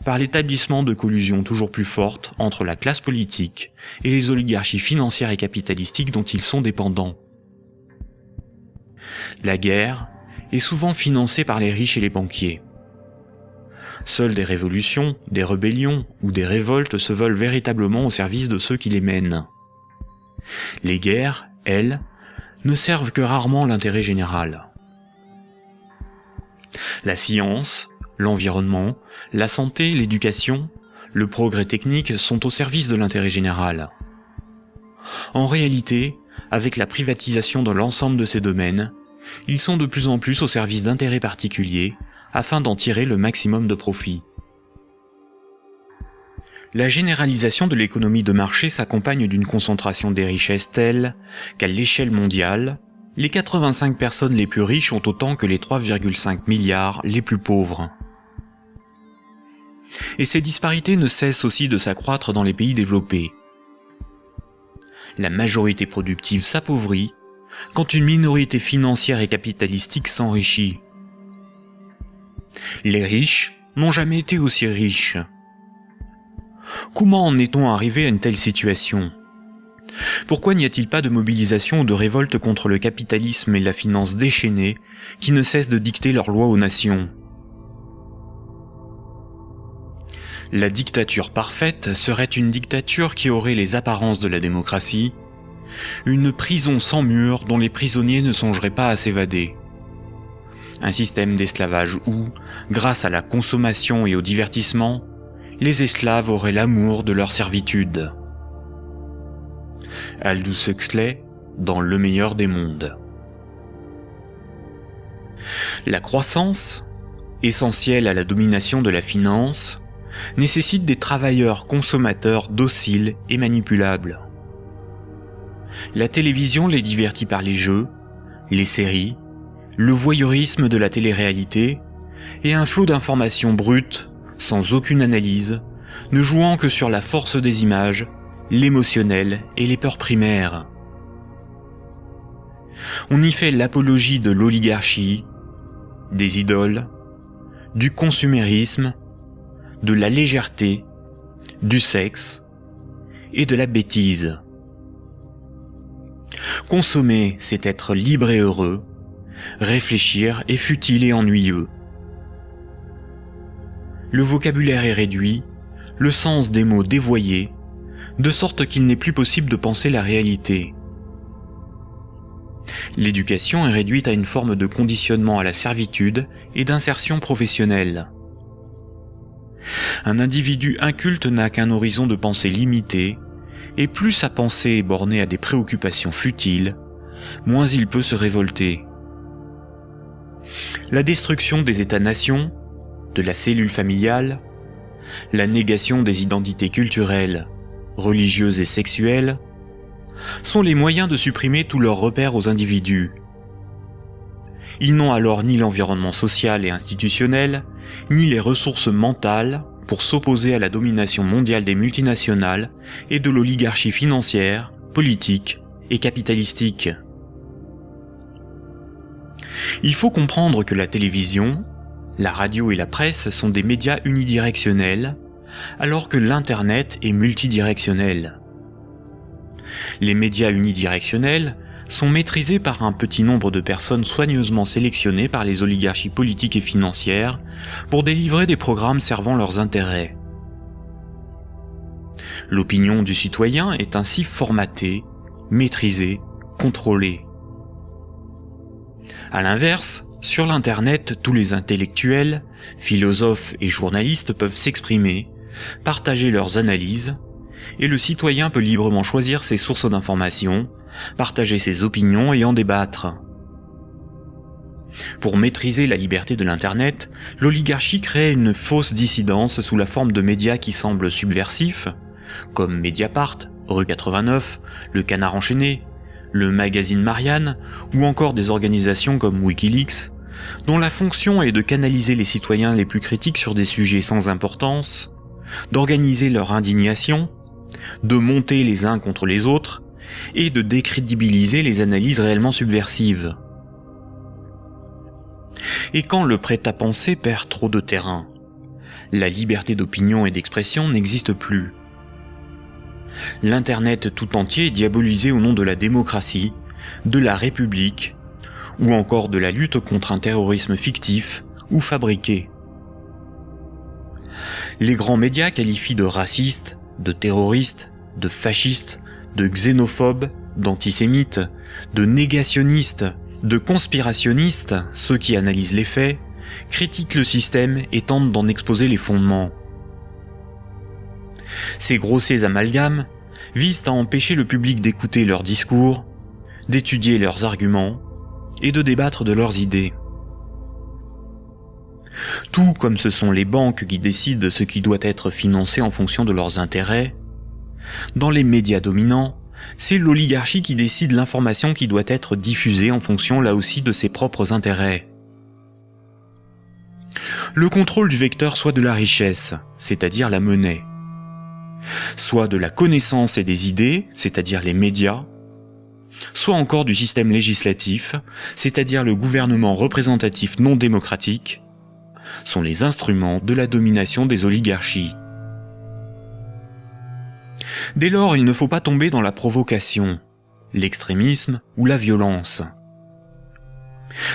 S1: par l'établissement de collusions toujours plus fortes entre la classe politique et les oligarchies financières et capitalistiques dont ils sont dépendants. La guerre est souvent financée par les riches et les banquiers. Seules des révolutions, des rébellions ou des révoltes se veulent véritablement au service de ceux qui les mènent. Les guerres, elles, ne servent que rarement l'intérêt général. La science, l'environnement, la santé, l'éducation, le progrès technique sont au service de l'intérêt général. En réalité, avec la privatisation de l'ensemble de ces domaines, ils sont de plus en plus au service d'intérêts particuliers afin d'en tirer le maximum de profit. La généralisation de l'économie de marché s'accompagne d'une concentration des richesses telle qu'à l'échelle mondiale, les 85 personnes les plus riches ont autant que les 3,5 milliards les plus pauvres. Et ces disparités ne cessent aussi de s'accroître dans les pays développés. La majorité productive s'appauvrit quand une minorité financière et capitalistique s'enrichit. Les riches n'ont jamais été aussi riches. Comment en est-on arrivé à une telle situation ? Pourquoi n'y a-t-il pas de mobilisation ou de révolte contre le capitalisme et la finance déchaînée qui ne cessent de dicter leurs lois aux nations ? La dictature parfaite serait une dictature qui aurait les apparences de la démocratie, une prison sans murs dont les prisonniers ne songeraient pas à s'évader. Un système d'esclavage où, grâce à la consommation et au divertissement, les esclaves auraient l'amour de leur servitude. Aldous Huxley, dans Le meilleur des mondes. La croissance, essentielle à la domination de la finance, nécessite des travailleurs consommateurs dociles et manipulables. La télévision les divertit par les jeux, les séries, le voyeurisme de la télé-réalité et un flot d'informations brutes, sans aucune analyse, ne jouant que sur la force des images, l'émotionnel et les peurs primaires. On y fait l'apologie de l'oligarchie, des idoles, du consumérisme, de la légèreté, du sexe et de la bêtise. Consommer, c'est être libre et heureux, réfléchir est futile et ennuyeux. Le vocabulaire est réduit, le sens des mots dévoyé, de sorte qu'il n'est plus possible de penser la réalité. L'éducation est réduite à une forme de conditionnement à la servitude et d'insertion professionnelle. Un individu inculte n'a qu'un horizon de pensée limité, et plus sa pensée est bornée à des préoccupations futiles, moins il peut se révolter. La destruction des États-nations, de la cellule familiale, la négation des identités culturelles, religieuses et sexuelles, sont les moyens de supprimer tous leurs repères aux individus. Ils n'ont alors ni l'environnement social et institutionnel, ni les ressources mentales pour s'opposer à la domination mondiale des multinationales et de l'oligarchie financière, politique et capitalistique. Il faut comprendre que la télévision, la radio et la presse sont des médias unidirectionnels, alors que l'Internet est multidirectionnel. Les médias unidirectionnels sont maîtrisés par un petit nombre de personnes soigneusement sélectionnées par les oligarchies politiques et financières pour délivrer des programmes servant leurs intérêts. L'opinion du citoyen est ainsi formatée, maîtrisée, contrôlée. À l'inverse, sur l'Internet, tous les intellectuels, philosophes et journalistes peuvent s'exprimer, partager leurs analyses, et le citoyen peut librement choisir ses sources d'information, partager ses opinions et en débattre. Pour maîtriser la liberté de l'Internet, l'oligarchie crée une fausse dissidence sous la forme de médias qui semblent subversifs, comme Mediapart, Rue 89, Le Canard enchaîné, le magazine Marianne, ou encore des organisations comme Wikileaks, dont la fonction est de canaliser les citoyens les plus critiques sur des sujets sans importance, d'organiser leur indignation, de monter les uns contre les autres, et de décrédibiliser les analyses réellement subversives. Et quand le prêt-à-penser perd trop de terrain, la liberté d'opinion et d'expression n'existe plus. L'Internet tout entier est diabolisé au nom de la démocratie, de la République, ou encore de la lutte contre un terrorisme fictif ou fabriqué. Les grands médias qualifient de racistes, de terroristes, de fascistes, de xénophobes, d'antisémites, de négationnistes, de conspirationnistes ceux qui analysent les faits, critiquent le système et tentent d'en exposer les fondements. Ces grossiers amalgames visent à empêcher le public d'écouter leurs discours, d'étudier leurs arguments et de débattre de leurs idées. Tout comme ce sont les banques qui décident ce qui doit être financé en fonction de leurs intérêts, dans les médias dominants, c'est l'oligarchie qui décide l'information qui doit être diffusée en fonction là aussi de ses propres intérêts. Le contrôle du vecteur soit de la richesse, c'est-à-dire la monnaie, soit de la connaissance et des idées, c'est-à-dire les médias, soit encore du système législatif, c'est-à-dire le gouvernement représentatif non démocratique, sont les instruments de la domination des oligarchies. Dès lors, il ne faut pas tomber dans la provocation, l'extrémisme ou la violence.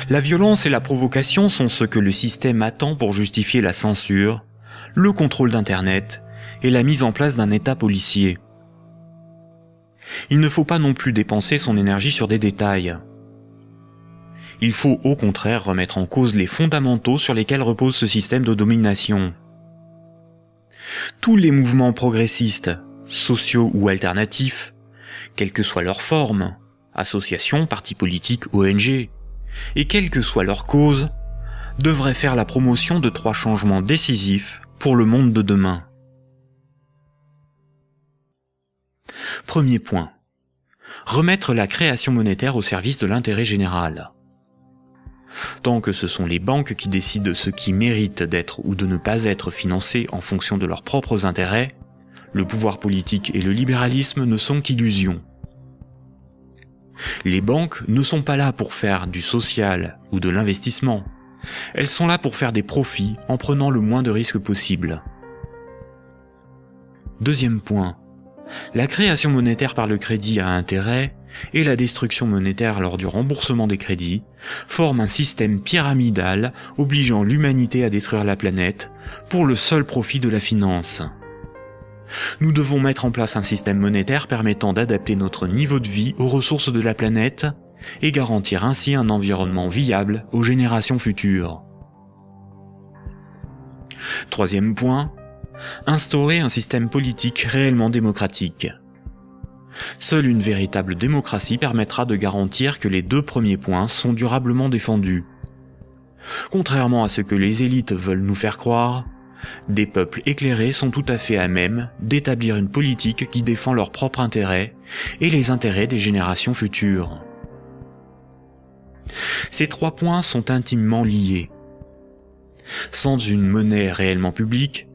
S1: La violence et la provocation sont ce que le système attend pour justifier la censure, le contrôle d'Internet et la mise en place d'un État policier. Il ne faut pas non plus dépenser son énergie sur des détails. Il faut au contraire remettre en cause les fondamentaux sur lesquels repose ce système de domination. Tous les mouvements progressistes, sociaux ou alternatifs, quelle que soit leur forme, associations, partis politiques, ONG, et quelle que soit leur cause, devraient faire la promotion de 3 changements décisifs pour le monde de demain. Premier point. Remettre la création monétaire au service de l'intérêt général. Tant que ce sont les banques qui décident ce qui mérite d'être ou de ne pas être financé en fonction de leurs propres intérêts, le pouvoir politique et le libéralisme ne sont qu'illusions. Les banques ne sont pas là pour faire du social ou de l'investissement. Elles sont là pour faire des profits en prenant le moins de risques possible. Deuxième point. La création monétaire par le crédit à intérêt et la destruction monétaire lors du remboursement des crédits forment un système pyramidal obligeant l'humanité à détruire la planète pour le seul profit de la finance. Nous devons mettre en place un système monétaire permettant d'adapter notre niveau de vie aux ressources de la planète et garantir ainsi un environnement viable aux générations futures. Troisième point, instaurer un système politique réellement démocratique. Seule une véritable démocratie permettra de garantir que les 2 premiers points sont durablement défendus. Contrairement à ce que les élites veulent nous faire croire, des peuples éclairés sont tout à fait à même d'établir une politique qui défend leurs propres intérêts et les intérêts des générations futures. Ces 3 points sont intimement liés. Sans une monnaie réellement publique,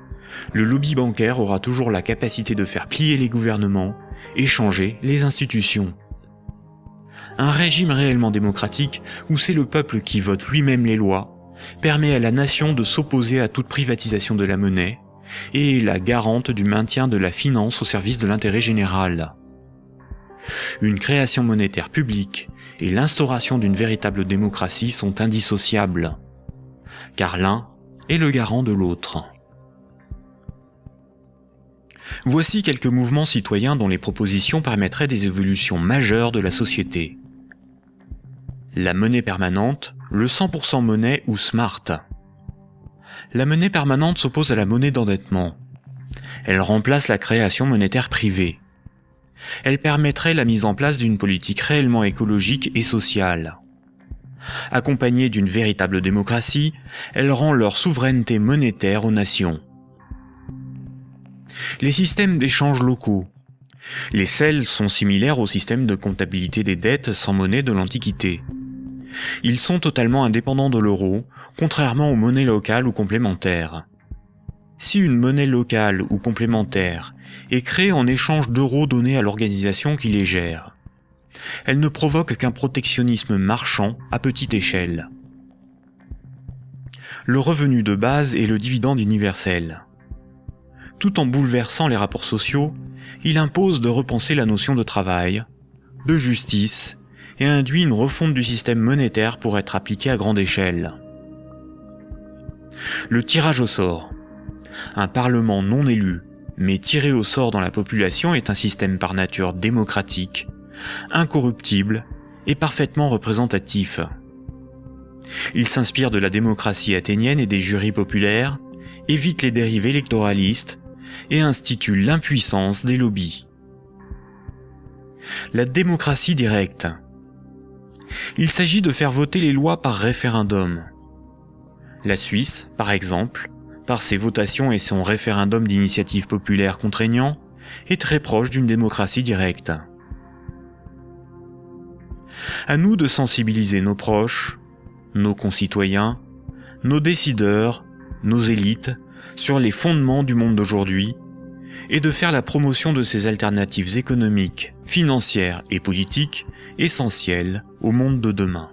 S1: le lobby bancaire aura toujours la capacité de faire plier les gouvernements et changer les institutions. Un régime réellement démocratique, où c'est le peuple qui vote lui-même les lois, permet à la nation de s'opposer à toute privatisation de la monnaie et est la garante du maintien de la finance au service de l'intérêt général. Une création monétaire publique et l'instauration d'une véritable démocratie sont indissociables, car l'un est le garant de l'autre. Voici quelques mouvements citoyens dont les propositions permettraient des évolutions majeures de la société. La monnaie permanente, le 100% monnaie ou smart. La monnaie permanente s'oppose à la monnaie d'endettement. Elle remplace la création monétaire privée. Elle permettrait la mise en place d'une politique réellement écologique et sociale. Accompagnée d'une véritable démocratie, elle rend leur souveraineté monétaire aux nations. Les systèmes d'échange locaux. Les CEL sont similaires au système de comptabilité des dettes sans monnaie de l'Antiquité. Ils sont totalement indépendants de l'euro, contrairement aux monnaies locales ou complémentaires. Si une monnaie locale ou complémentaire est créée en échange d'euros donnés à l'organisation qui les gère, elle ne provoque qu'un protectionnisme marchand à petite échelle. Le revenu de base est le dividende universel. Tout en bouleversant les rapports sociaux, il impose de repenser la notion de travail, de justice, et induit une refonte du système monétaire pour être appliqué à grande échelle. Le tirage au sort. Un parlement non élu, mais tiré au sort dans la population est un système par nature démocratique, incorruptible et parfaitement représentatif. Il s'inspire de la démocratie athénienne et des jurys populaires, évite les dérives électoralistes et institue l'impuissance des lobbies. La démocratie directe. Il s'agit de faire voter les lois par référendum. La Suisse, par exemple, par ses votations et son référendum d'initiative populaire contraignant, est très proche d'une démocratie directe. À nous de sensibiliser nos proches, nos concitoyens, nos décideurs, nos élites, sur les fondements du monde d'aujourd'hui, et de faire la promotion de ces alternatives économiques, financières et politiques essentielles au monde de demain.